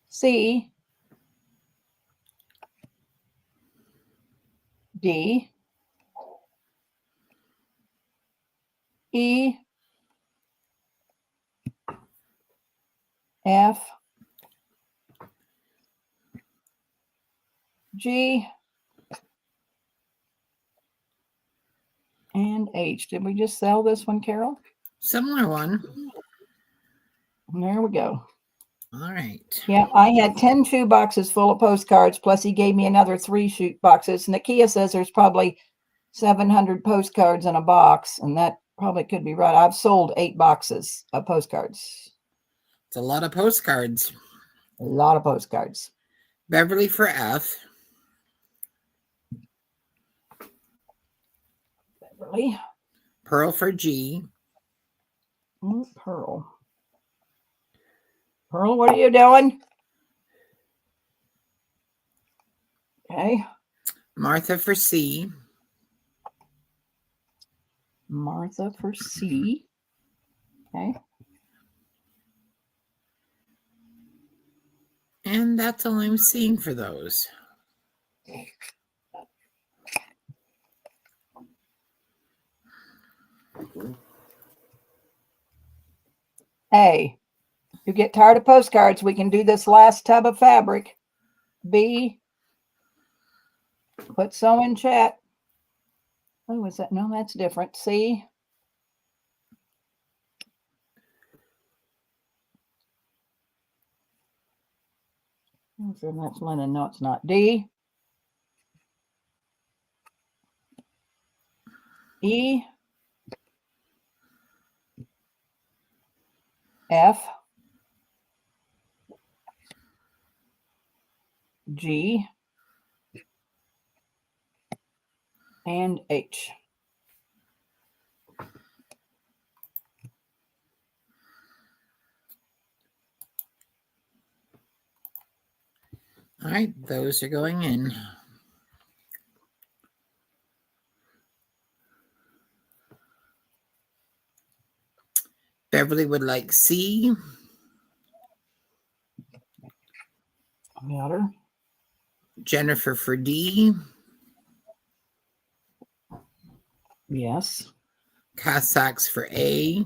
C, D, E, F, G, and H. Did we just sell this one, Carol? Similar one. There we go. All right. Yeah, I had 10 shoe boxes full of postcards, plus he gave me another 3 shoe boxes. Nakia says there's probably 700 postcards in a box, and that probably could be right. I've sold 8 boxes of postcards. It's a lot of postcards. A lot of postcards. Beverly for F. Beverly. Pearl for G. Oh, Pearl. Pearl, what are you doing? Okay. Martha for C. Martha for C. Okay. And that's all I'm seeing for those. A, you get tired of postcards, we can do this last tub of fabric. B, put so in chat. Oh, is that? No, that's different. C. That's linen. No, it's not. D. E. F. G. And H. All right, those are going in. Beverly would like C. Got her. Jennifer for D. Yes. Cassacks for A.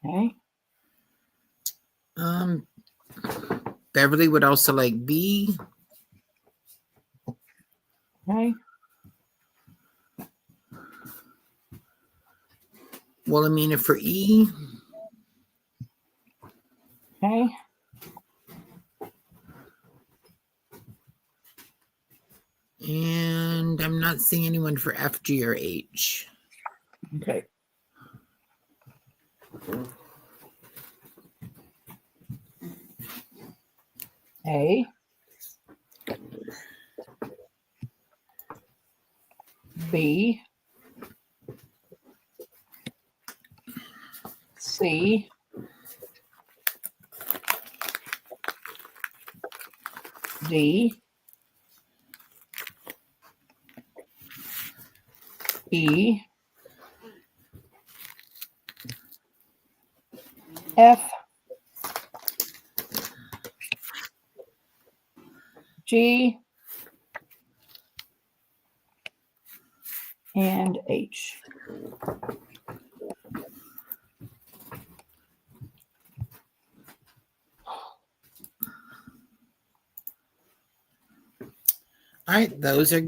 Okay. Beverly would also like B. Okay. Wilhelmina for E. Okay. And I'm not seeing anyone for F, G, or H. Okay. A. B. C. D. E. F. G. And H. All right, those are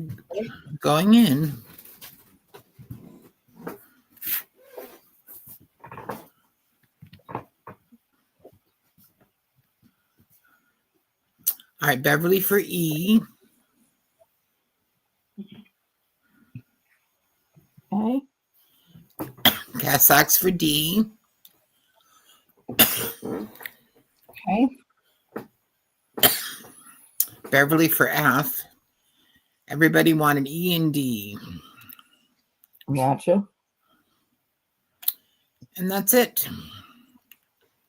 going in. All right, Beverly for E. Okay. Cassacks for D. Okay. Beverly for F. Everybody wanted E and D. Gotcha. And that's it.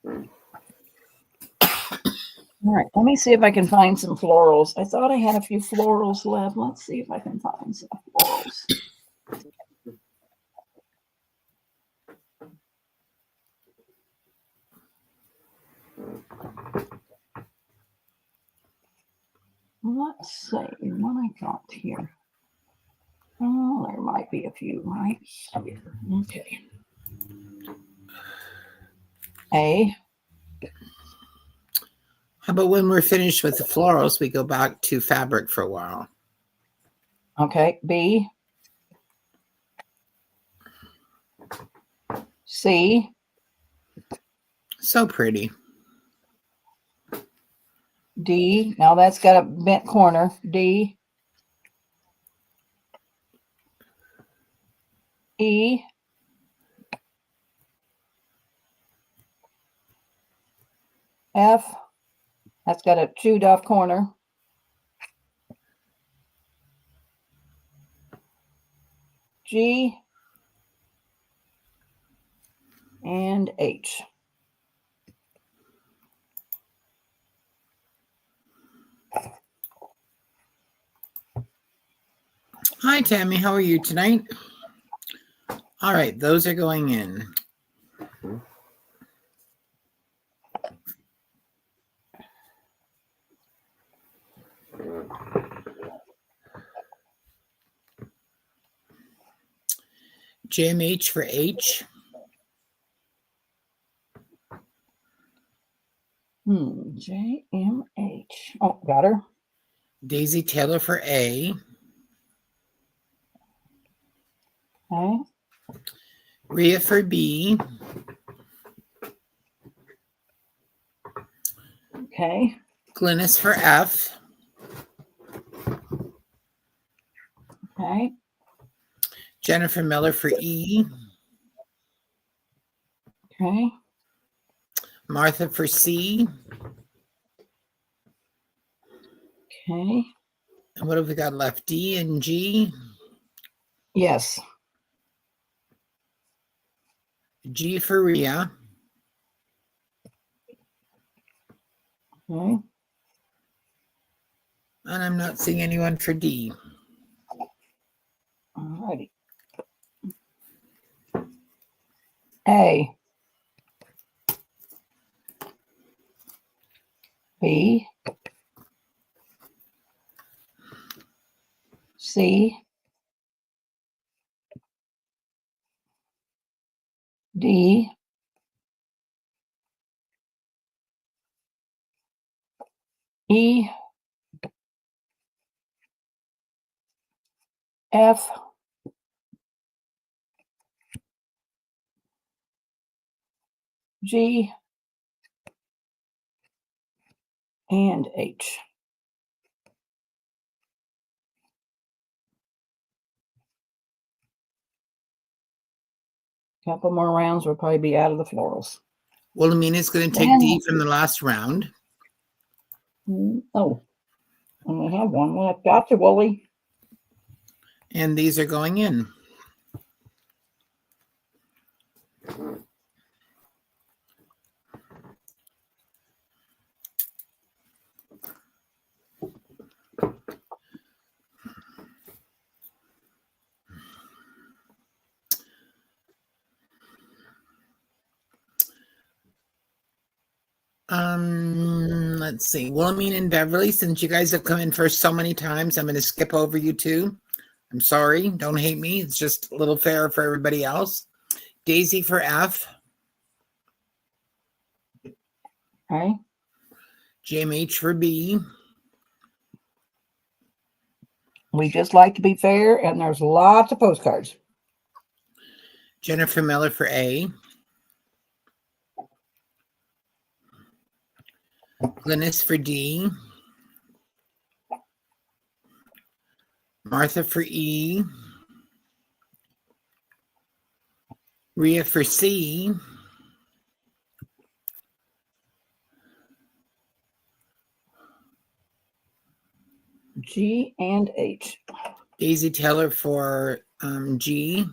All right. Let me see if I can find some florals. I thought I had a few florals left. Let's see if I can find some florals. Let's see what I got here. Oh, there might be a few right here. Okay. A. How about when we're finished with the florals, we go back to fabric for a while? Okay. B. C. So pretty. D. Now that's got a bent corner. D. E. F. That's got a chewed off corner. G. And H. Hi, Tammy. How are you tonight? All right, those are going in. JMH for H. JMH. Oh, got her. Daisy Taylor for A. Okay. Rhea for B. Okay. Glynis for F. Okay. Jennifer Miller for E. Okay. Martha for C. Okay. And what have we got left? D and G. Yes. G for Rhea. Okay. And I'm not seeing anyone for D. All righty. A. B, C, D, E, F, G, and H. Couple more rounds, we'll probably be out of the florals. Wilhelmina's going to take Then- D from the last round. Oh, I only have one left. Gotcha, Wooly. And these are going in. Let's see. Wilhelmina and Beverly, since you guys have come in first so many times, I'm going to skip over you two. I'm sorry. Don't hate me. It's just a little fair for everybody else. Daisy for F. Okay. JMH for B. We just like to be fair, and there's lots of postcards. Jennifer Miller for A. Glynis for D. Martha for E. Rhea for C. G and H. Daisy Taylor for G.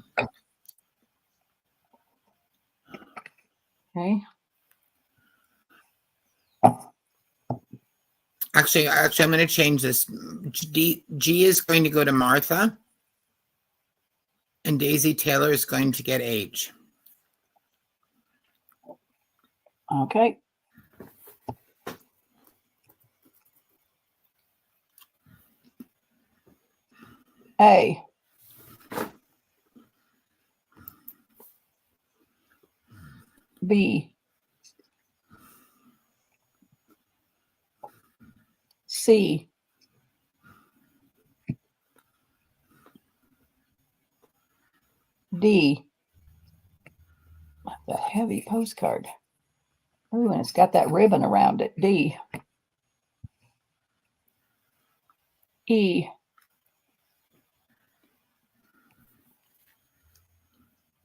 Okay. Actually, I'm going to change this. G is going to go to Martha. And Daisy Taylor is going to get H. Okay. A. B. C. D. The heavy postcard. Ooh, and it's got that ribbon around it. D. E.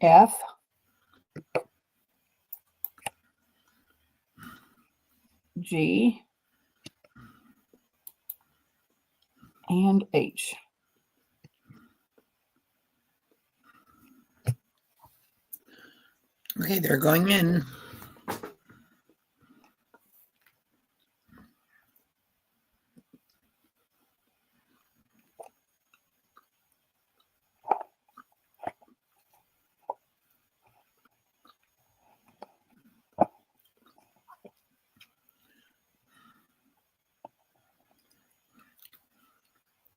F. G. And H. Okay, they're going in.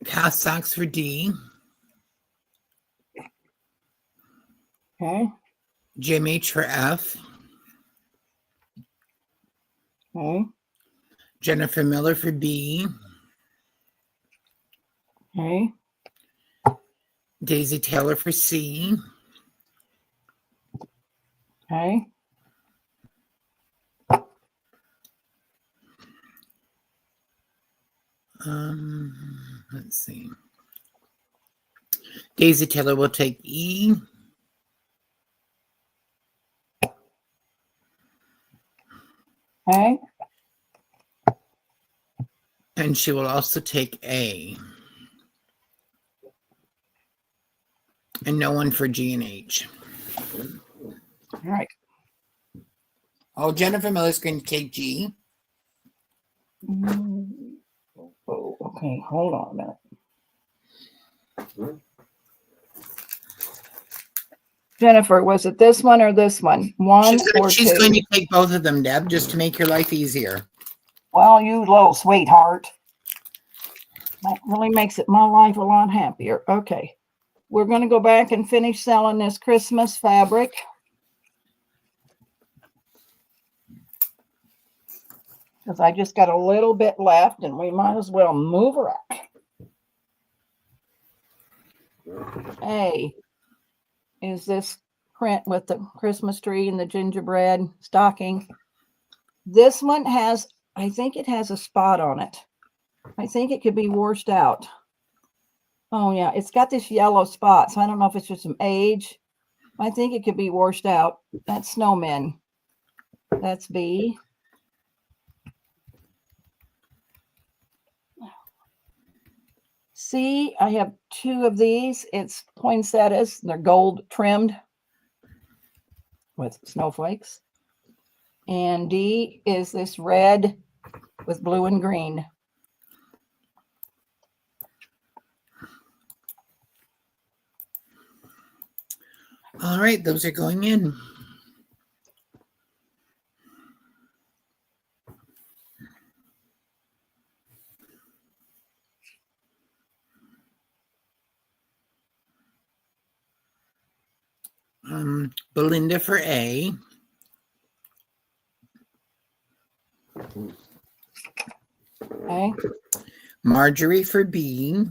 Cass Sachs for D. Okay. Jim H for F. Okay. Jennifer Miller for B. Okay. Daisy Taylor for C. Okay. Let's see. Daisy Taylor will take E. Okay. And she will also take A. And no one for G and H. All right. Oh, Jennifer Miller's going to take G. Oh, okay, hold on a minute. Jennifer, was it this one or this one? One or She's two? going to take both of them, Deb, just to make your life easier. Well, you little sweetheart. That really makes it my life a lot happier. Okay. We're going to go back and finish selling this Christmas fabric. Because I just got a little bit left and we might as well move around. A is this print with the Christmas tree and the gingerbread stocking. This one has, I think it has a spot on it. I think it could be washed out. Oh yeah, it's got this yellow spot. So I don't know if it's just some age. I think it could be washed out. That's snowmen. That's B. C, I have two of these. It's poinsettias. They're gold trimmed with snowflakes. And D is this red with blue and green. All right, those are going in. Belinda for A. Okay. Marjorie for B.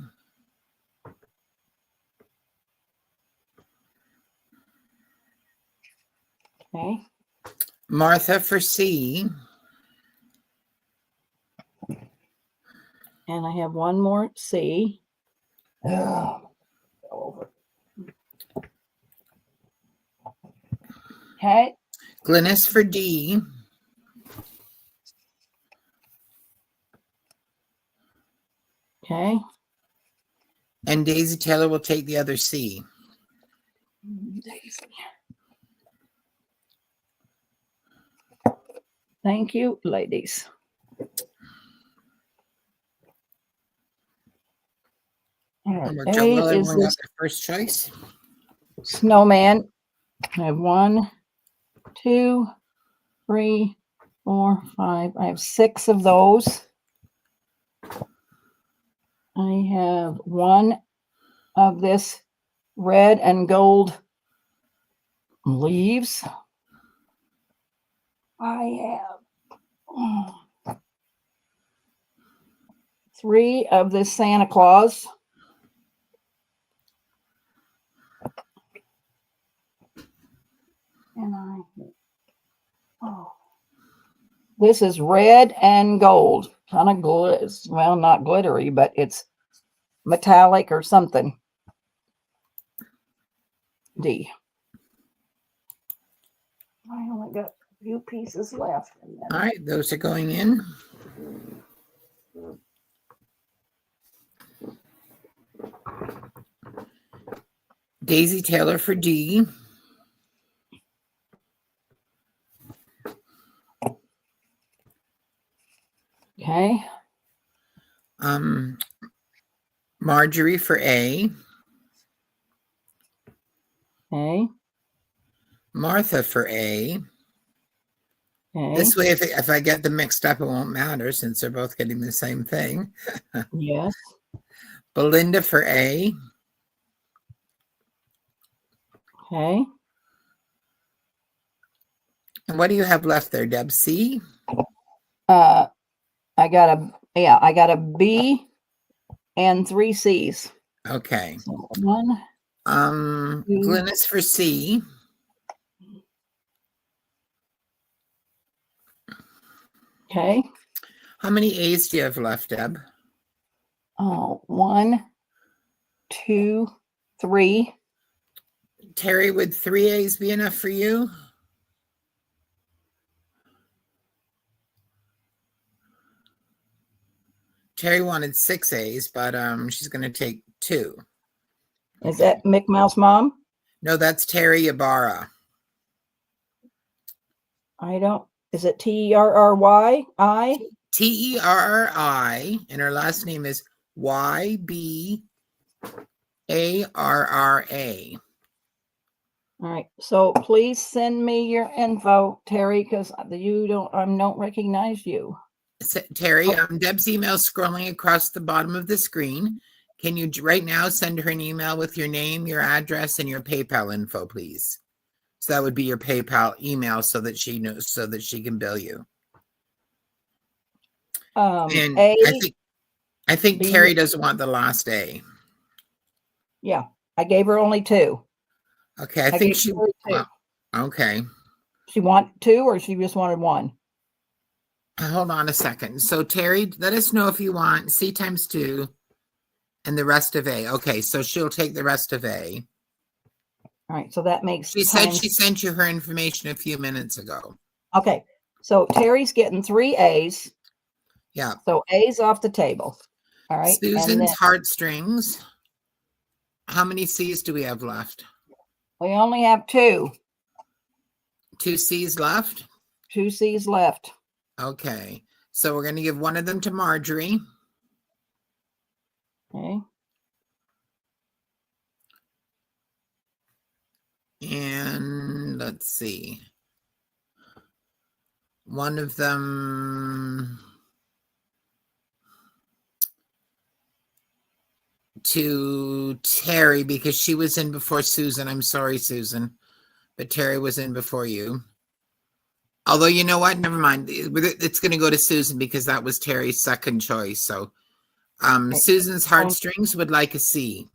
Okay. Martha for C. And I have one more C. Oh, over. Okay. Glynis for D. Okay. And Daisy Taylor will take the other C. Daisy. Thank you, ladies. All right. A Well, is everyone this got their first choice. snowman. I have 1, 2, 3, 4, 5. I have 6 of those. I have 1 of this red and gold leaves. I have 3 of this Santa Claus. And this is red and gold. Kind of well, not glittery, but it's metallic or something. D. I only got a few pieces left. All right, those are going in. Daisy Taylor for D. Okay. Marjorie for A. Okay. Martha for A. Okay. This way, if I get them mixed up, it won't matter since they're both getting the same thing. Yes. Belinda for A. Okay. And what do you have left there, Deb? C? I got a B and 3 C's. Okay. So 1. Glynis for C. Okay. How many A's do you have left, Deb? Oh, 1, 2, 3. Terry, would 3 A's be enough for you? Terry wanted 6 A's, but she's going to take 2. Is that Mick Mouse Mom? No, that's Terry Ibarra. Is it Terryi? Terri, and her last name is Ybarra. All right. So please send me your info, Terry, because I don't recognize you. Terry, Oh. Deb's email scrolling across the bottom of the screen. Can you right now send her an email with your name, your address, and your PayPal info, please? So that would be your PayPal email so that she knows, so that she can bill you. And A, I think B. Terry doesn't want the last A. Yeah, I gave her only 2. Okay, I think gave she. her 2. Okay, She want 2 or she just wanted 1? hold on a second. So Terry, let us know if you want C times 2 and the rest of A. Okay, so she'll take the rest of A. All right, so that makes She said times. she sent you her information a few minutes ago. Okay, so Terry's getting 3 A's. Yeah. So A's off the table. All right. Susan's and then heartstrings. How many C's do we have left? we only have 2. 2 C's left? 2 C's left. Okay. So we're going to give one of them to Marjorie. Okay. And let's see. One of them to Terry because she was in before Susan. I'm sorry, Susan, but Terry was in before you. Although, you know what? Never mind. It's going to go to Susan because that was Terry's second choice. So Okay. Susan's heartstrings would like a C.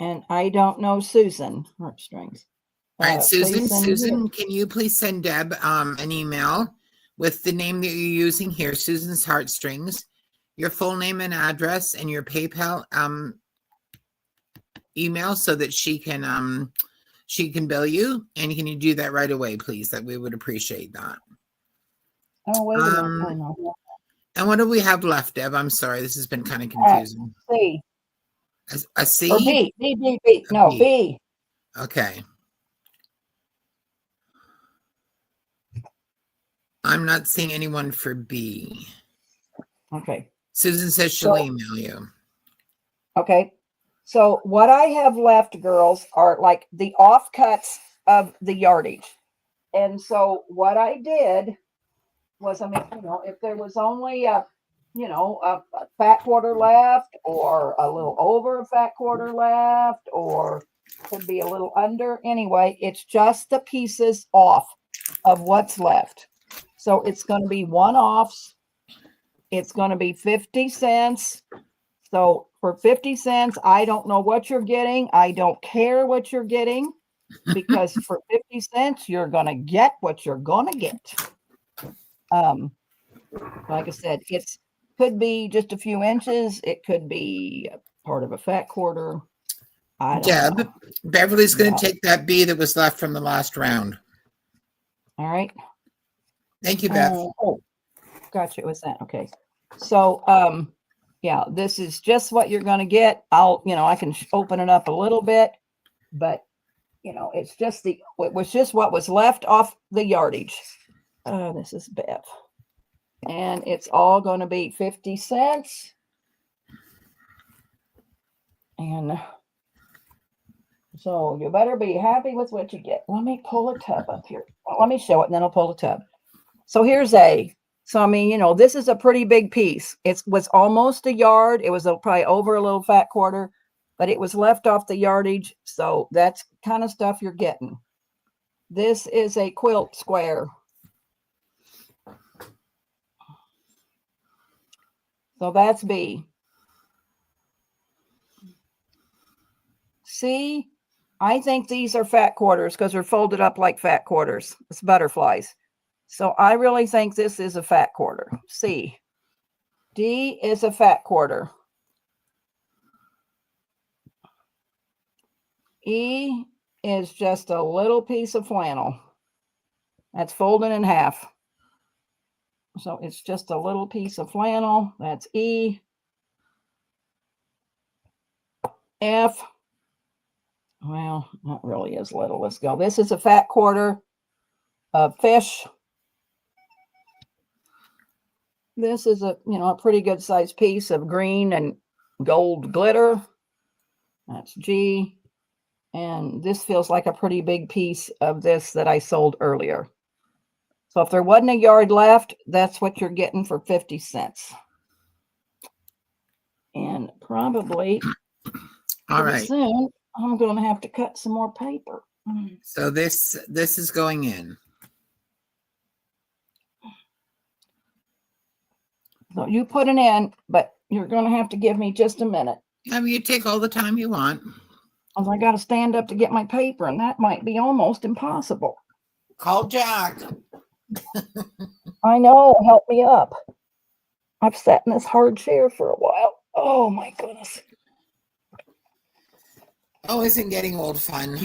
And I don't know Susan heartstrings. All right, Susan. Please Susan, can you please send Deb an email with the name that you're using here, Susan's heartstrings, your full name and address, and your PayPal email so that she can bill you. And can you do that right away, please? That we would appreciate that. Oh, wait a minute. I know. And what do we have left, Deb? I'm sorry, this has been kind of confusing. C. A C? Or B. B. No, B. Okay. I'm not seeing anyone for B. Okay. Susan says she'll email you. Okay. So what I have left, girls, are like the offcuts of the yardage. And so what I did was, I mean, if there was only a fat quarter left, or a little over a fat quarter left, or could be a little under. Anyway, it's just the pieces off of what's left. So it's going to be one-offs. It's going to be 50 cents. So for 50 cents, I don't know what you're getting. I don't care what you're getting, because for 50 cents, you're going to get what you're going to get. Like I said, it's could be just a few inches. It could be part of a fat quarter. I don't know. Beverly's going to take that B that was left from the last round. All right. Thank you, Beth. Oh, gotcha. It was that. Okay. So, yeah, this is just what you're going to get. I can open it up a little bit, but it's just it was just what was left off the yardage. This is Bev. And it's all going to be 50 cents. And so you better be happy with what you get. Let me pull a tub up here. Well, let me show it, and then I'll pull a tub. So here's A. So, I mean, this is a pretty big piece. It was almost a yard. It was probably over a little fat quarter, but it was left off the yardage. So that's kind of stuff you're getting. This is a quilt square. So that's B. C, I think these are fat quarters because they're folded up like fat quarters. It's butterflies. So I really think this is a fat quarter. C. D is a fat quarter. E is just a little piece of flannel. That's folded in half. So it's just a little piece of flannel. That's E. F. Well, that really is little. Let's go. This is a fat quarter of fish. This is a pretty good sized piece of green and gold glitter. That's G. And this feels like a pretty big piece of this that I sold earlier. So if there wasn't a yard left, that's what you're getting for 50 cents. And probably All pretty right. soon, I'm going to have to cut some more paper. So this is going in. So you put it in, but you're going to have to give me just a minute. I mean, you take all the time you want. Because I got to stand up to get my paper, and that might be almost impossible. Call Jack. I know. Help me up. I've sat in this hard chair for a while. Oh, my goodness. Oh, isn't getting old fun?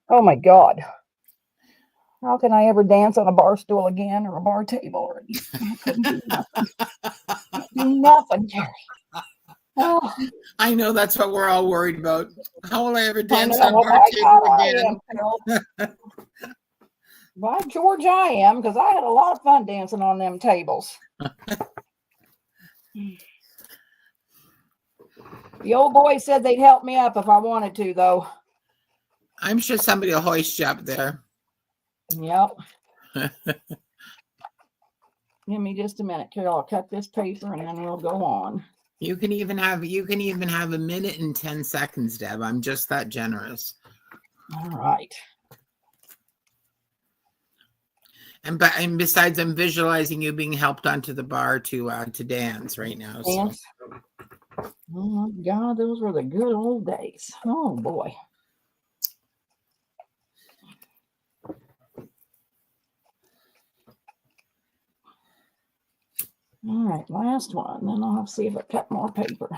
Oh, my God. How can I ever dance on a bar stool again or a bar table? I couldn't do nothing. Can't do nothing, Jerry. Oh, I know that's what we're all worried about. How will I ever I dance know. on a Well, bar by table God, I again? am, Carol. By George, I am, because I had a lot of fun dancing on them tables. The old boy said they'd help me up if I wanted to, though. I'm sure somebody will hoist you up there. Yep. Give me just a minute, Carol. I'll cut this paper and then we'll go on. You can even have a minute and 10 seconds, Deb. I'm just that generous. All right. And besides, I'm visualizing you being helped onto the bar to dance right now. Dance. So. Oh my God, those were the good old days. Oh boy. All right, last one. Then I'll have to see if I cut more paper.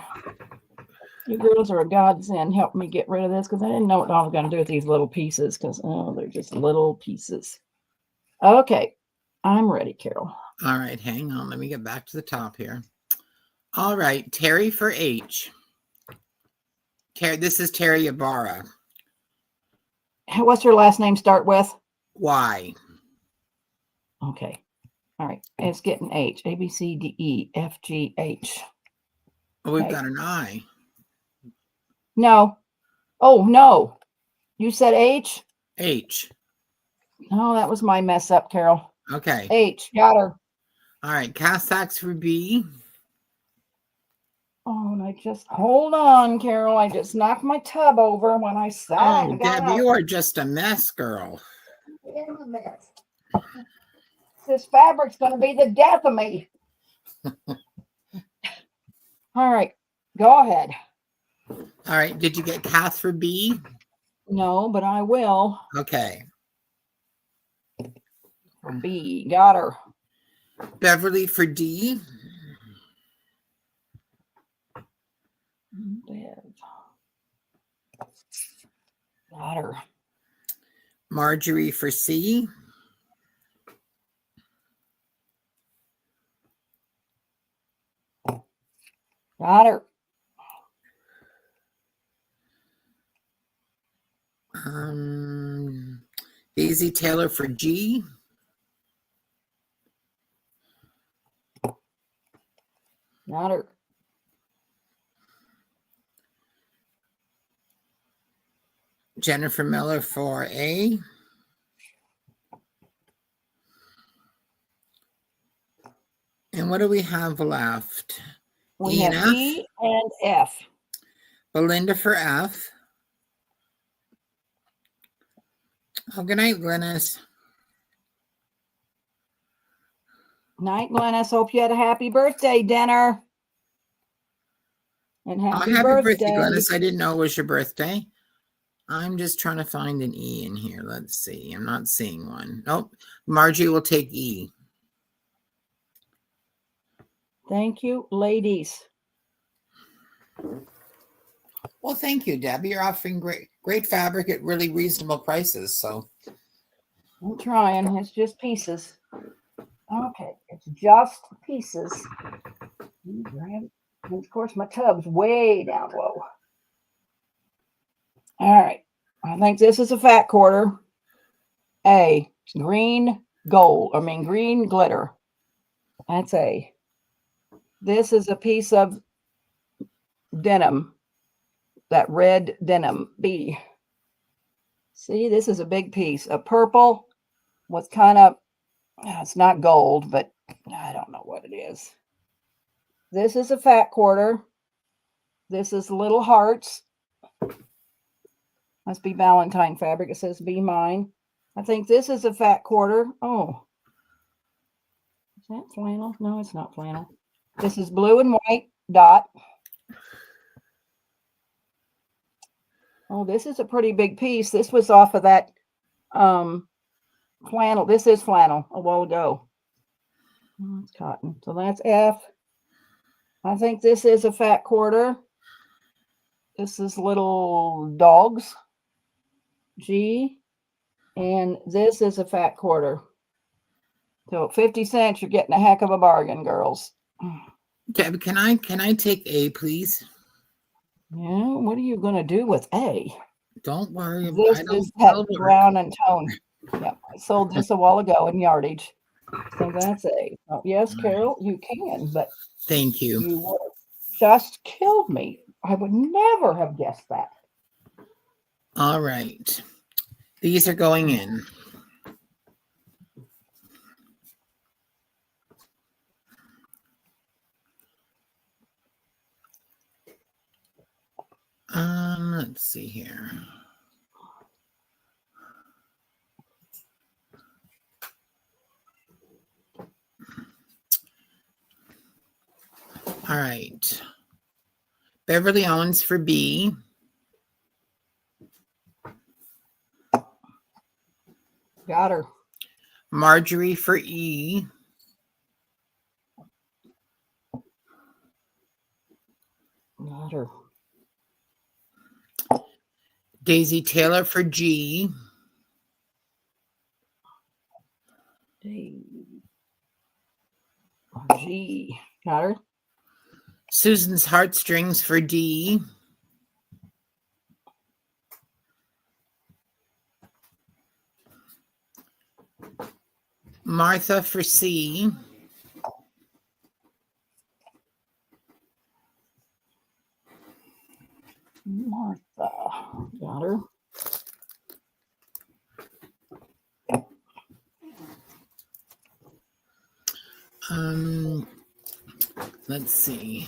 You girls are a godsend. Help me get rid of this because I didn't know what I was going to do with these little pieces because, oh, they're just little pieces. Okay, I'm ready, Carol. All right, hang on. Let me get back to the top here. All right, Terry for H. This is Terry Ibarra. What's her last name start with? Y. Okay. All right. It's getting H. A, B, C, D, E, F, G, H. Oh, we've got an I. No. Oh, no. You said H? H. No, that was my mess up, Carol. Okay. H. Got her. All right. Cassacks for B. Oh, and I just, hold on, Carol. I just knocked my tub over when I sat. Oh, Deb, you are just a mess, girl. In the mess. This fabric's going to be the death of me. All right. Go ahead. All right. Did you get Kath for B? No, but I will. Okay. For B. Got her. Beverly for D. Got her. Marjorie for C. Got her. Daisy Taylor for G. Got her. Jennifer Miller for A. And what do we have left? We E have and F? E and F. Belinda for F. Oh, good night, Glennis. Night, Glennis. Hope you had a happy birthday dinner. And happy birthday, Glennis. I didn't know it was your birthday. I'm just trying to find an E in here. Let's see. I'm not seeing one. Nope. Margie will take E. Thank you, ladies. Well, thank you, Debbie. You're offering great fabric at really reasonable prices. So I'm trying. It's just pieces. Okay, it's just pieces. And of course, my tub's way down low. All right. I think this is a fat quarter. A. Green glitter. That's A. This is a piece of denim. That red denim. B. See, this is a big piece of purple with kind of It's not gold, but I don't know what it is. This is a fat quarter. This is little hearts. Must be Valentine fabric. It says be mine. I think this is a fat quarter. Oh. Is that flannel? No, it's not flannel. This is blue and white dot. Oh, this is a pretty big piece. This was off of that flannel. This is flannel a while ago. Oh, it's cotton. So that's F. I think this is a fat quarter. This is little dogs. G. And this is a fat quarter. So 50 cents, you're getting a heck of a bargain, girls. Deb, can I take A, please? Yeah, what are you going to do with A? Don't worry. This is that brown and tone. Yeah, I sold this a while ago in yardage. So that's A. Oh, yes, Carol, you can, but thank you. You would have just killed me. I would never have guessed that. All right. These are going in. Let's see here. All right. Beverly Owens for B. Got her. Marjorie for E. Got her. Daisy Taylor for G. G. Got her. Susan's Heartstrings for D. Martha for C. Martha. Got her. Let's see.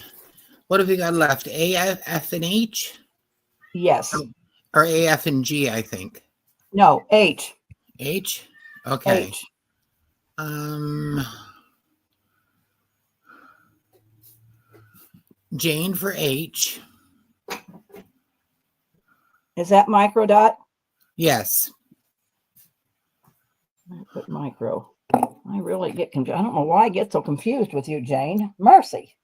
What have we got left? A, F, and H? Yes. Oh, or A, F, and G, I think. No, H. H? Okay. H. Jane for H. Is that micro dot? Yes. I put micro. I really get confused. I don't know why I get so confused with you, Jane. Mercy.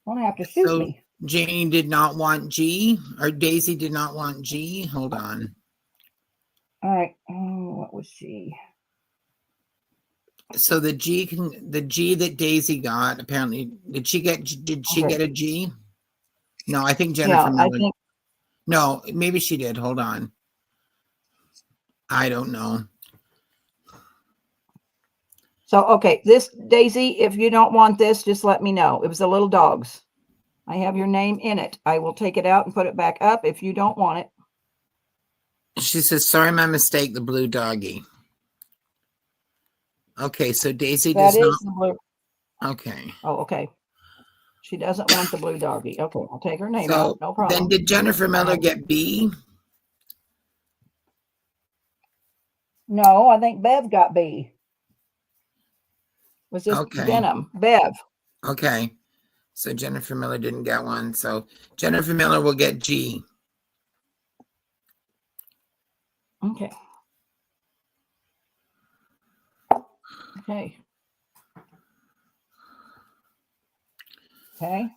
Don't have to shoot me. Jane did not want G, or Daisy did not want G. Hold on. All right. Oh, what was G? So the G that Daisy got, apparently, did she get a G? No, I think Jennifer Miller. I think. No, maybe she did. Hold on. I don't know. So, okay, this, Daisy, if you don't want this, just let me know. It was the little dogs. I have your name in it. I will take it out and put it back up if you don't want it. She says, sorry, my mistake, the blue doggy. Okay, so Daisy does not. That is the blue. Okay. Oh, okay. She doesn't want the blue doggy. Okay, I'll take her name out. No problem. Then did Jennifer Miller get B? No, I think Bev got B. Was this denim? Bev. Okay. So Jennifer Miller didn't get one. So Jennifer Miller will get G. Okay. Okay. Okay.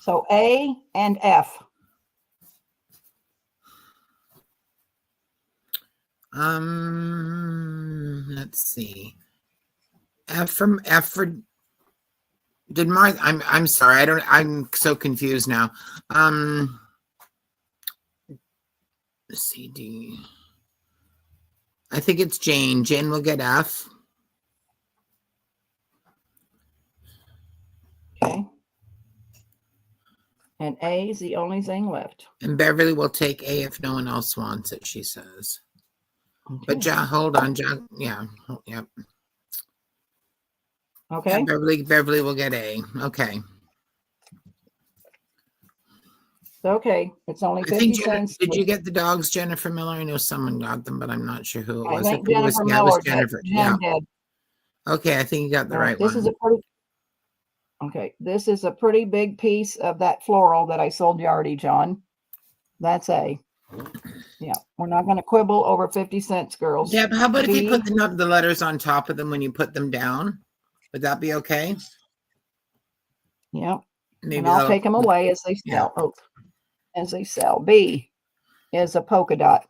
So A and F. Let's see. F for did Martha? I'm sorry. I'm so confused now. C D. I think it's Jane. Jane will get F. Okay. And A is the only thing left. And Beverly will take A if no one else wants it, she says. But John, hold on, John. Yeah. Yep. Okay. Yeah, Beverly will get A. Okay. Okay. It's only I 50 think cents. did you get the dogs, Jennifer Miller? I know someone got them, but I'm not sure who it I was. think It was, Jennifer yeah, it was Miller did. Jennifer. Jen Yeah. did. Okay, I think you got the All right. right This one. is a pretty. Okay. This is a pretty big piece of that floral that I sold you already, John. That's A. Yeah. We're not going to quibble over 50 cents, girls. Deb, how about if you B. put the letters on top of them when you put them down? Would that be okay? Yeah. Maybe And I'll take them away as they sell. Yeah. Oh, as they sell. B is a polka dot.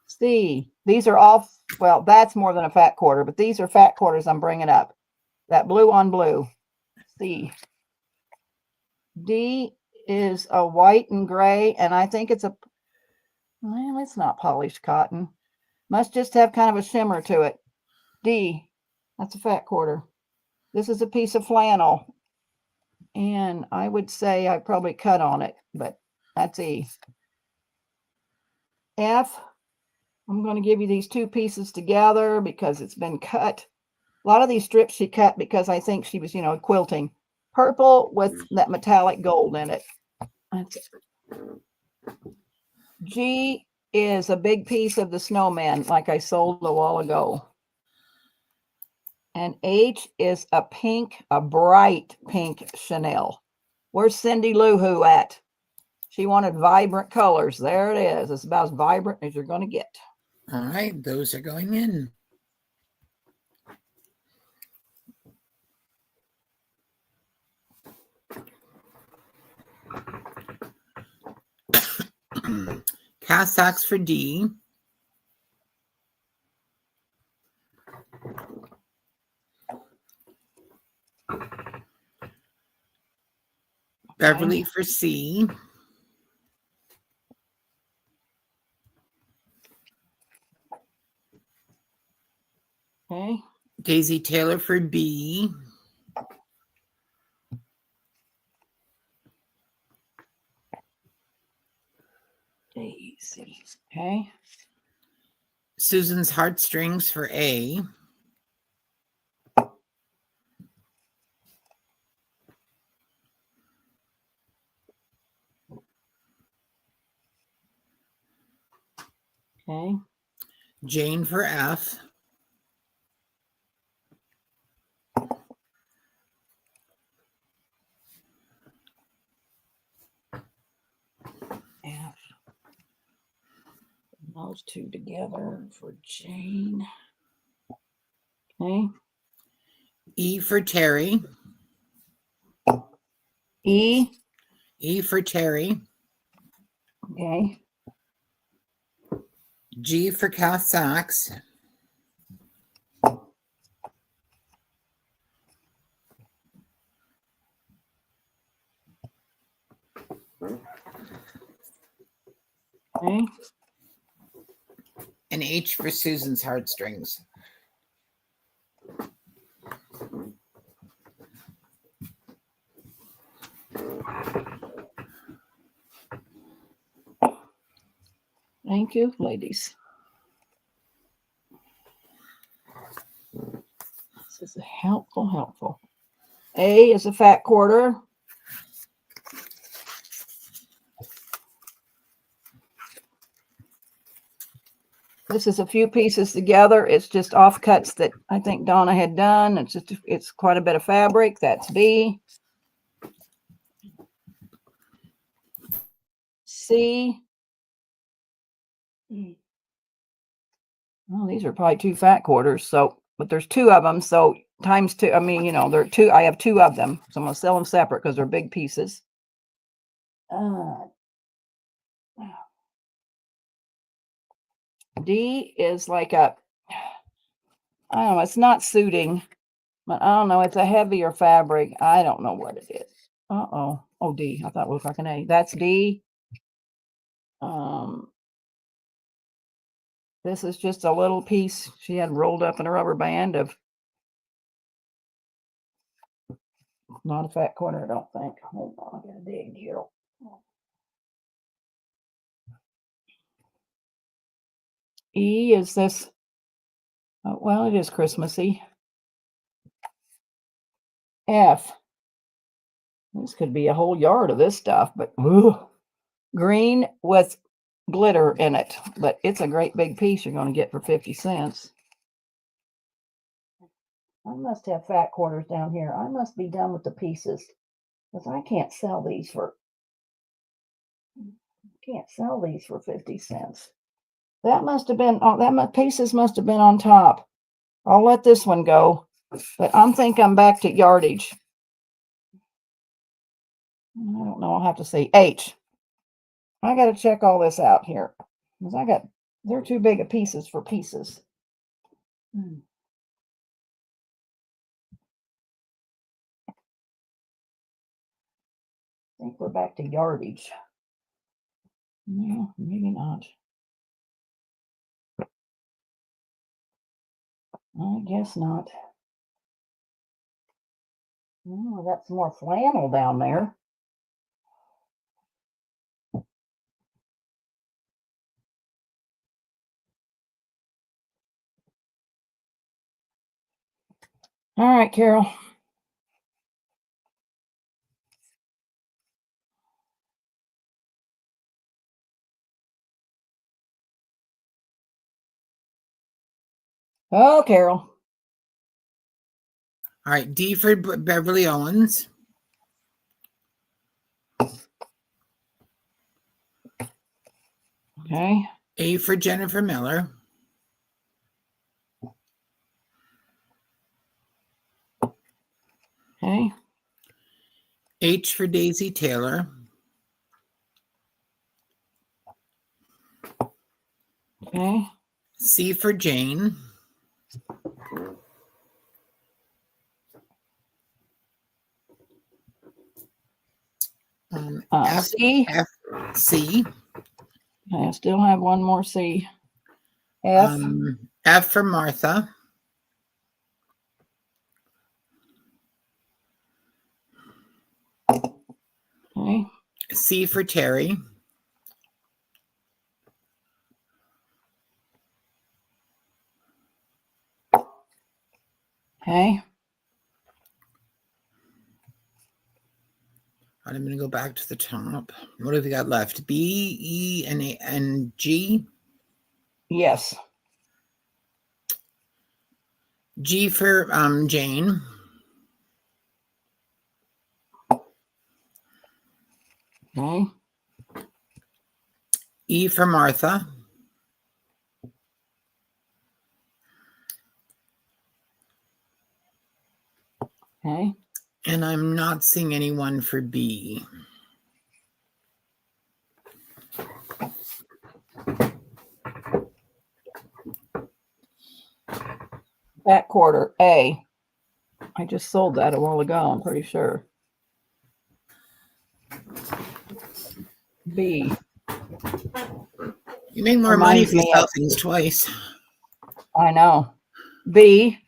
C. These are all, well, that's more than a fat quarter, but these are fat quarters I'm bringing up. That blue on blue. C. D is a white and gray, and I think it's well, it's not polished cotton. Must just have kind of a shimmer to it. D. That's a fat quarter. This is a piece of flannel. And I would say I probably cut on it, but that's E. F. I'm going to give you these two pieces together because it's been cut. A lot of these strips she cut because I think she was, quilting. Purple with that metallic gold in it. That's it. G is a big piece of the snowman like I sold a while ago. And H is a bright pink Chanel. Where's Cindy Lou Who at? She wanted vibrant colors. There it is. It's about as vibrant as you're going to get. All right, those are going in. Cassocks for D. Beverly for C. Okay. Daisy Taylor for B. Daisy. Okay. Susan's Heartstrings for A. Okay. Jane for F. F. Those two together for Jane. Okay. E for Terry. E. E for Terry. Okay. G for Cassocks. Okay. And H for Susan's Heartstrings. Thank you, ladies. This is helpful. A is a fat quarter. This is a few pieces together. It's just offcuts that I think Donna had done. It's quite a bit of fabric. That's B. C. Well, these are probably two fat quarters. So, but there's two of them. So times two. I mean, there are two. I have two of them. So I'm going to sell them separate because they're big pieces. D is like I don't know. It's not suiting, but I don't know. It's a heavier fabric. I don't know what it is. Uh-oh. Oh, D. I thought it looked like an A. That's D. This is just a little piece she had rolled up in a rubber band of not a fat quarter, I don't think. Hold on, I gotta dig here. E is this, well, it is Christmassy. F, this could be a whole yard of this stuff, but ugh. Green with glitter in it, but it's a great big piece you're going to get for 50 cents. I must have fat quarters down here. I must be done with the pieces because I can't sell these for 50 cents. That must have been, pieces must have been on top. I'll let this one go, but I think I'm back to yardage. I don't know. I'll have to say H. I got to check all this out here because they're too big of pieces for pieces. I think we're back to yardage. No, maybe not. I guess not. Oh, that's more flannel down there. All right, Carol. Oh, Carol. All right, D for Beverly Owens. Okay. A for Jennifer Miller. Okay. H for Daisy Taylor. Okay. C for Jane. C. C. I still have one more C. F. F for Martha. Okay. C for Terry. Okay. I'm going to go back to the top. What have we got left? B, E, and G? Yes. G for Jane. Okay. E for Martha. Okay. And I'm not seeing anyone for B. Back quarter A. I just sold that a while ago, I'm pretty sure. B. You make more money if you sell things twice. I know. B.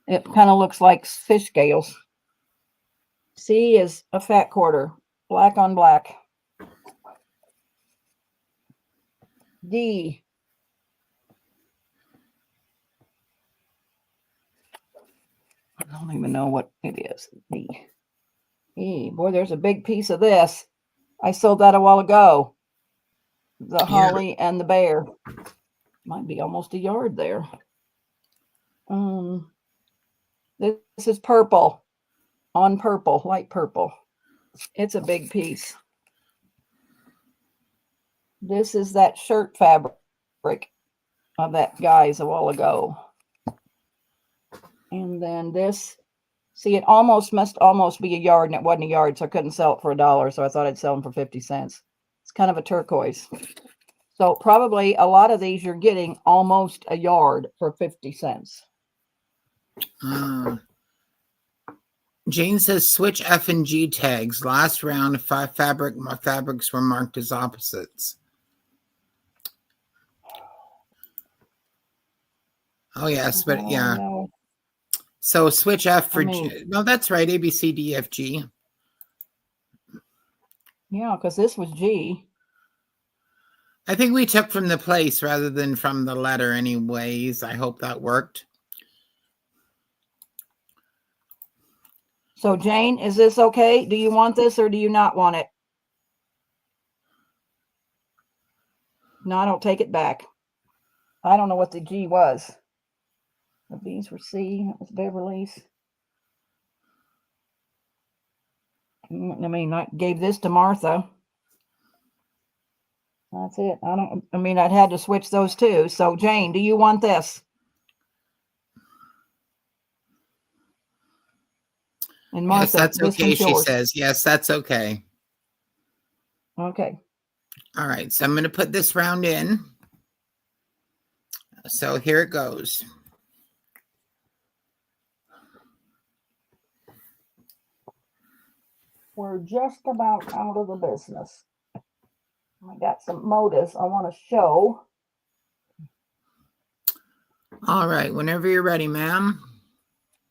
It kind of looks like fish scales. C is a fat quarter, black on black. D. I don't even know what it is. D. E. Boy, there's a big piece of this. I sold that a while ago. The holly and the bear. Might be almost a yard there. This is purple. On purple, light purple. It's a big piece. This is that shirt fabric of that guy's a while ago. And then this, see, it must almost be a yard, and it wasn't a yard, so I couldn't sell it for $1, so I thought I'd sell them for 50 cents. It's kind of a turquoise. So probably a lot of these you're getting almost a yard for 50 cents. Jane says switch F and G tags. Last round, 5 fabrics were marked as opposites. Oh, yes, but yeah. So switch F for G. No, that's right. A, B, C, D, F, G. Yeah, because this was G. I think we took from the place rather than from the letter anyways. I hope that worked. So Jane, is this okay? Do you want this or do you not want it? No, I don't take it back. I don't know what the G was. The B's were C. That was Beverly's. I mean, I gave this to Martha. That's it. I'd had to switch those two. So Jane, do you want this? And Martha, yes, that's this okay, one's she yours. says. Yes, that's okay. Okay. All right, so I'm going to put this round in. So here it goes. We're just about out of the business. I got some motives I want to show. All right, whenever you're ready, ma'am.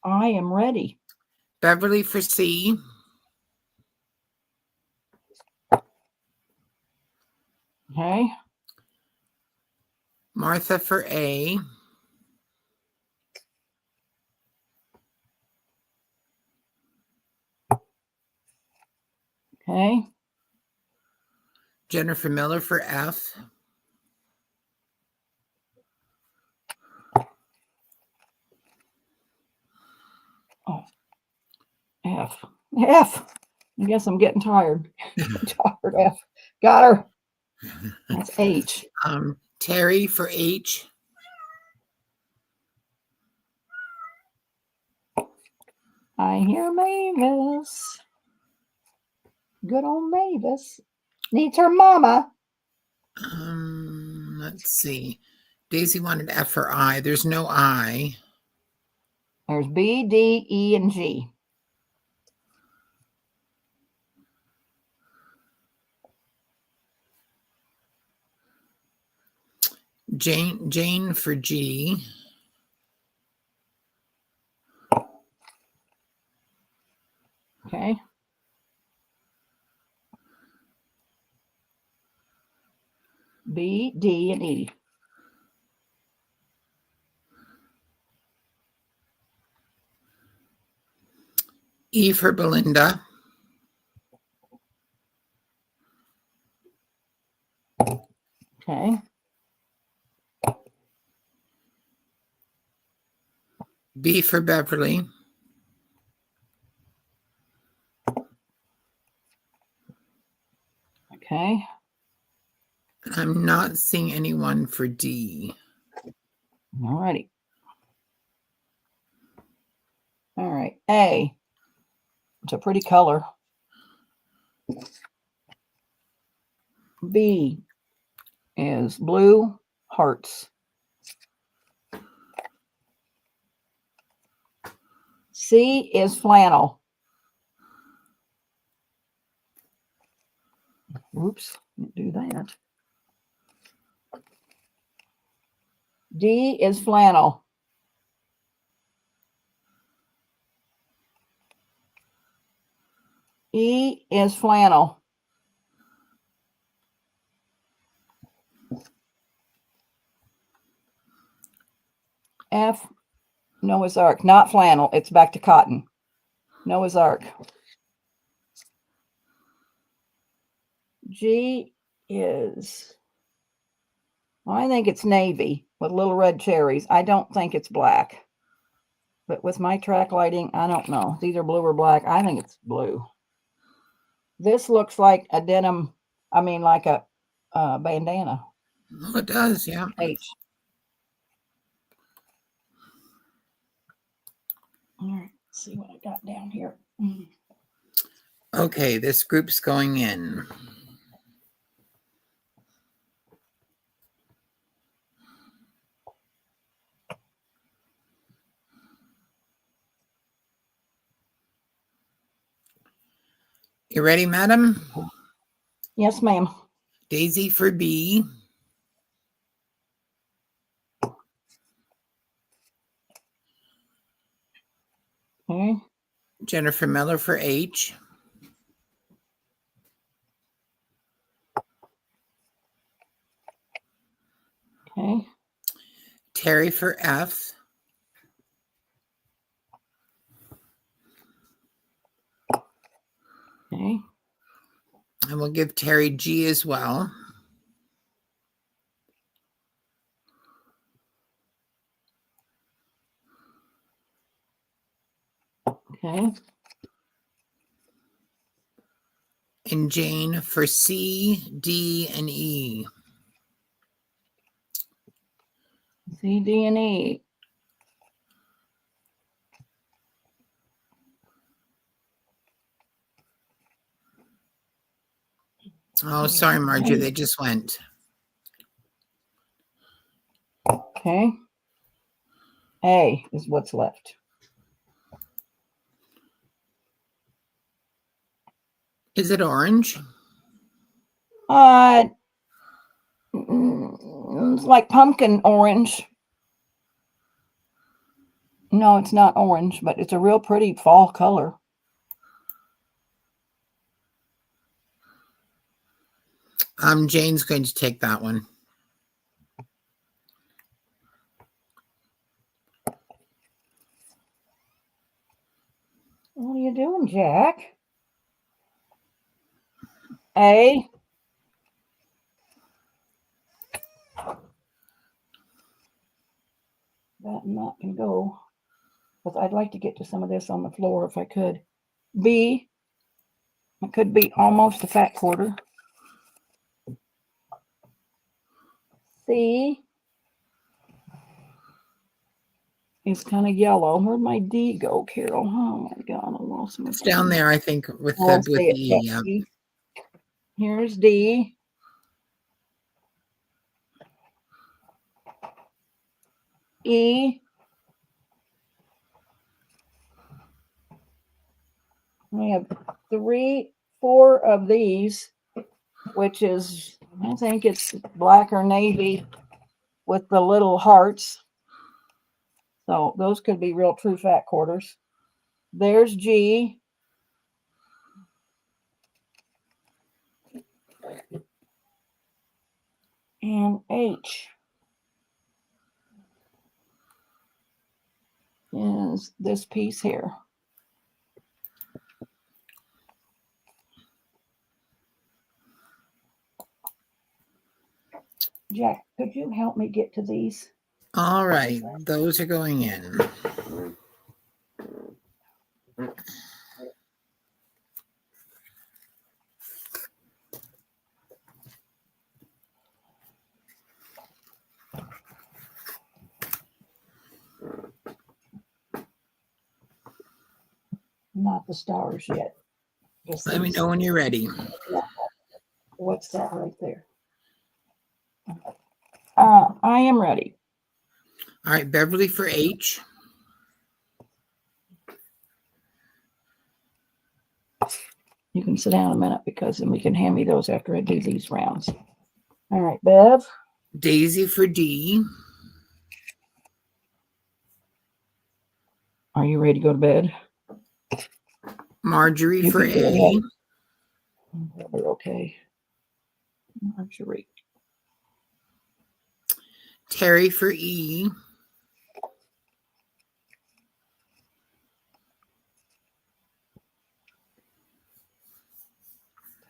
I am ready. Beverly for C. Okay. Martha for A. Okay. Jennifer Miller for F. Oh, F. F. I guess I'm getting tired. Tired. F. Got her. That's H. Terry for H. I hear Mavis. Good old Mavis needs her mama. Let's see. Daisy wanted F or I. There's no I. There's B, D, E, and G. Jane for G. Okay. B, D, and E. E for Belinda. Okay. B for Beverly. Okay. I'm not seeing anyone for D. All righty. All right. A. It's a pretty color. B is blue hearts. C is flannel. Oops, didn't do that. D is flannel. E is flannel. F, Noah's Ark, not flannel. It's back to cotton. Noah's Ark. G is, well, I think it's navy with little red cherries. I don't think it's black. But with my track lighting, I don't know. It's either blue or black. I think it's blue. This looks like a denim, like a bandana. Oh, it does, yeah. H. All right, let's see what I got down here. Okay, this group's going in. You ready, madam? Yes, ma'am. Daisy for B. Okay. Jennifer Miller for H. Terry for F. Okay. And we'll give Terry G as well. Okay. And Jane for C, D, and E. C, D, and E. Oh, sorry, Marjorie, they just went. Okay. A is what's left. Is it orange? It's like pumpkin orange. No, it's not orange, but it's a real pretty fall color. Jane's going to take that one. What are you doing, Jack? A. That and that can go. But I'd like to get to some of this on the floor if I could. B. It could be almost a fat quarter. C is kind of yellow. Where'd my D go, Carol? Oh my God, I lost my. It's down there, I think, with I'll the with say E. it. Yeah. C. Here's D. E. We have 4 of these, which is, I think it's black or navy with the little hearts. So those could be real true fat quarters. There's G. And H is this piece here. Jack, could you help me get to these? All right, those are going in. Not the stars yet. Just Let me these. know when you're ready. What's that right there? I am ready. All right, Beverly for H. You can sit down a minute because then we can hand me those after I do these rounds. All right, Bev. Daisy for D. Are you ready to go to bed? Marjorie for A. Okay. Marjorie. Terry for E.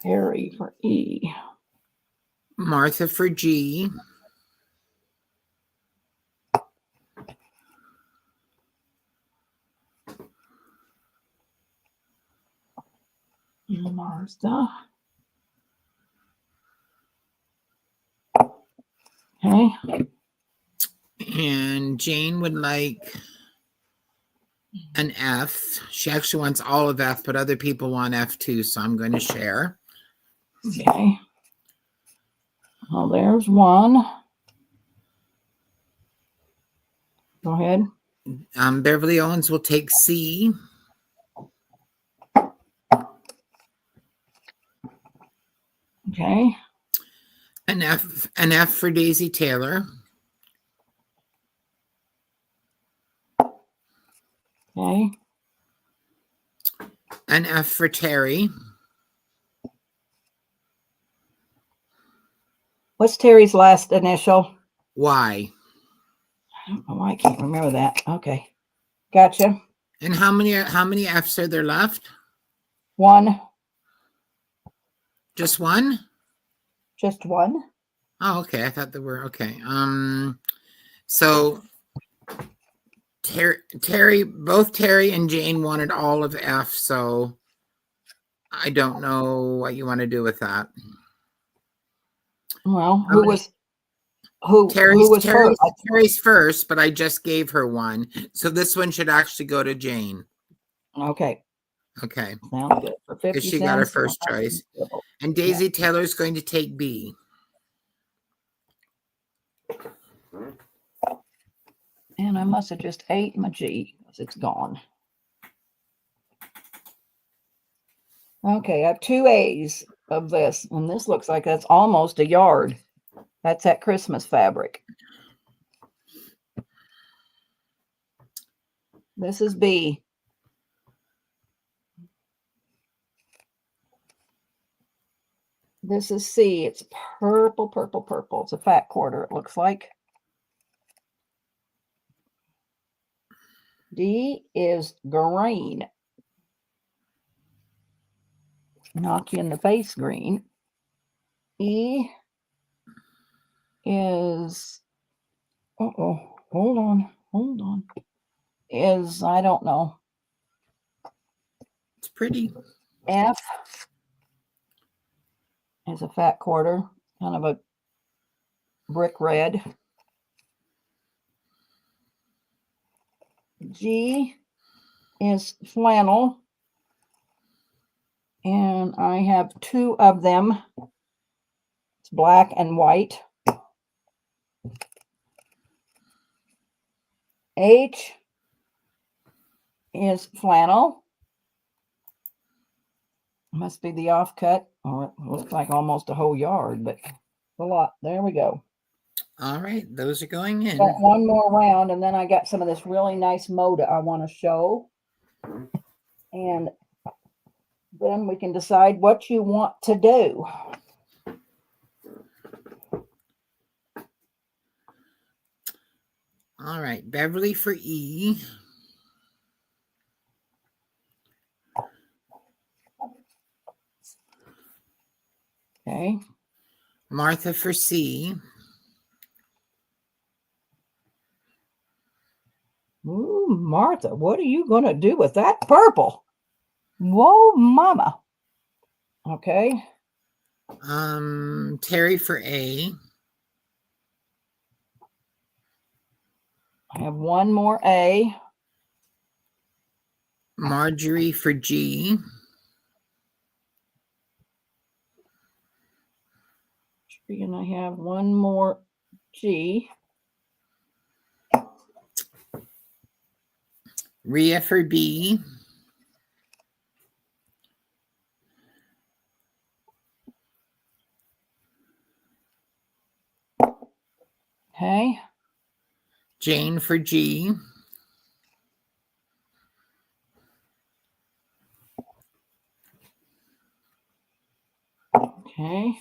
Terry for E. Martha for G. Martha. Okay. And Jane would like an F. She actually wants all of F, but other people want F too, so I'm going to share. Okay. Well, there's one. Go ahead. Beverly Owens will take C. Okay. An F for Daisy Taylor. Okay. An F for Terry. What's Terry's last initial? Y. don't know why I can't remember that. Okay. Gotcha. And how many Fs are there left? One. Just one? Just one. Oh, okay. I thought there were. Okay. So both Terry and Jane wanted all of F, so I don't know what you want to do with that. Well, who was first? Terry's first, but I just gave her one. So this one should actually go to Jane. Okay. Okay. Sounds good. For 50 Because she cents. got her first choice. And Daisy Taylor's going to take B. And I must have just ate my G because it's gone. Okay, I have 2 A's of this, and this looks like that's almost a yard. That's that Christmas fabric. This is B. This is C. It's purple, purple, purple. It's a fat quarter, it looks like. D is green. Knock you in the face green. E is, hold on. Is, I don't know. It's pretty. F is a fat quarter, kind of a brick red. G is flannel. And I have 2 of them. It's black and white. H is flannel. Must be the offcut. Oh, it looks like almost a whole yard, but a lot. There we go. All right, those are going in. Got one more round, and then I got some of this really nice moda I want to show. And then we can decide what you want to do. All right, Beverly for E. Okay. Martha for C. Ooh, Martha, what are you going to do with that purple? Whoa, mama. Okay. Terry for A. I have one more A. Marjorie for G. And I have one more G. Rhea for B. Okay. Jane for G. Okay.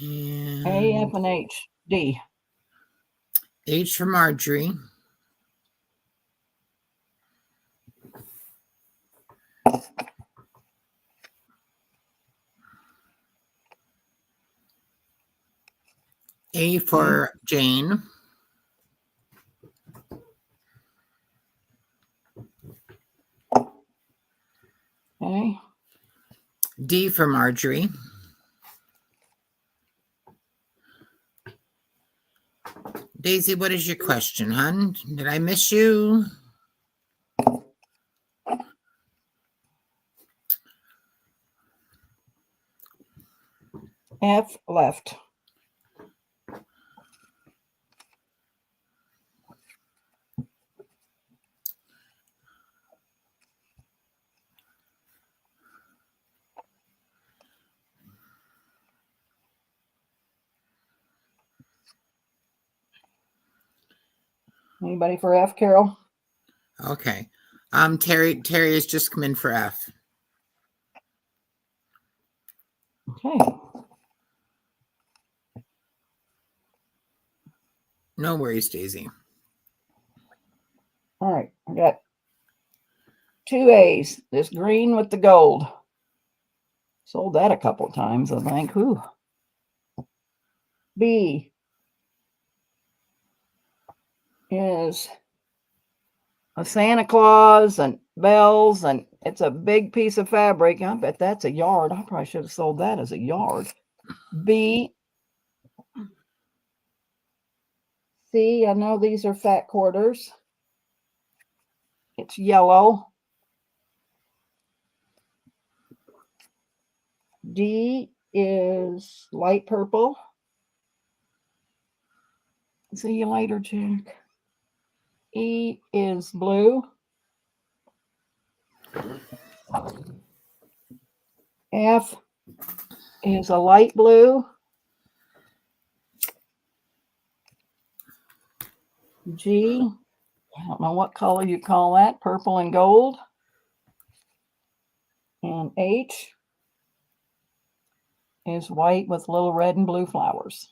And A, F, and H. D. H for Marjorie. A for Jane. Okay. D for Marjorie. Daisy, what is your question, hon? Did I miss you? F, left. Anybody for F, Carol? Okay. Terry has just come in for F. Okay. No worries, Daisy. All right. I got 2 A's. This green with the gold. Sold that a couple of times, I think. Whew. B is a Santa Claus and bells, and it's a big piece of fabric. I bet that's a yard. I probably should have sold that as a yard. B. C, I know these are fat quarters. It's yellow. D is light purple. See you later, Jack. E is blue. F is a light blue. G, I don't know what color you call that, purple and gold. And H is white with little red and blue flowers.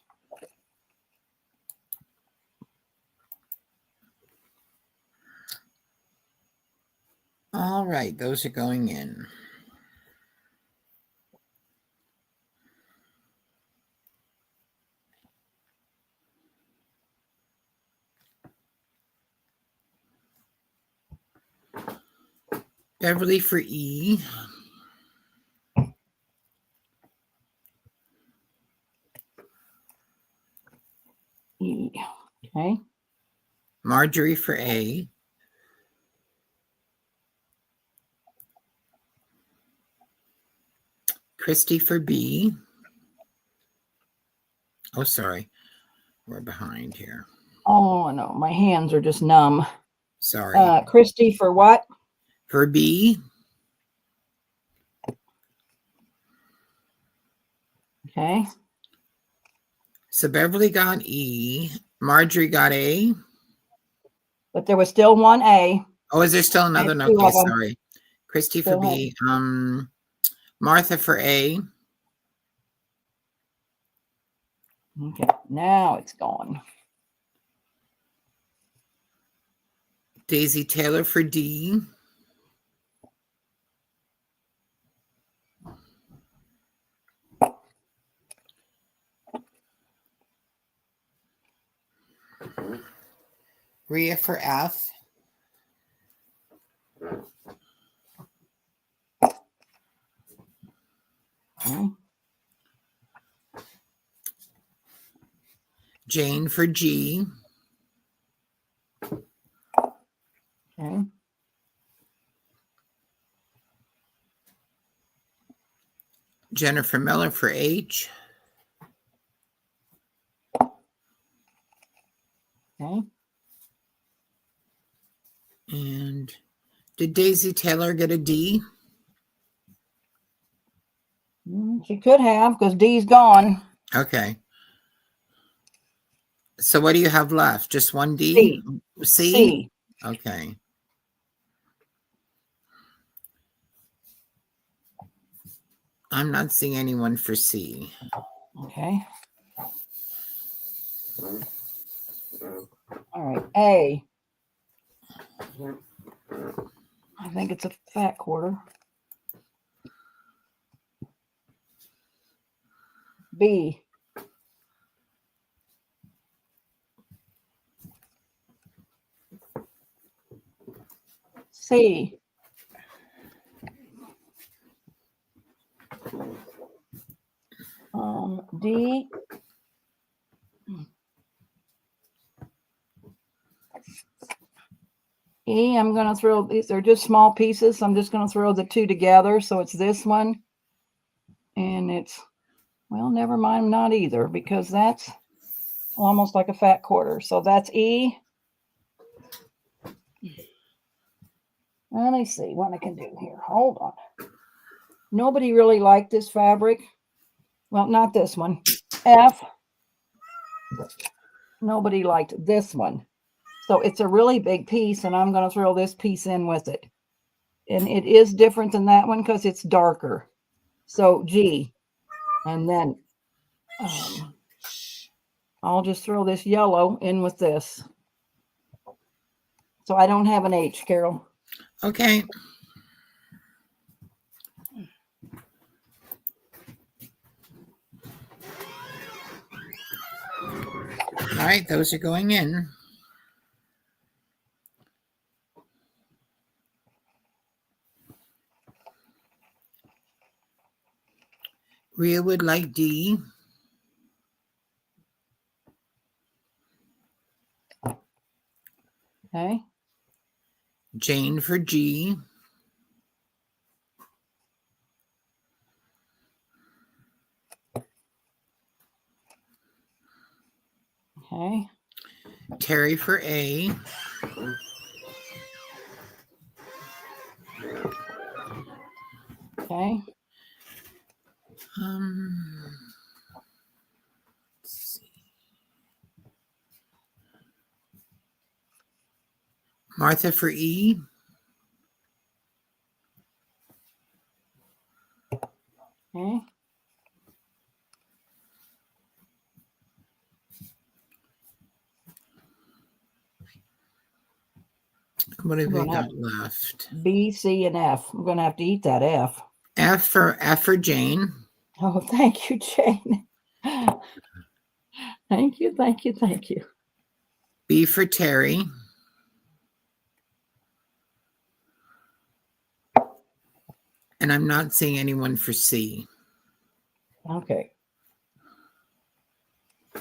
All right, those are going in. Beverly for E. E, okay. Marjorie for A. Christy for B. Oh, sorry. We're behind here. Oh, no, my hands are just numb. Sorry. Christy for what? For B. Okay. So Beverly got E. Marjorie got A. But there was still one A. Oh, is there still another? I had 2 Okay, of 'em. sorry. Christy for Still B. Martha for A. Okay, now it's gone. Daisy Taylor for D. Rhea for F. Okay. Jane for G. Okay. Jennifer Miller for H. Okay. And did Daisy Taylor get a D? She could have, because D's gone. Okay. So what do you have left? Just one D? C. C? C. Okay. I'm not seeing anyone for C. Okay. All right. A. I think it's a fat quarter. B. C. D. E, I'm going to throw, these are just small pieces. So I'm just going to throw the 2 together. So it's this one. And it's, well, never mind, not either, because that's almost like a fat quarter. So that's E. Let me see what I can do here. Hold on. Nobody really liked this fabric. Well, not this one. F. Nobody liked this one. So it's a really big piece, and I'm going to throw this piece in with it. And it is different than that one because it's darker. So G. And then I'll just throw this yellow in with this. So I don't have an H, Carol. Okay. All right, those are going in. Rhea would like D. Okay. Jane for G. Okay. Terry for A. Okay. Let's see. Martha for E. Okay. What have we got left? B, C, and F. I'm going to have to eat that F. F for Jane. Oh, thank you, Jane. Thank you, thank you, thank you. B for Terry. And I'm not seeing anyone for C. Okay.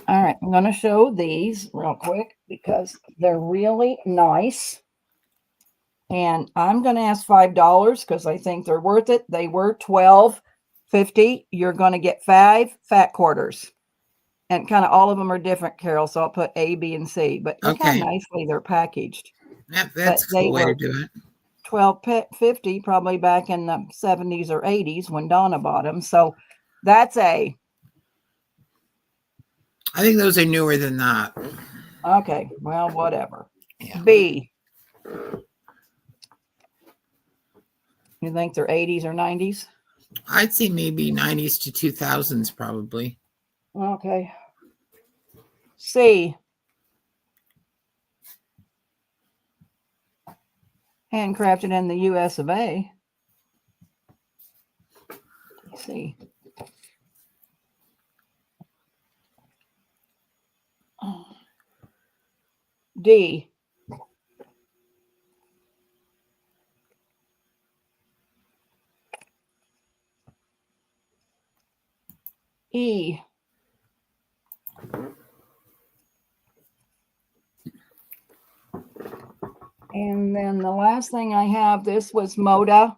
All right, I'm going to show these real quick because they're really nice. And I'm going to ask $5 because I think they're worth it. They were $12.50. You're going to get 5 fat quarters. And kind of all of them are different, Carol. So I'll put A, B, and C. But look how nicely they're packaged. Yep, that's a cool way to do it. $12.50 probably back in the 70s or 80s when Donna bought them. So that's A. I think those are newer than that. Okay, well, whatever. Yeah. B. You think they're 80s or 90s? I'd say maybe 90s to 2000s probably. Okay. C. Handcrafted in the US of A. C. D. E. And then the last thing I have, this was Moda.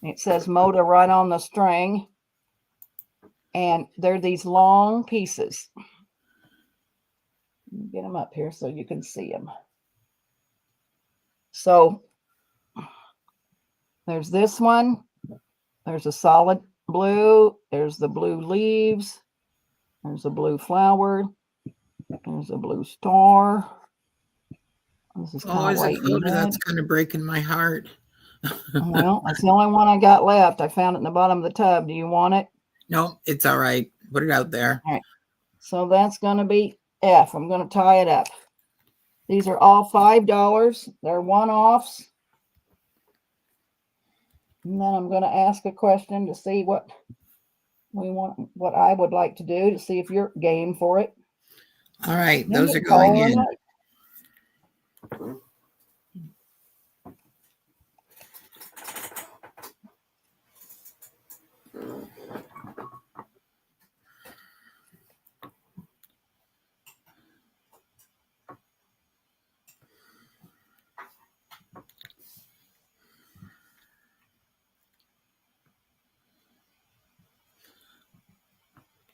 It says Moda right on the string. And they're these long pieces. Get them up here so you can see them. So there's this one. There's a solid blue. There's the blue leaves. There's a blue flower. There's a blue star. This is kind of white and red. That's kind of breaking my heart. Well, that's the only one I got left. I found it in the bottom of the tub. Do you want it? No, it's all right. Put it out there. All right. So that's going to be F. I'm going to tie it up. These are all $5. They're one-offs. And then I'm going to ask a question to see what I would like to do to see if you're game for it. All right, those are going in.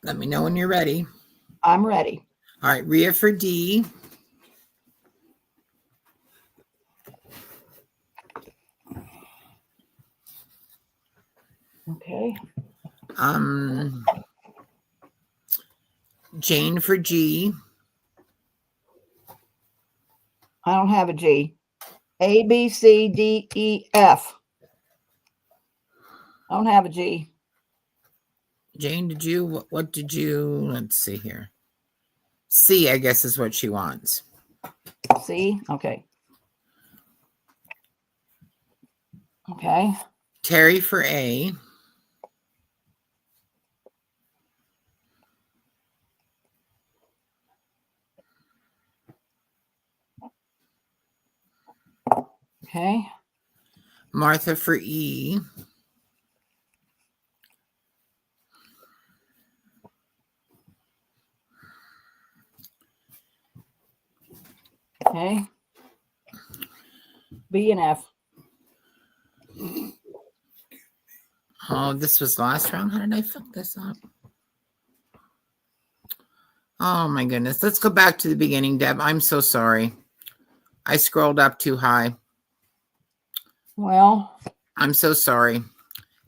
Let me know when you're ready. I'm ready. All right, Rhea for D. Okay. Jane for G. I don't have a G. A, B, C, D, E, F. I don't have a G. Jane, what did you, let's see here. C, I guess, is what she wants. C? Okay. Okay. Terry for A. Okay. Martha for E. Okay. B and F. Oh, this was last round. How did I fuck this up? Oh my goodness. Let's go back to the beginning, Deb. I'm so sorry. I scrolled up too high. Well, I'm so sorry.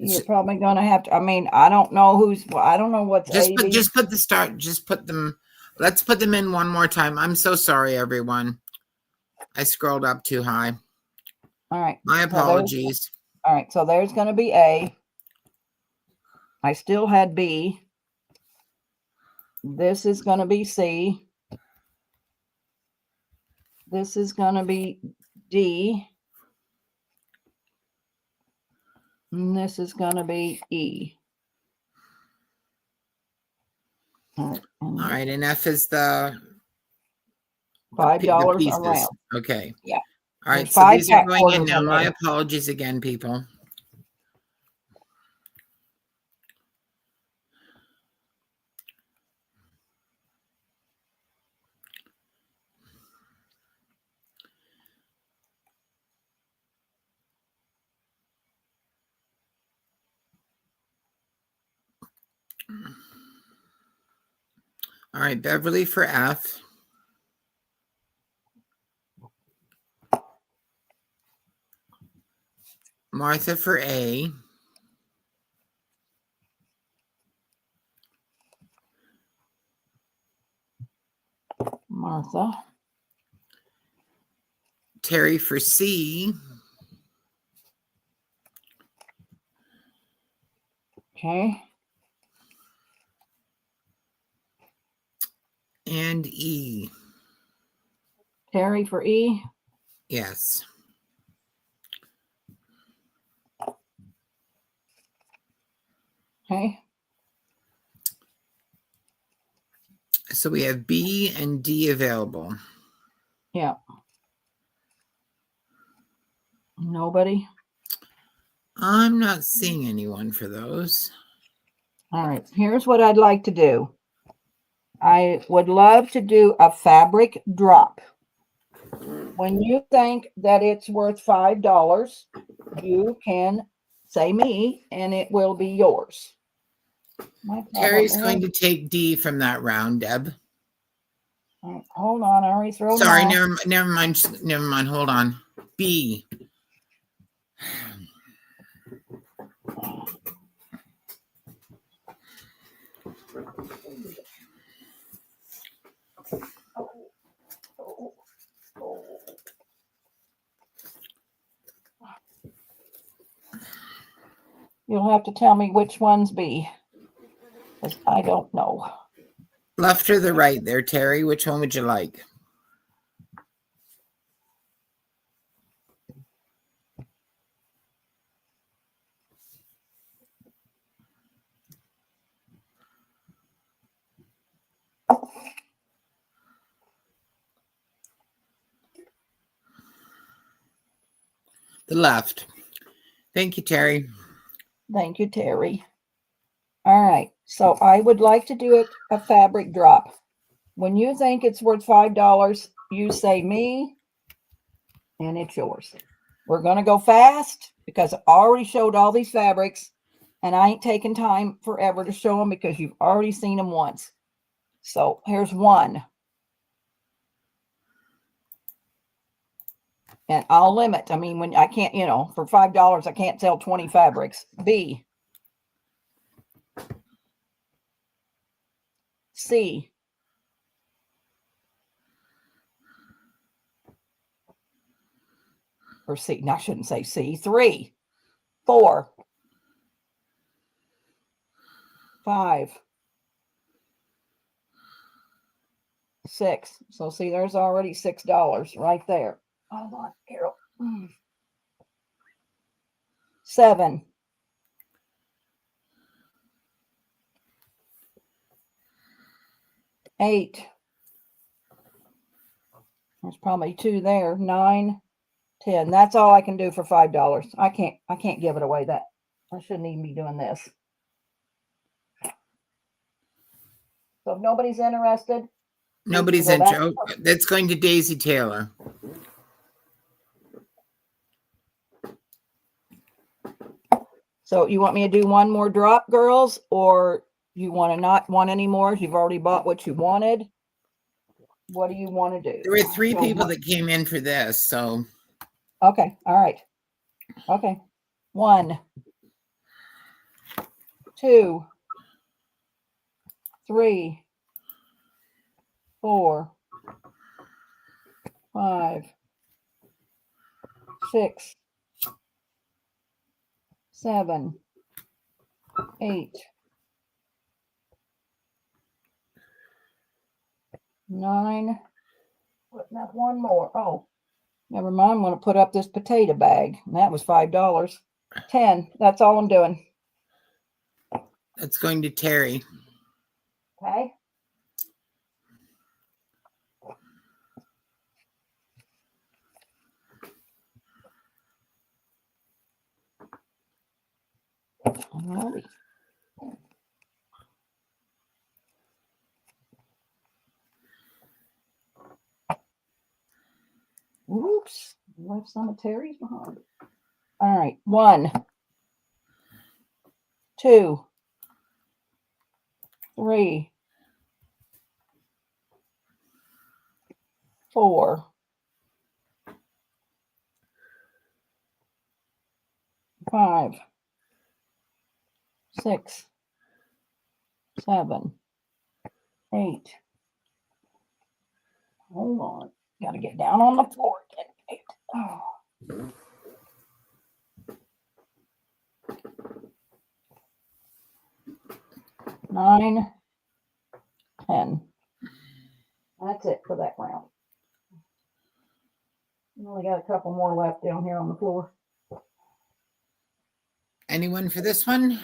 you're probably going to have to, I mean, I don't know I don't know what's just A, B. just put the start, just put them, let's put them in one more time. I'm so sorry, everyone. I scrolled up too high. All right. My apologies. All right. So there's going to be A. I still had B. This is going to be C. This is going to be D. And this is going to be E. All right. And F is the $5 around. Okay. Yeah. All right. There's So these are going in now. My apologies again, people. All right, Beverly for F. Martha for A. Martha. Terry for C. Okay. And E. Terry for E. Yes. Okay. So we have B and D available. Yeah. Nobody? I'm not seeing anyone for those. All right. Here's what I'd like to do. I would love to do a fabric drop. When you think that it's worth $5, you can say me and it will be yours. Terry's going to take D from that round, Deb. Right, hold on, I already thrown. Sorry, never mind. Hold on. B. You'll have to tell me which one's B, because I don't know. Left or the right there, Terry? Which one would you like? The left. Thank you, Terry. Thank you, Terry. All right, so I would like to do a fabric drop. When you think it's worth $5, you say me, and it's yours. We're going to go fast because I already showed all these fabrics, and I ain't taking time forever to show them because you've already seen them once. So here's one. And I'll limit. I mean, when I can't, for $5, I can't sell 20 fabrics. B. C. Or C. No, I shouldn't say C. 3. 4. 5, 6. So see, there's already $6 right there. Hold on, Carol. 7, 8. There's probably 2 there. 9, 10. That's all I can do for $5. I can't give it away. That I shouldn't even be doing this. So if nobody's interested, Nobody's interested. Oh, that's going to Daisy Taylor. So you want me to do one more drop, girls, or you want to not want any more? You've already bought what you wanted. What do you want to do? There were 3 people that came in for this, so. Okay, all right. Okay. 1, 2, 3, 4, 5, 6, 7, 8, 9. Putting up one more. Oh, never mind. I'm going to put up this potato bag. And that was $5. 10. That's all I'm doing. That's going to Terry. Okay. Alrighty. Oops, left some of Terry's behind. All right, 1, 2, 3, 4, 5, 6, 7, 8. Hold on, got to get down on the floor. 8. Oh. 9, 10. That's it for that round. We only got a couple more left down here on the floor. Anyone for this one?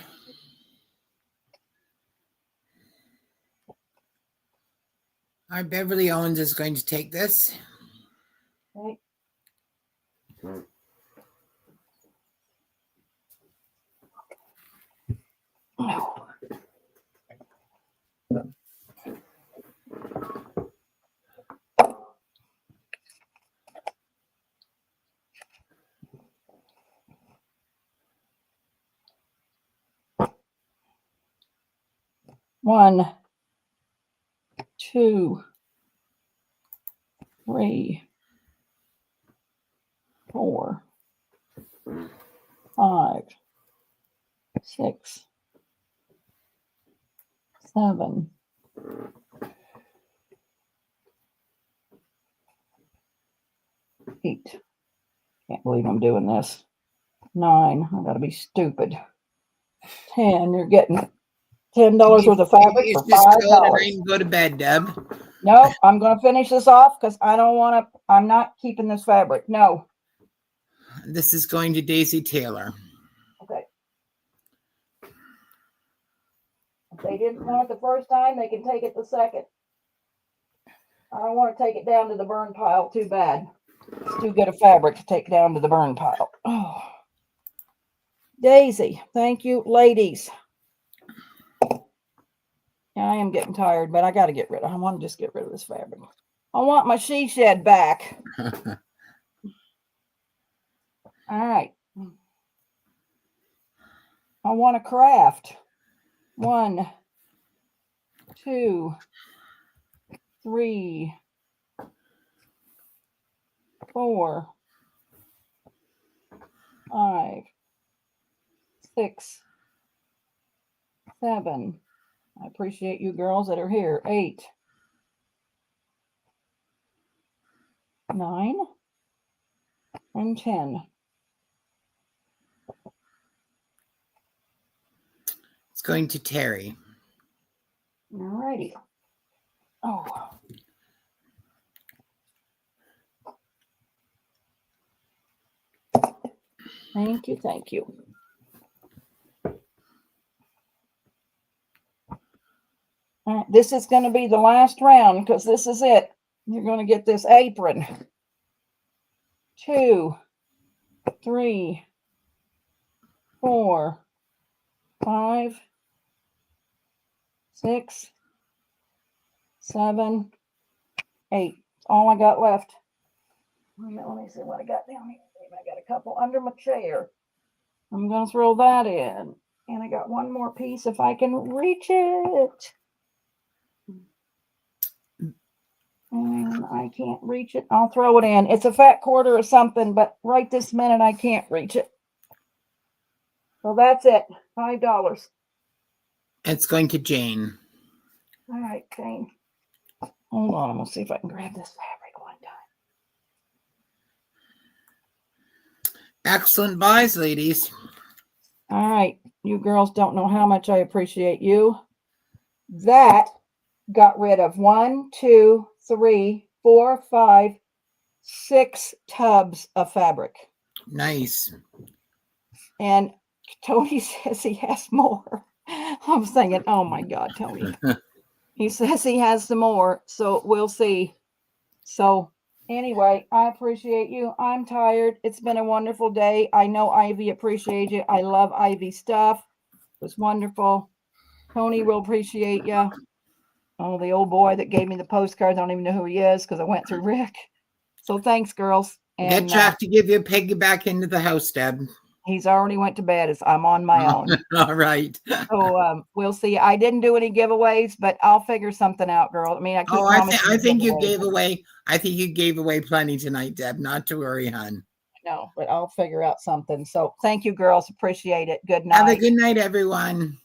Our Beverly Owens is going to take this. Okay. Oh. One, 2, 3, 4, 5, 6, 7, 8. Can't believe I'm doing this. 9. I gotta be stupid. 10. You're getting $10 worth of fabric for $5. I can go to bed, Deb. No, I'm gonna finish this off because I don't want to. I'm not keeping this fabric. No. This is going to Daisy Taylor. Okay. If they didn't want it the first time, they can take it the second. I don't want to take it down to the burn pile. Too bad. It's too good a fabric to take down to the burn pile. Oh. Daisy, thank you, ladies. Yeah, I am getting tired, but I got to get rid of. I want to just get rid of this fabric. I want my she shed back. All right. I want to craft. 1, 2, 3, 4, 5, 6, 7. I appreciate you girls that are here. 8, 9, and 10. It's going to Terry. righty. Oh. Thank you, thank you. All right, this is going to be the last round because this is it. You're going to get this apron. 2, 3, 4, 5, 6, 7, 8. All I got left. Let me see what I got down here. I got a couple under my chair. I'm going to throw that in. And I got one more piece if I can reach it. And I can't reach it. I'll throw it in. It's a fat quarter or something, but right this minute I can't reach it. So that's it. $5. It's going to Jane. All right, Jane. Hold on. I'm going to see if I can grab this fabric one time. Excellent buys, ladies. All right. You girls don't know how much I appreciate you. That got rid of 1, 2, 3, 4, 5, 6 tubs of fabric. Nice. And Tony says he has more. I'm thinking, oh my God, Tony. He says he has some more, so we'll see. So anyway, I appreciate you. I'm tired. It's been a wonderful day. I know Ivy appreciates you. I love Ivy stuff. It was wonderful. Tony will appreciate you. Oh, the old boy that gave me the postcards, I don't even know who he is because I went through Rick. So thanks, girls. Get And Jack to give you a piggyback into the house, Deb. he's already went to bed as I'm on my own. All right. So we'll see. I didn't do any giveaways, but I'll figure something out, girl. I mean, I keep promising. I think you gave away. I think you gave away plenty tonight, Deb. Not to worry, hon. No, but I'll figure out something. So thank you, girls. Appreciate it. Good night. Have a good night, everyone.